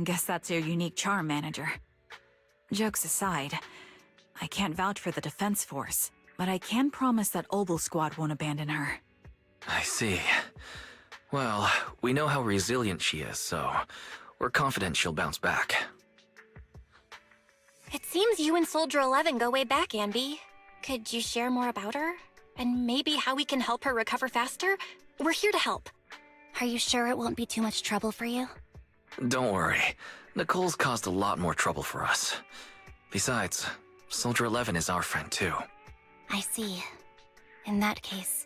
Guess that's your unique charm, manager. Jokes aside, I can't vouch for the defense force, but I can promise that Obel Squad won't abandon her. I see. Well, we know how resilient she is, so we're confident she'll bounce back. It seems you and Soldier 11 go way back, Ambi. Could you share more about her? And maybe how we can help her recover faster? We're here to help. Are you sure it won't be too much trouble for you? Don't worry. Nicole's caused a lot more trouble for us. Besides, Soldier 11 is our friend too. I see. In that case,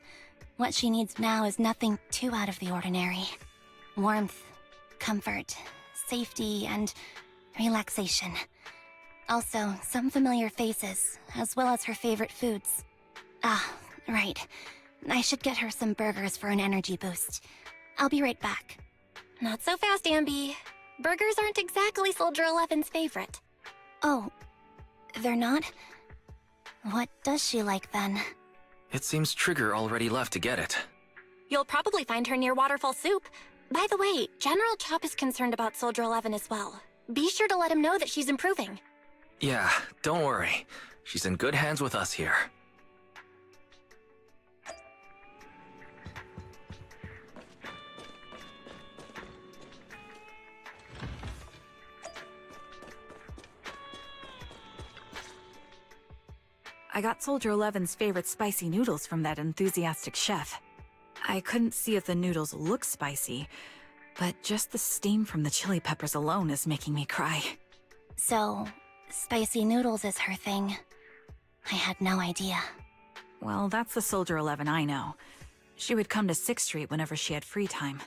what she needs now is nothing too out of the ordinary. Warmth, comfort, safety, and relaxation. Also, some familiar faces, as well as her favorite foods. Ah, right. I should get her some burgers for an energy boost. I'll be right back. Not so fast, Ambi. Burgers aren't exactly Soldier 11's favorite. Oh, they're not? What does she like then? It seems Trigger already left to get it. You'll probably find her near Waterfall Soup. By the way, General Chop is concerned about Soldier 11 as well. Be sure to let him know that she's improving. Yeah, don't worry. She's in good hands with us here. I got Soldier 11's favorite spicy noodles from that enthusiastic chef. I couldn't see if the noodles look spicy, but just the steam from the chili peppers alone is making me cry. So, spicy noodles is her thing. I had no idea. Well, that's the Soldier 11 I know. She would come to 6th Street whenever she had free time.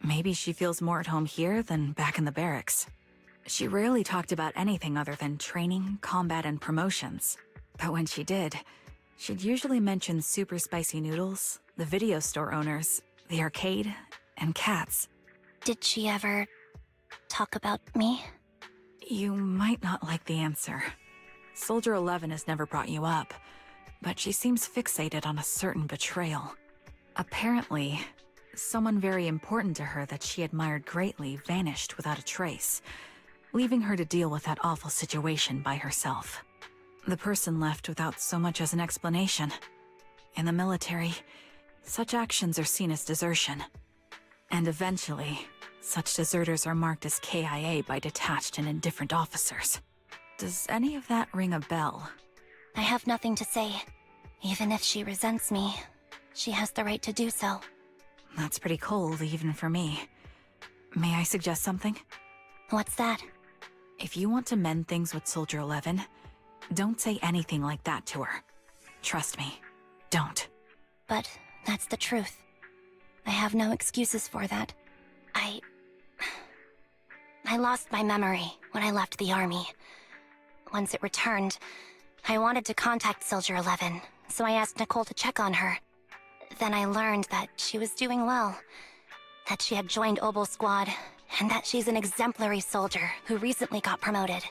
Maybe she feels more at home here than back in the barracks. She rarely talked about anything other than training, combat, and promotions. But when she did, she'd usually mention super spicy noodles, the video store owners, the arcade, and cats. Did she ever talk about me? You might not like the answer. Soldier 11 has never brought you up, but she seems fixated on a certain betrayal. Apparently, someone very important to her that she admired greatly vanished without a trace, leaving her to deal with that awful situation by herself. The person left without so much as an explanation. In the military, such actions are seen as desertion. And eventually, such deserters are marked as KIA by detached and indifferent officers. Does any of that ring a bell? I have nothing to say. Even if she resents me, she has the right to do so. That's pretty cold, even for me. May I suggest something? What's that? If you want to mend things with Soldier 11, don't say anything like that to her. Trust me, don't. But that's the truth. I have no excuses for that. I lost my memory when I left the army. Once it returned, I wanted to contact Soldier 11, so I asked Nicole to check on her. Then I learned that she was doing well, that she had joined Obel Squad, and that she's an exemplary soldier who recently got promoted.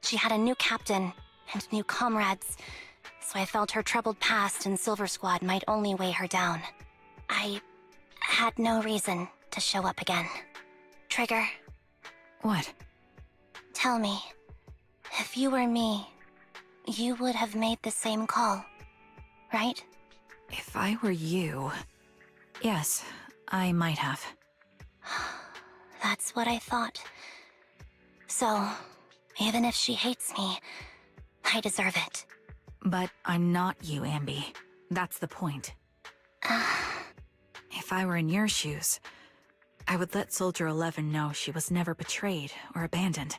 She had a new captain and new comrades, so I felt her troubled past in Silver Squad might only weigh her down. I had no reason to show up again. Trigger. What? Tell me, if you were me, you would have made the same call, right? If I were you... Yes, I might have. That's what I thought. So, even if she hates me, I deserve it. But I'm not you, Ambi. That's the point. If I were in your shoes, I would let Soldier 11 know she was never betrayed or abandoned.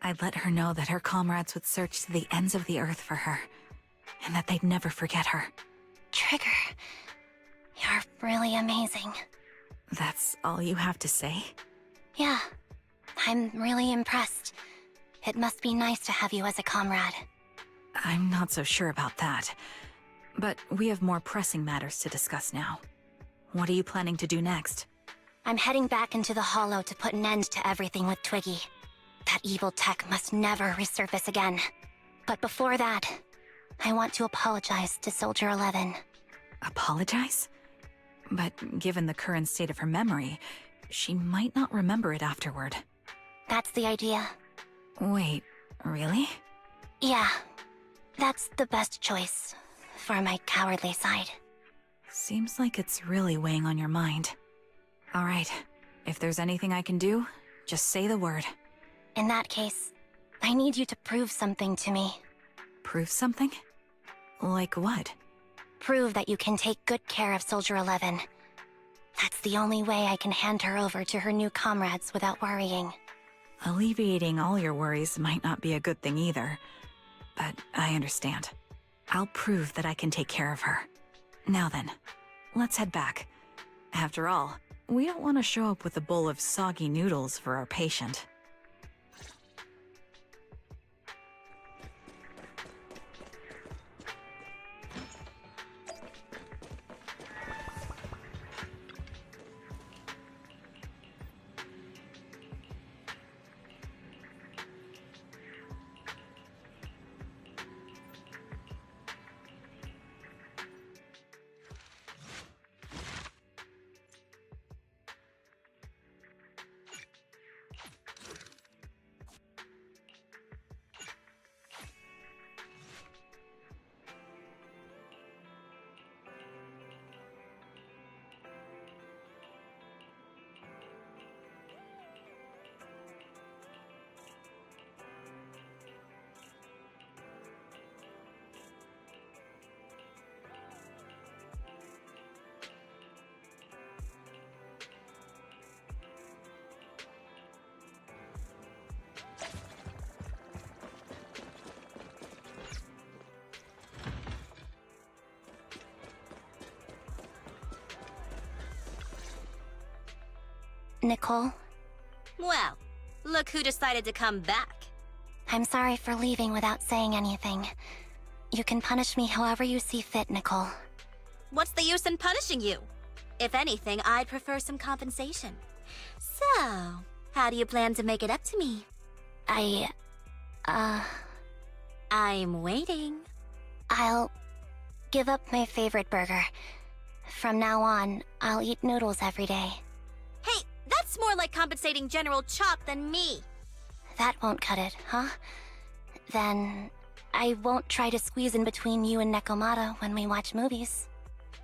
I'd let her know that her comrades would search to the ends of the earth for her, and that they'd never forget her. Trigger, you're really amazing. That's all you have to say? Yeah, I'm really impressed. It must be nice to have you as a comrade. I'm not so sure about that. But we have more pressing matters to discuss now. What are you planning to do next? I'm heading back into the Hollow to put an end to everything with Twiggy. That evil tech must never resurface again. But before that, I want to apologize to Soldier 11. Apologize? But given the current state of her memory, she might not remember it afterward. That's the idea. Wait, really? Yeah, that's the best choice for my cowardly side. Seems like it's really weighing on your mind. Alright, if there's anything I can do, just say the word. In that case, I need you to prove something to me. Prove something? Like what? Prove that you can take good care of Soldier 11. That's the only way I can hand her over to her new comrades without worrying. Alleviating all your worries might not be a good thing either. But I understand. I'll prove that I can take care of her. Now then, let's head back. After all, we don't want to show up with a bowl of soggy noodles for our patient. Nicole? Well, look who decided to come back. I'm sorry for leaving without saying anything. You can punish me however you see fit, Nicole. What's the use in punishing you? If anything, I'd prefer some compensation. So, how do you plan to make it up to me? I'm waiting. I'll give up my favorite burger. From now on, I'll eat noodles every day. Hey, that's more like compensating General Chop than me. That won't cut it, huh? Then I won't try to squeeze in between you and Nekomata when we watch movies.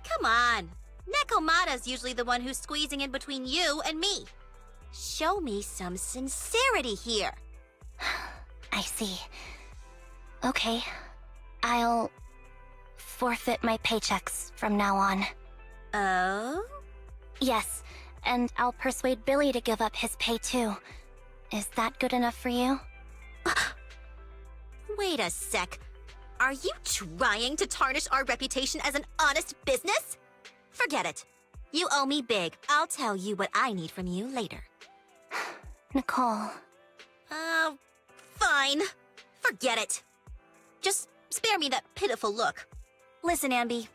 Come on. Nekomata's usually the one who's squeezing in between you and me. Show me some sincerity here. I see. Okay. I'll forfeit my paychecks from now on. Oh? Yes, and I'll persuade Billy to give up his pay too. Is that good enough for you? Wait a sec. Are you trying to tarnish our reputation as an honest business? Forget it. You owe me big. I'll tell you what I need from you later. Nicole. Fine. Forget it. Just spare me that pitiful look. Listen, Ambi.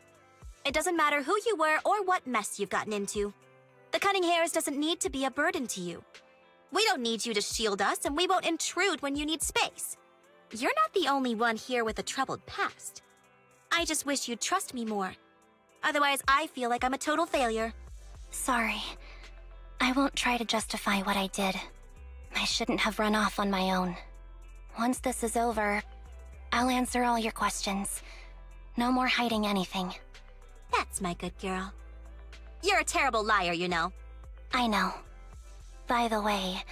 It doesn't matter who you were or what mess you've gotten into. The cunning hairs doesn't need to be a burden to you. We don't need you to shield us, and we won't intrude when you need space. You're not the only one here with a troubled past. I just wish you'd trust me more. Otherwise, I feel like I'm a total failure. Sorry. I won't try to justify what I did. I shouldn't have run off on my own. Once this is over, I'll answer all your questions. No more hiding anything. That's my good girl. You're a terrible liar, you know. I know. By the way,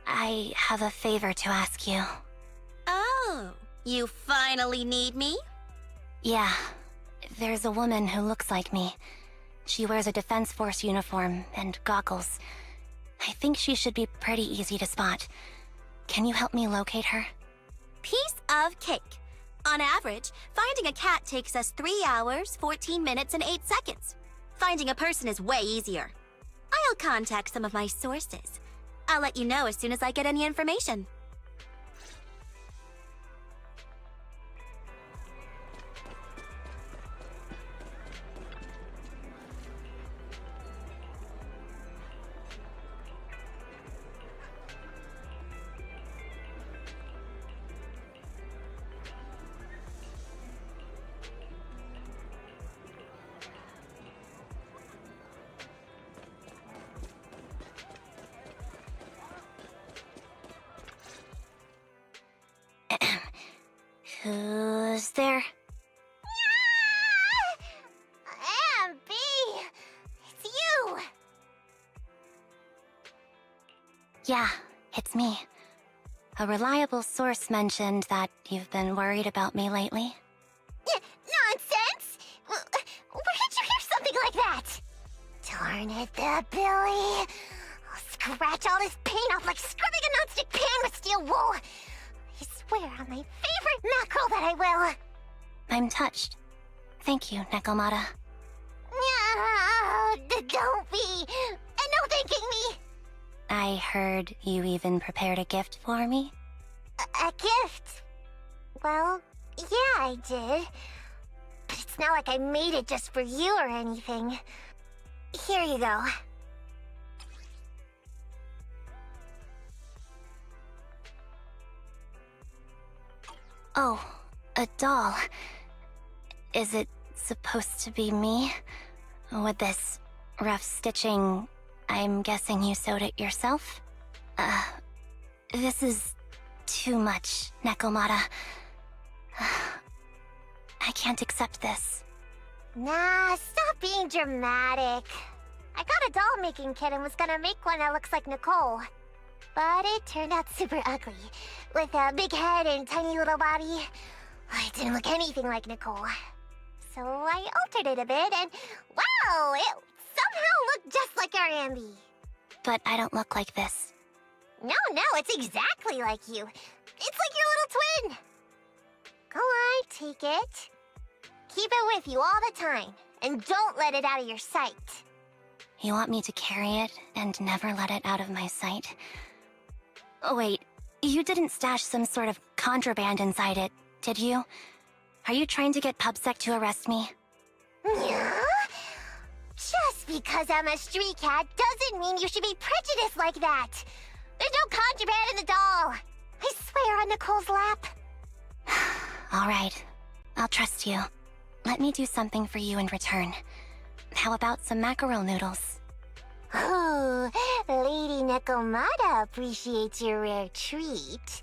I have a favor to ask you. Oh, you finally need me? Yeah. There's a woman who looks like me. She wears a Defense Force uniform and goggles. I think she should be pretty easy to spot. Can you help me locate her? Piece of cake. On average, finding a cat takes us 3 hours, 14 minutes, and 8 seconds. Finding a person is way easier. I'll contact some of my sources. I'll let you know as soon as I get any information. Who's there? Ambi! It's you! Yeah, it's me. A reliable source mentioned that you've been worried about me lately. Nonsense! Where did you hear something like that? Darn it, that Billy. I'll scratch all this paint off like scrubbing a nonstick pan with steel wool. I swear on my favorite mackerel that I will. I'm touched. Thank you, Nekomata. Don't be. And no thanking me. I heard you even prepared a gift for me? A gift? Well, yeah, I did. But it's not like I made it just for you or anything. Here you go. Oh, a doll. Is it supposed to be me? With this rough stitching, I'm guessing you sewed it yourself? This is too much, Nekomata. I can't accept this. Nah, stop being dramatic. I got a doll-making kit and was gonna make one that looks like Nicole. But it turned out super ugly, with a big head and tiny little body. It didn't look anything like Nicole. So I altered it a bit and, wow, it somehow looked just like our Ambi. But I don't look like this. No, it's exactly like you. It's like your little twin. Go on, take it. Keep it with you all the time, and don't let it out of your sight. You want me to carry it and never let it out of my sight? Oh, wait, you didn't stash some sort of contraband inside it, did you? Are you trying to get PubSec to arrest me? Yeah? Just because I'm a street cat doesn't mean you should be prejudiced like that. There's no contraband in the doll. I swear on Nicole's lap. All right, I'll trust you. Let me do something for you in return. How about some mackerel noodles? Oh, Lady Nekomata appreciates your rare treat.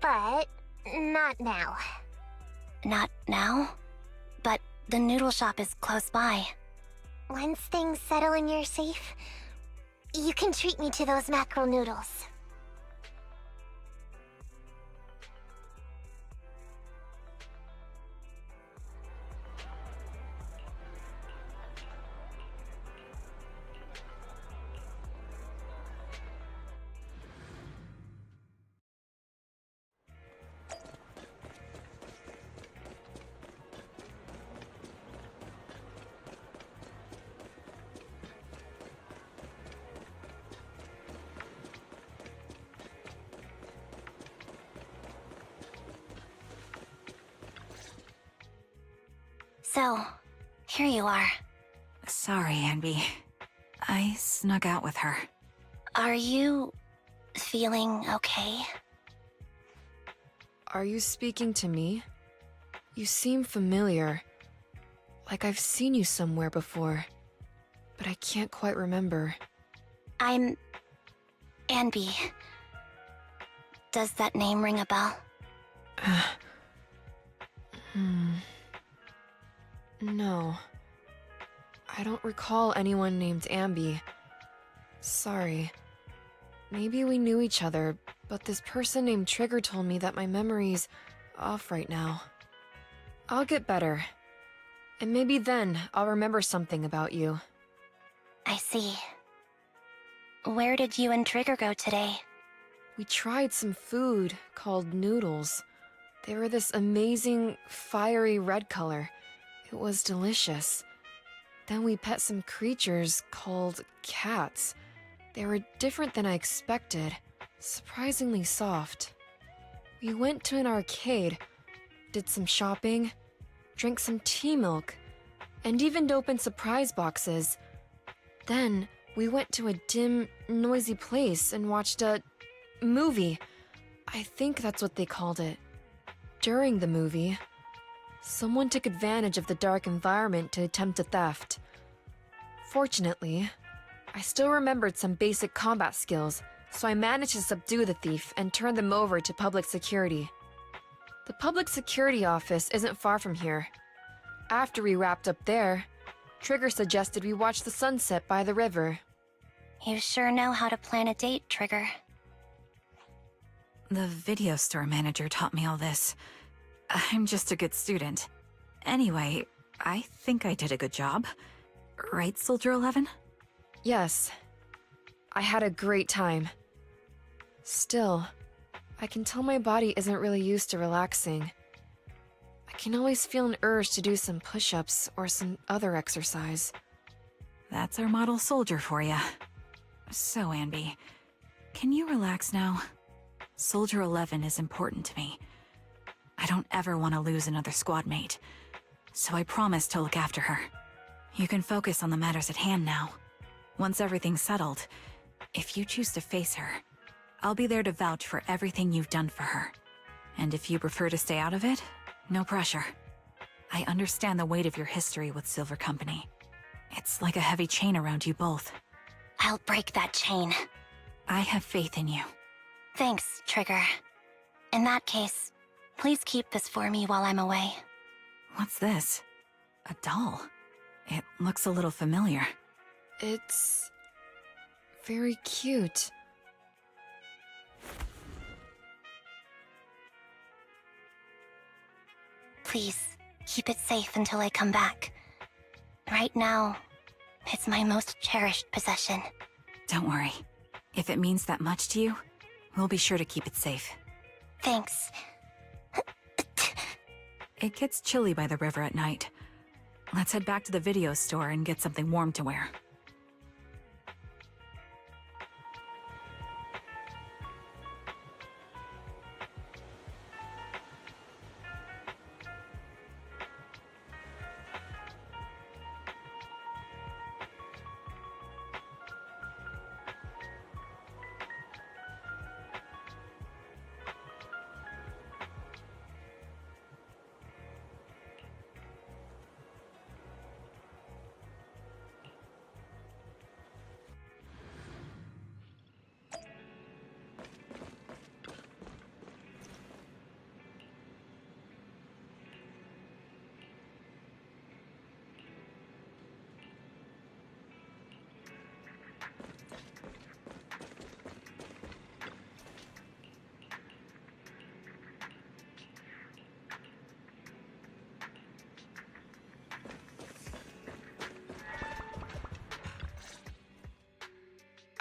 But not now. Not now? But the noodle shop is close by. Once things settle and you're safe, you can treat me to those mackerel noodles. So, here you are. Sorry, Ambi. I snuck out with her. Are you feeling okay? Are you speaking to me? You seem familiar. Like I've seen you somewhere before. But I can't quite remember. I'm... Ambi. Does that name ring a bell? No. I don't recall anyone named Ambi. Sorry. Maybe we knew each other, but this person named Trigger told me that my memory's off right now. I'll get better. And maybe then I'll remember something about you. I see. Where did you and Trigger go today? We tried some food called noodles. They were this amazing, fiery red color. It was delicious. Then we pet some creatures called cats. They were different than I expected, surprisingly soft. We went to an arcade, did some shopping, drank some tea milk, and even opened surprise boxes. Then we went to a dim, noisy place and watched a movie. I think that's what they called it. During the movie, someone took advantage of the dark environment to attempt a theft. Fortunately, I still remembered some basic combat skills, so I managed to subdue the thief and turn them over to public security. The public security office isn't far from here. After we wrapped up there, Trigger suggested we watch the sunset by the river. You sure know how to plan a date, Trigger. The video store manager taught me all this. I'm just a good student. Anyway, I think I did a good job. Right, Soldier 11? Yes. I had a great time. Still, I can tell my body isn't really used to relaxing. I can always feel an urge to do some push-ups or some other exercise. That's our model soldier for ya. So, Anby, can you relax now? Soldier 11 is important to me. I don't ever want to lose another squad mate, so I promise to look after her. You can focus on the matters at hand now. Once everything's settled, if you choose to face her, I'll be there to vouch for everything you've done for her. And if you prefer to stay out of it, no pressure. I understand the weight of your history with Silver Company. It's like a heavy chain around you both. I'll break that chain. I have faith in you. Thanks, Trigger. In that case, please keep this for me while I'm away. What's this? A doll? It looks a little familiar. It's very cute. Please, keep it safe until I come back. Right now, it's my most cherished possession. Don't worry. If it means that much to you, we'll be sure to keep it safe. Thanks. It gets chilly by the river at night. Let's head back to the video store and get something warm to wear.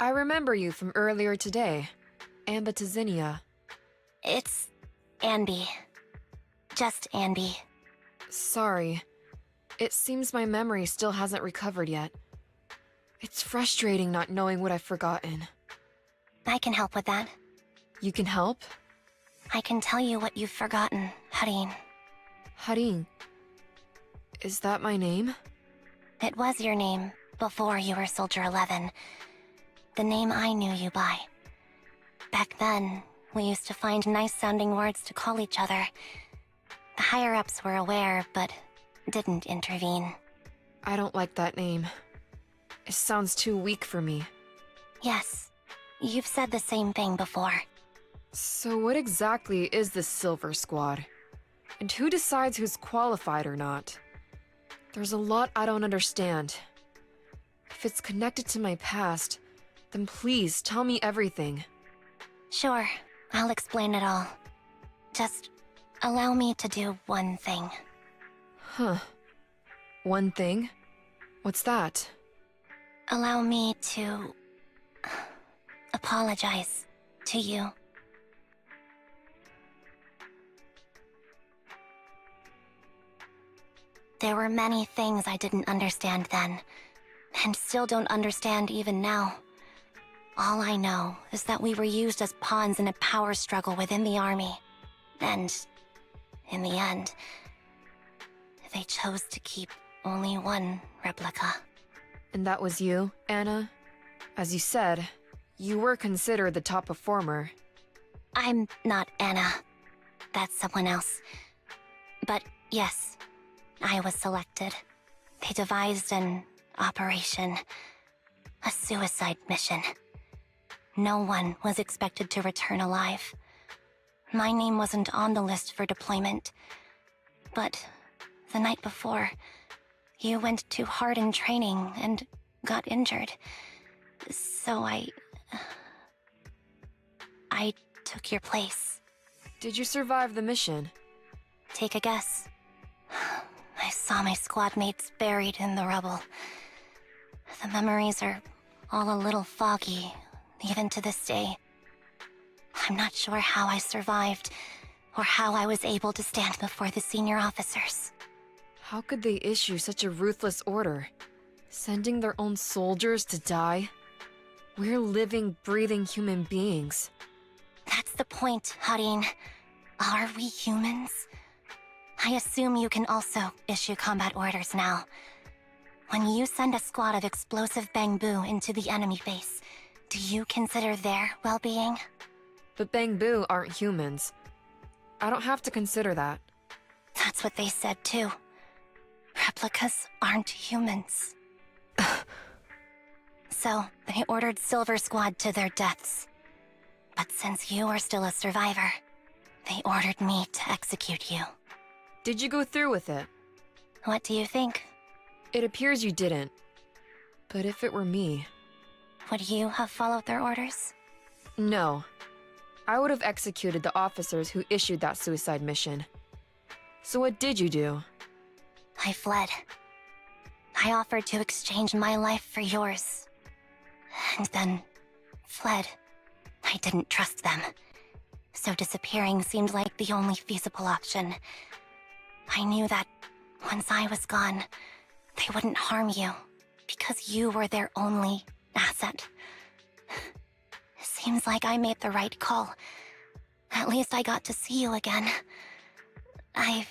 I remember you from earlier today. Ambitizinia. It's Anby. Just Anby. Sorry. It seems my memory still hasn't recovered yet. It's frustrating not knowing what I've forgotten. I can help with that. You can help? I can tell you what you've forgotten, Harin. Harin. Is that my name? It was your name before you were Soldier 11. The name I knew you by. Back then, we used to find nice-sounding words to call each other. The higher-ups were aware, but didn't intervene. I don't like that name. It sounds too weak for me. Yes, you've said the same thing before. So what exactly is this Silver Squad? And who decides who's qualified or not? There's a lot I don't understand. If it's connected to my past, then please tell me everything. Sure, I'll explain it all. Just allow me to do one thing. Huh. One thing? What's that? Allow me to apologize to you. There were many things I didn't understand then, and still don't understand even now. All I know is that we were used as pawns in a power struggle within the army. And, in the end, they chose to keep only one replica. And that was you, Anna? As you said, you were considered the top performer. I'm not Anna. That's someone else. But yes, I was selected. They devised an operation. A suicide mission. No one was expected to return alive. My name wasn't on the list for deployment. But the night before, you went too hard in training and got injured. So I took your place. Did you survive the mission? Take a guess. I saw my squad mates buried in the rubble. The memories are all a little foggy, even to this day. I'm not sure how I survived, or how I was able to stand before the senior officers. How could they issue such a ruthless order? Sending their own soldiers to die? We're living, breathing human beings. That's the point, Harin. Are we humans? I assume you can also issue combat orders now. When you send a squad of explosive Bangbu into the enemy base, do you consider their well-being? But Bangbu aren't humans. I don't have to consider that. That's what they said too. Replicas aren't humans. So, they ordered Silver Squad to their deaths. But since you are still a survivor, they ordered me to execute you. Did you go through with it? What do you think? It appears you didn't. But if it were me... Would you have followed their orders? No. I would have executed the officers who issued that suicide mission. So what did you do? I fled. I offered to exchange my life for yours. And then... fled. I didn't trust them. So disappearing seemed like the only feasible option. I knew that once I was gone, they wouldn't harm you, because you were their only asset. Seems like I made the right call. At least I got to see you again. I've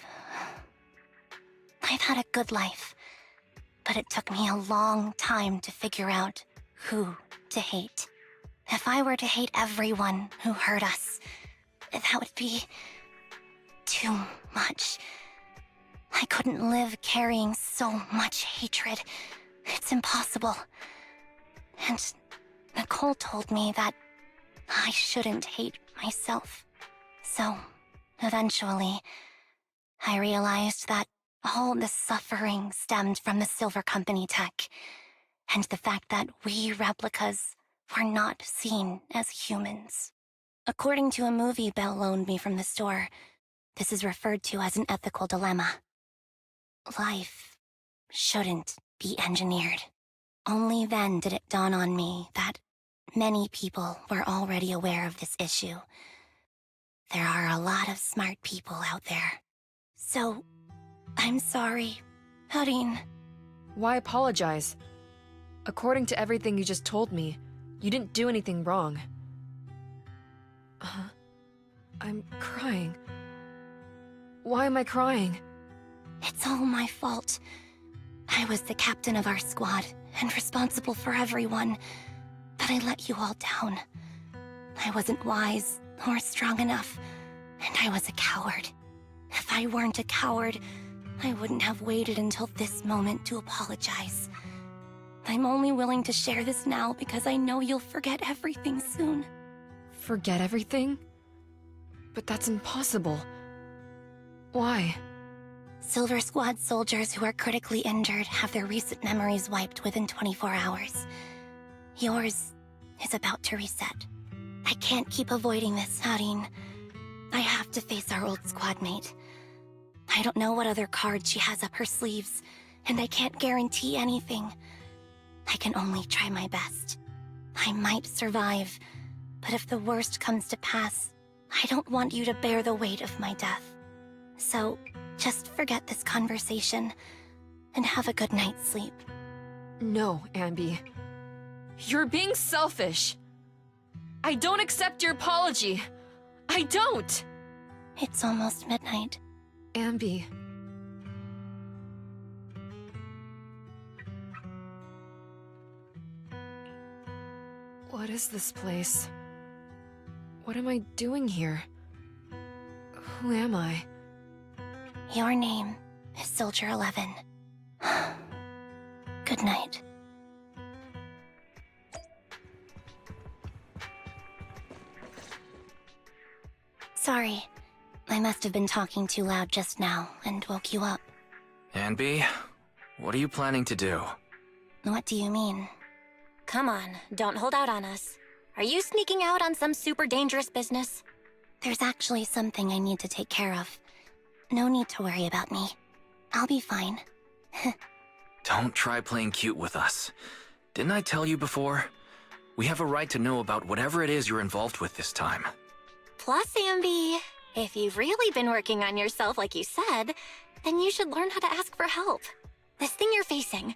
had a good life, but it took me a long time to figure out who to hate. If I were to hate everyone who hurt us, that would be too much. I couldn't live carrying so much hatred. It's impossible. And Nicole told me that I shouldn't hate myself. So, eventually, I realized that all the suffering stemmed from the Silver Company tech, and the fact that we replicas were not seen as humans. According to a movie Belle loaned me from the store, this is referred to as an ethical dilemma. Life shouldn't be engineered. Only then did it dawn on me that many people were already aware of this issue. There are a lot of smart people out there. So, I'm sorry, Harin. Why apologize? According to everything you just told me, you didn't do anything wrong. I'm crying. Why am I crying? It's all my fault. I was the captain of our squad and responsible for everyone, but I let you all down. I wasn't wise or strong enough, and I was a coward. If I weren't a coward, I wouldn't have waited until this moment to apologize. I'm only willing to share this now because I know you'll forget everything soon. Forget everything? But that's impossible. Why? Silver Squad soldiers who are critically injured have their recent memories wiped within 24 hours. Yours is about to reset. I can't keep avoiding this, Harin. I have to face our old squad mate. I don't know what other cards she has up her sleeves, and I can't guarantee anything. I can only try my best. I might survive, but if the worst comes to pass, I don't want you to bear the weight of my death. So, just forget this conversation, and have a good night's sleep. No, Ambi. You're being selfish. I don't accept your apology. I don't! It's almost midnight. Ambi. What is this place? What am I doing here? Who am I? Your name is Soldier 11. Good night. Sorry. I must have been talking too loud just now and woke you up. Anby, what are you planning to do? What do you mean? Come on, don't hold out on us. Are you sneaking out on some super dangerous business? There's actually something I need to take care of. No need to worry about me. I'll be fine. Don't try playing cute with us. Didn't I tell you before? We have a right to know about whatever it is you're involved with this time. Plus, Ambi, if you've really been working on yourself like you said, then you should learn how to ask for help. This thing you're facing,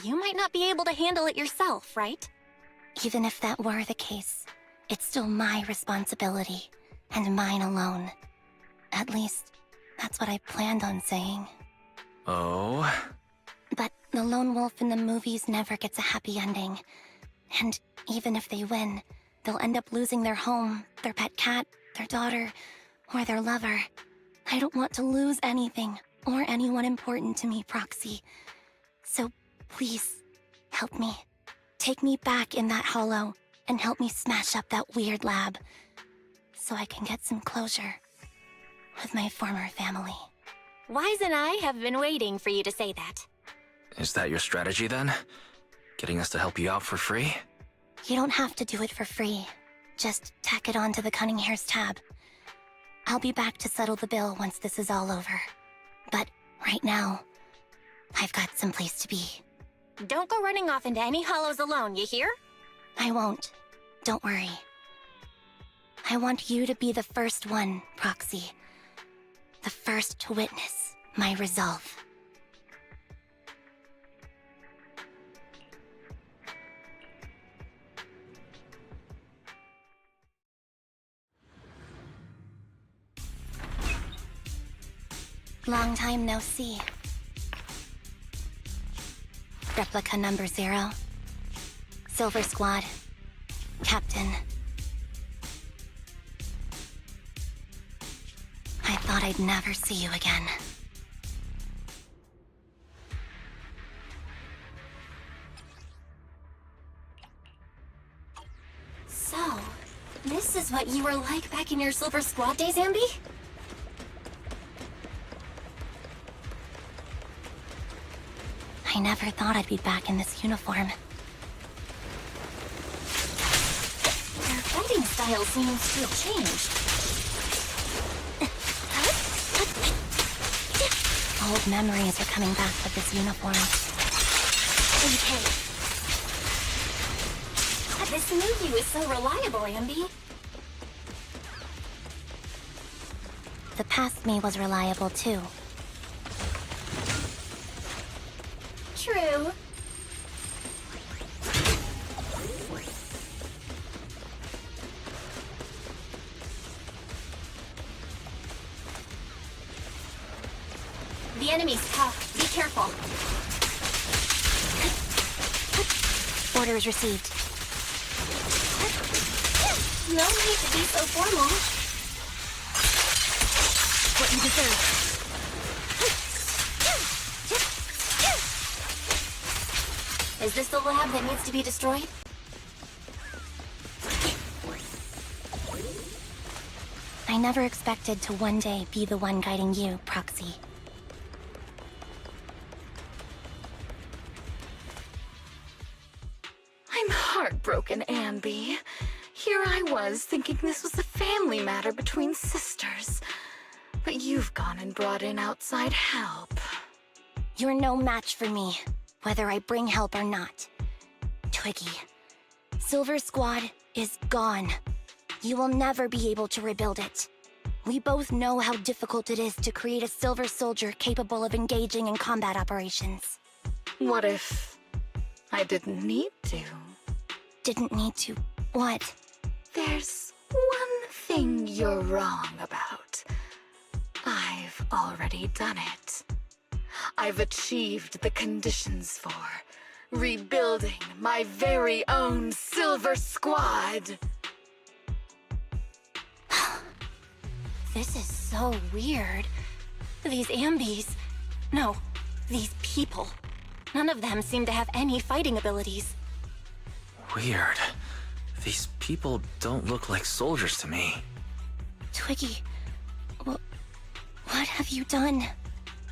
you might not be able to handle it yourself, right? Even if that were the case, it's still my responsibility, and mine alone. At least, that's what I planned on saying. Oh? But the lone wolf in the movies never gets a happy ending. And even if they win, they'll end up losing their home, their pet cat, their daughter, or their lover. I don't want to lose anything, or anyone important to me, Proxy. So please, help me. Take me back in that hollow, and help me smash up that weird lab, so I can get some closure with my former family. Wise and I have been waiting for you to say that. Is that your strategy then? Getting us to help you out for free? You don't have to do it for free. Just tack it on to the Cunning Hair's tab. I'll be back to settle the bill once this is all over. But right now, I've got some place to be. Don't go running off into any hollows alone, you hear? I won't. Don't worry. I want you to be the first one, Proxy. The first to witness my resolve. Long time no see. Replica number 0. Silver Squad. Captain. I thought I'd never see you again. So, this is what you were like back in your Silver Squad days, Ambi? I never thought I'd be back in this uniform. Your fighting style seems to have changed. Old memories are coming back with this uniform. Okay. This new you is so reliable, Ambi. The past me was reliable too. True. The enemy's tough. Be careful. Orders received. No need to be so formal. What you deserve. Is this the lab that needs to be destroyed? I never expected to one day be the one guiding you, Proxy. I'm heartbroken, Ambi. Here I was thinking this was a family matter between sisters. But you've gone and brought in outside help. You're no match for me, whether I bring help or not. Twiggy, Silver Squad is gone. You will never be able to rebuild it. We both know how difficult it is to create a Silver Soldier capable of engaging in combat operations. What if I didn't need to? Didn't need to. What? There's one thing you're wrong about. I've already done it. I've achieved the conditions for rebuilding my very own Silver Squad. This is so weird. These Ambis... No, these people. None of them seem to have any fighting abilities. Weird. These people don't look like soldiers to me. Twiggy, what have you done?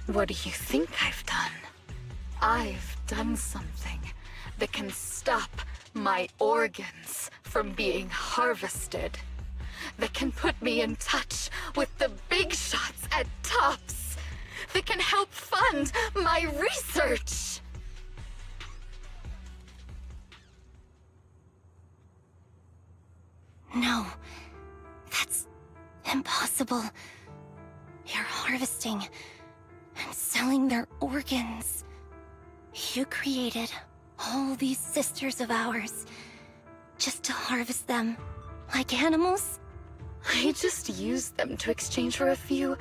What do you think I've done? I've done something that can stop my organs from being harvested. That can put me in touch with the big shots at TOPS. That can help fund my research. No, that's impossible. You're harvesting and selling their organs. You created all these sisters of ours just to harvest them like animals? I just used them to exchange for a few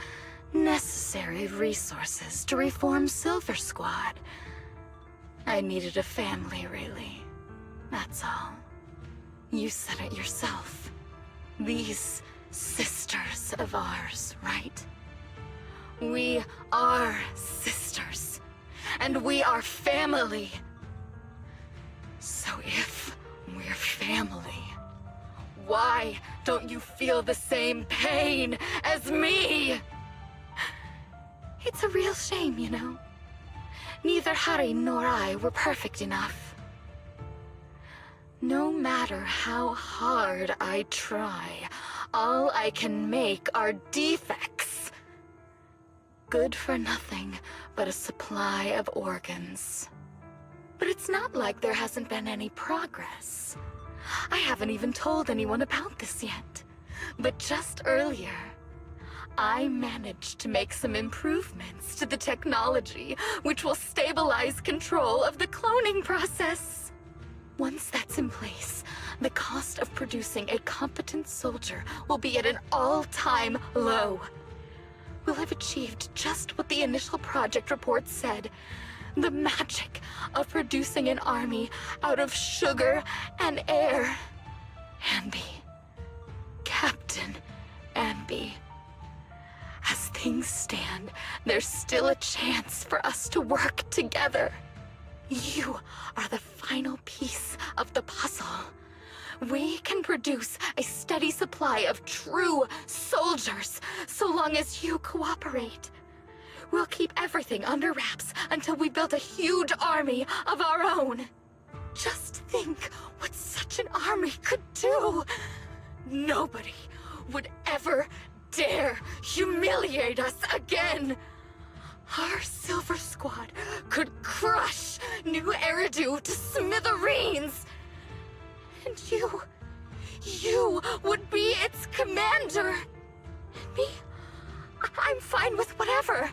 necessary resources to reform Silver Squad. I needed a family, really. That's all. You said it yourself. These sisters of ours, right? We are sisters. And we are family. So if we're family, why don't you feel the same pain as me? It's a real shame, you know. Neither Harry nor I were perfect enough. No matter how hard I try, all I can make are defects. Good for nothing but a supply of organs. But it's not like there hasn't been any progress. I haven't even told anyone about this yet. But just earlier, I managed to make some improvements to the technology which will stabilize control of the cloning process. Once that's in place, the cost of producing a competent soldier will be at an all-time low. We'll have achieved just what the initial project report said. The magic of producing an army out of sugar and air. Ambi. Captain Ambi. As things stand, there's still a chance for us to work together. You are the final piece of the puzzle. We can produce a steady supply of true soldiers, so long as you cooperate. We'll keep everything under wraps until we build a huge army of our own. Just think what such an army could do. Nobody would ever dare humiliate us again. Our Silver Squad could crush New Eridu to smithereens. And you would be its commander. And me, I'm fine with whatever.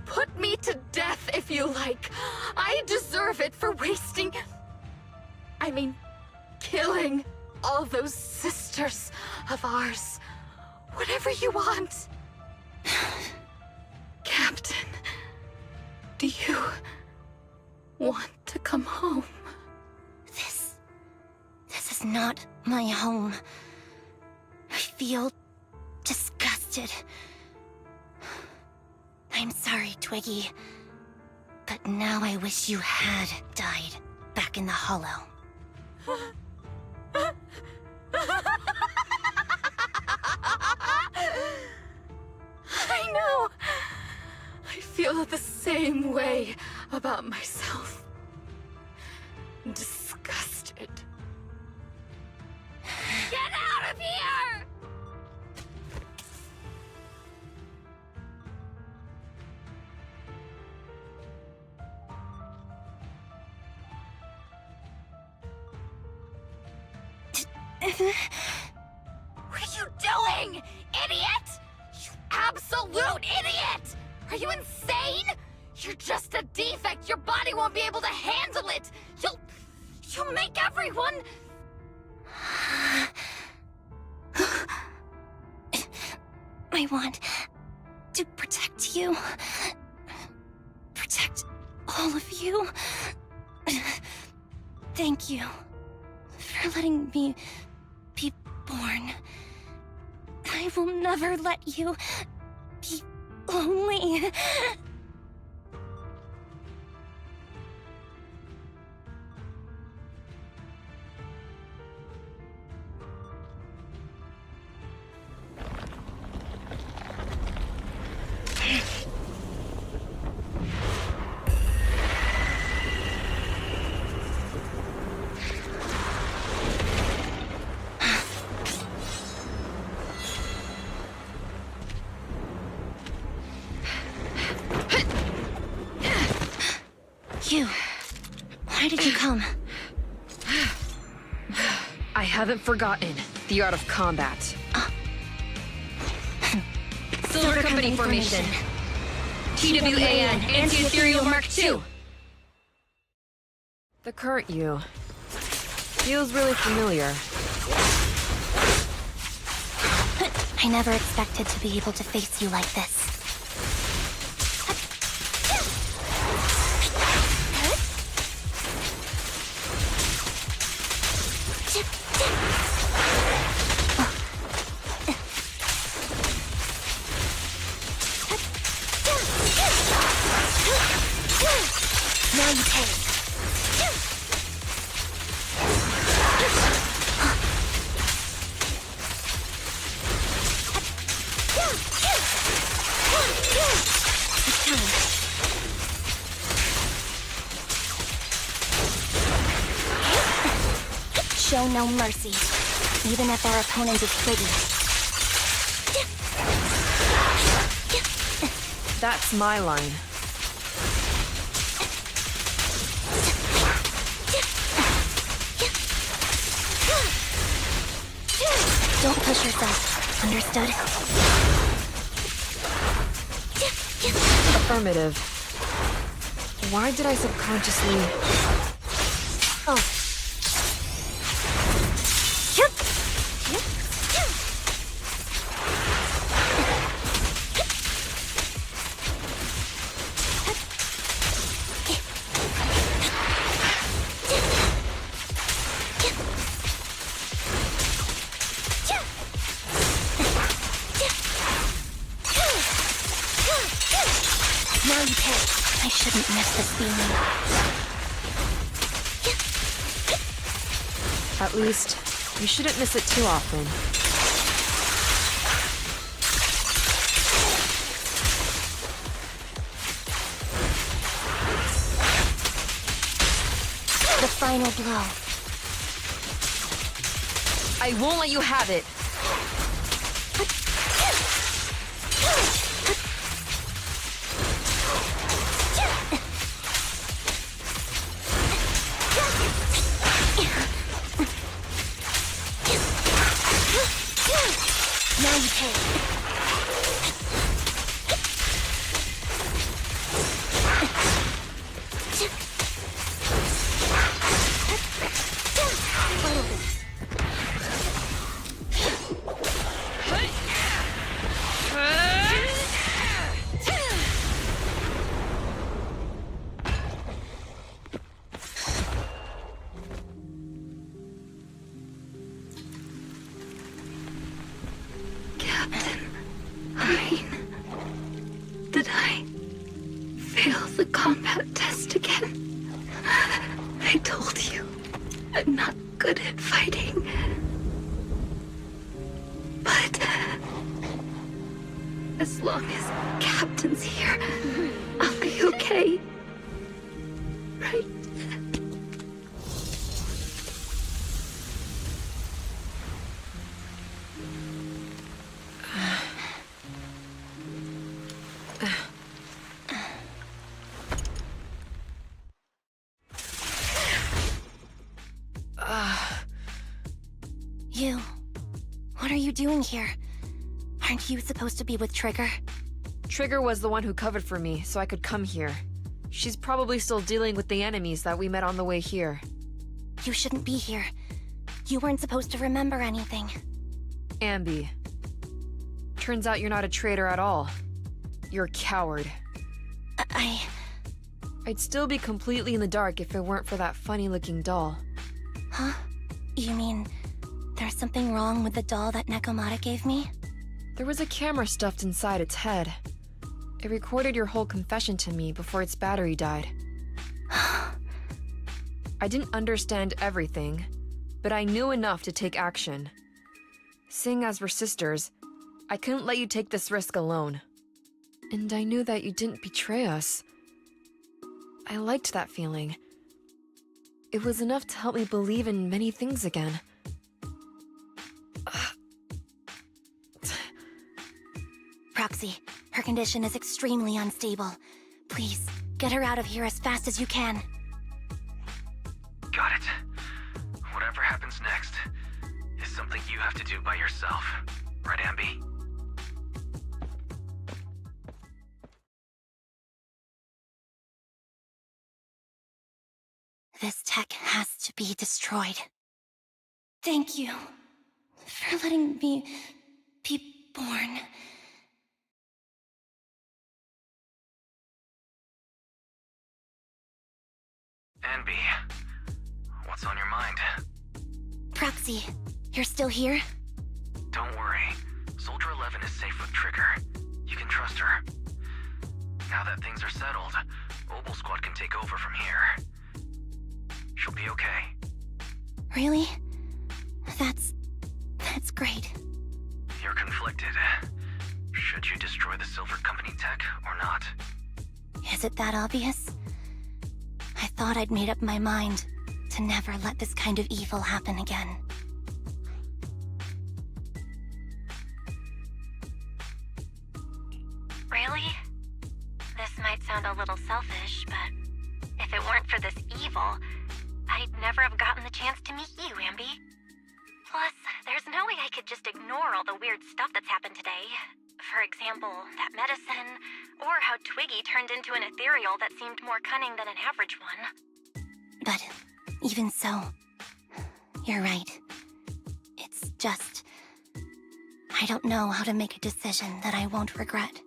Put me to death if you like. I deserve it for killing all those sisters of ours. Whatever you want. Captain, do you want to come home? This is not my home. I feel disgusted. I'm sorry, Twiggy. But now I wish you had died back in the Hollow. I know. I feel the same way about myself. Disgusted. Get out of here! What are you doing, idiot? You absolute idiot! Are you insane? You're just a defect. Your body won't be able to handle it. You'll make everyone... I want to protect you. Protect all of you. Thank you for letting me be born. I will never let you be lonely. come. I haven't forgotten the art of combat. Silver Company formation. TWAN, Anti-Ethereal Mark II. The current you feels really familiar. I never expected to be able to face you like this. Now you pay. Show no mercy, even if our opponent is pretty. That's my line. Don't push yourself, understood? Affirmative. Why did I subconsciously... Oh. Now you pay. I shouldn't miss this feeling. At least, you shouldn't miss it too often. The final blow. I won't let you have it. Now you pay. Did I fail the combat test again? I told you, I'm not good at fighting. But as long as Captain's here, I'll be okay. Right? You... What are you doing here? Aren't you supposed to be with Trigger? Trigger was the one who covered for me, so I could come here. She's probably still dealing with the enemies that we met on the way here. You shouldn't be here. You weren't supposed to remember anything. Ambi. Turns out you're not a traitor at all. You're a coward. I'd still be completely in the dark if it weren't for that funny-looking doll. Huh? You mean... there's something wrong with the doll that Nekomata gave me? There was a camera stuffed inside its head. It recorded your whole confession to me before its battery died. I didn't understand everything, but I knew enough to take action. Seeing as we're sisters, I couldn't let you take this risk alone. And I knew that you didn't betray us. I liked that feeling. It was enough to help me believe in many things again. Proxy, her condition is extremely unstable. Please, get her out of here as fast as you can. have to do by yourself. Right, Ambi? This tech has to be destroyed. Thank you for letting me be born. Ambi, what's on your mind? Proxy, you're still here? Don't worry. Soldier 11 is safe with Trigger. You can trust her. Now that things are settled, Obel Squad can take over from here. She'll be okay. Really? That's great. You're conflicted. Should you destroy the Silver Company tech or not? Is it that obvious? I thought I'd made up my mind to never let this kind of evil happen again. Really? This might sound a little selfish, but if it weren't for this evil, I'd never have gotten the chance to meet you, Ambi. Plus, there's no way I could just ignore all the weird stuff that's happened today. For example, that medicine, or how Twiggy turned into an ethereal that seemed more cunning than an average one. But even so, you're right. It's just... I don't know how to make a decision that I won't regret.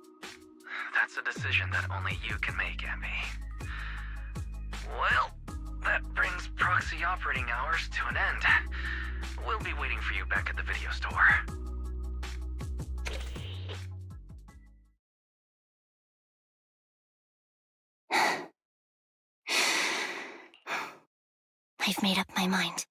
That's a decision that only you can make, Ambi. Well, that brings proxy operating hours to an end. We'll be waiting for you back at the video store. I've made up my mind.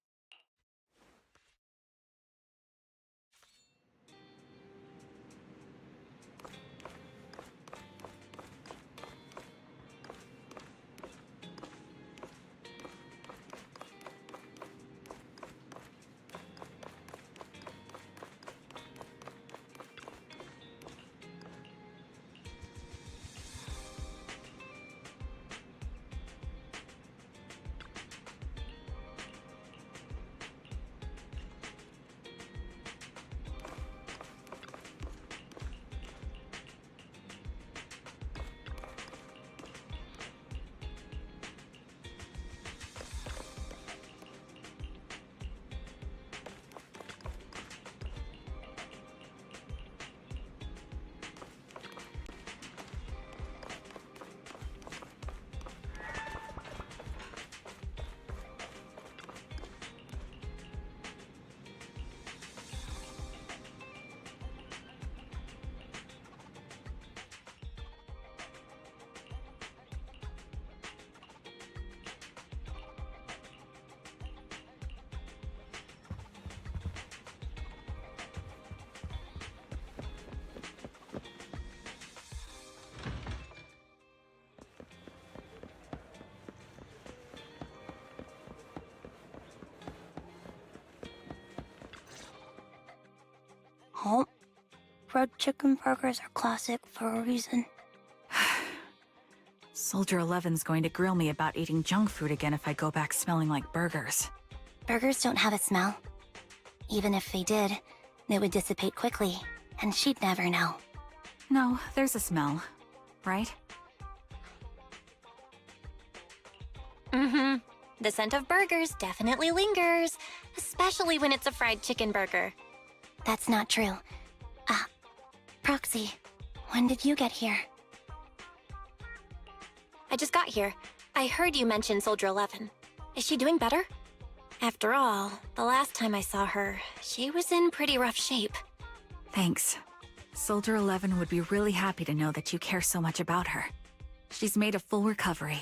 Oh, fried chicken burgers are classic for a reason. Soldier 11's going to grill me about eating junk food again if I go back smelling like burgers. Burgers don't have a smell. Even if they did, it would dissipate quickly, and she'd never know. No, there's a smell, right? Mm-hmm. The scent of burgers definitely lingers, especially when it's a fried chicken burger. That's not true. Proxy, when did you get here? I just got here. I heard you mention Soldier 11. Is she doing better? After all, the last time I saw her, she was in pretty rough shape. Thanks. Soldier 11 would be really happy to know that you care so much about her. She's made a full recovery.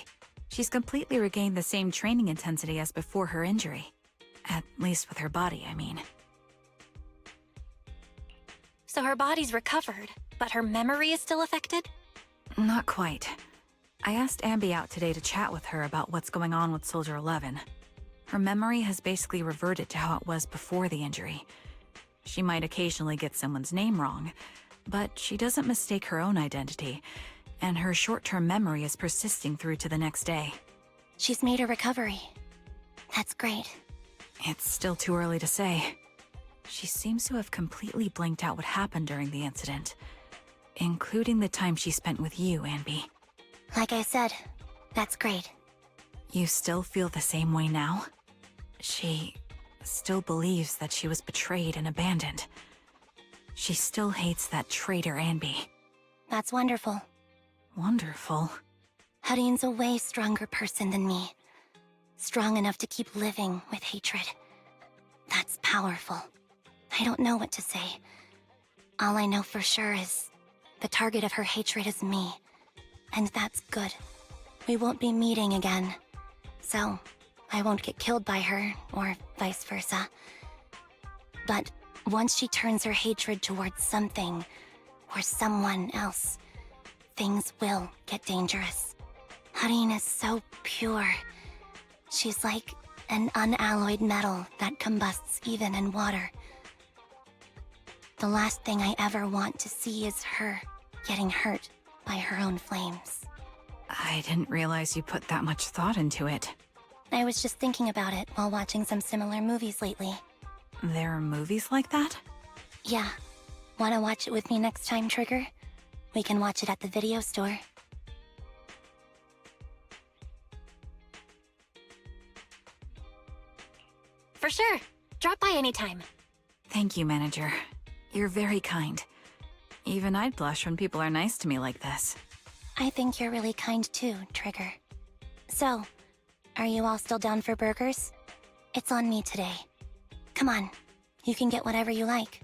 She's completely regained the same training intensity as before her injury. At least with her body, I mean. So her body's recovered, but her memory is still affected? Not quite. I asked Ambi out today to chat with her about what's going on with Soldier 11. Her memory has basically reverted to how it was before the injury. She might occasionally get someone's name wrong, but she doesn't mistake her own identity, and her short-term memory is persisting through to the next day. She's made a recovery. That's great. It's still too early to say. she seems to have completely blanked out what happened during the incident, including the time she spent with you, Anby. Like I said, that's great. You still feel the same way now? She still believes that she was betrayed and abandoned. She still hates that traitor Anby. That's wonderful. Wonderful. Hudion's a way stronger person than me. Strong enough to keep living with hatred. That's powerful. I don't know what to say. All I know for sure is the target of her hatred is me. And that's good. We won't be meeting again. So, I won't get killed by her, or vice versa. But once she turns her hatred towards something, or someone else, things will get dangerous. Hudion is so pure. She's like an unalloyed metal that combusts even in water. The last thing I ever want to see is her getting hurt by her own flames. I didn't realize you put that much thought into it. I was just thinking about it while watching some similar movies lately. There are movies like that? Yeah. Wanna watch it with me next time, Trigger? We can watch it at the video store. For sure. Drop by anytime. Thank you, Manager. You're very kind. Even I'd blush when people are nice to me like this. I think you're really kind too, Trigger. So, are you all still down for burgers? It's on me today. Come on, you can get whatever you like.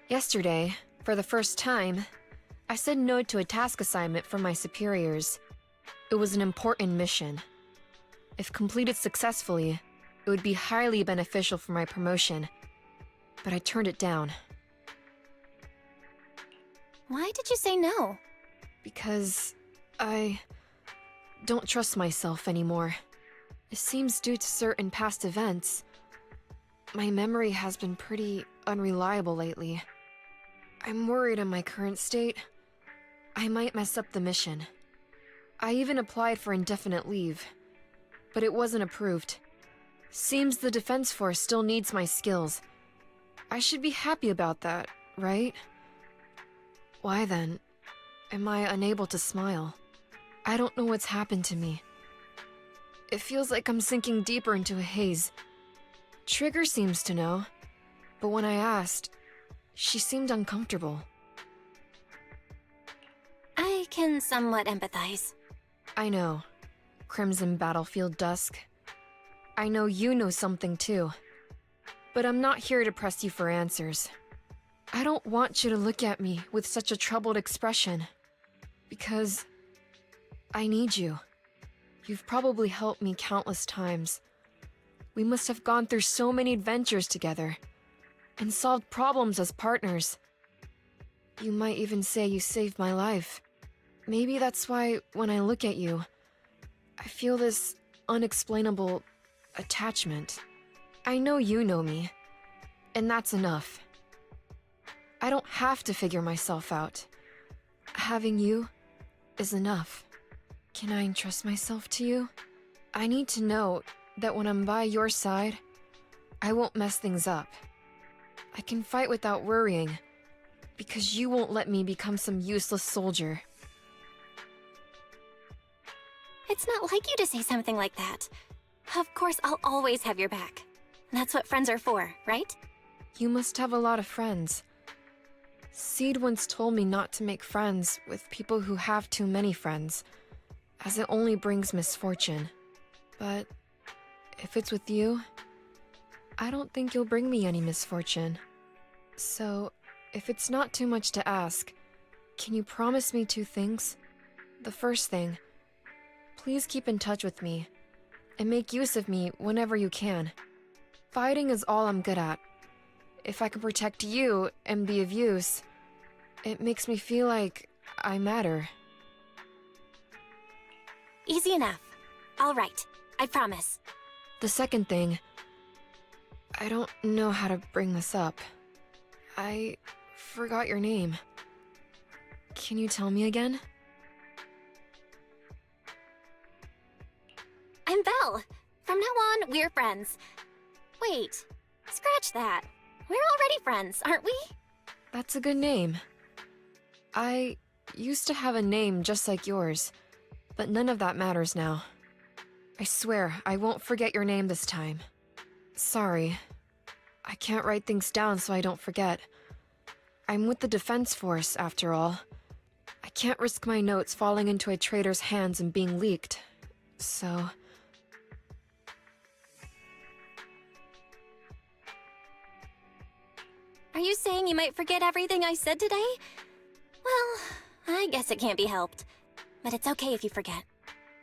Yesterday, for the first time, I said no to a task assignment from my superiors. It was an important mission. If completed successfully, it would be highly beneficial for my promotion, but I turned it down. Why did you say no? Because I don't trust myself anymore. It seems due to certain past events. My memory has been pretty unreliable lately. I'm worried in my current state. I might mess up the mission. I even applied for indefinite leave, but it wasn't approved. Seems the Defense Force still needs my skills. I should be happy about that, right? Why then, am I unable to smile? I don't know what's happened to me. It feels like I'm sinking deeper into a haze. Trigger seems to know, but when I asked, she seemed uncomfortable. I can somewhat empathize. I know. Crimson Battlefield Dusk. I know you know something too. But I'm not here to press you for answers. I don't want you to look at me with such a troubled expression. Because I need you. You've probably helped me countless times. We must have gone through so many adventures together, and solved problems as partners. You might even say you saved my life. Maybe that's why, when I look at you, I feel this unexplainable attachment. I know you know me, and that's enough. I don't have to figure myself out. Having you is enough. Can I entrust myself to you? I need to know that when I'm by your side, I won't mess things up. I can fight without worrying, because you won't let me become some useless soldier. It's not like you to say something like that. Of course, I'll always have your back. That's what friends are for, right? You must have a lot of friends. Seed once told me not to make friends with people who have too many friends, as it only brings misfortune. But if it's with you, I don't think you'll bring me any misfortune. So, if it's not too much to ask, can you promise me 2 things? The first thing, please keep in touch with me, and make use of me whenever you can. Fighting is all I'm good at. If I can protect you and be of use, it makes me feel like I matter. Easy enough. All right, I promise. The second thing, I don't know how to bring this up. I forgot your name. Can you tell me again? I'm Belle. From now on, we're friends. Wait, scratch that. We're already friends, aren't we? That's a good name. I used to have a name just like yours, but none of that matters now. I swear I won't forget your name this time. Sorry. I can't write things down so I don't forget. I'm with the Defense Force, after all. I can't risk my notes falling into a traitor's hands and being leaked, so... Are you saying you might forget everything I said today? Well, I guess it can't be helped. But it's okay if you forget.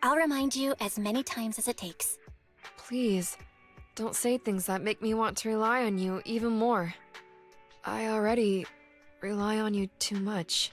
I'll remind you as many times as it takes. Please, don't say things that make me want to rely on you even more. I already rely on you too much.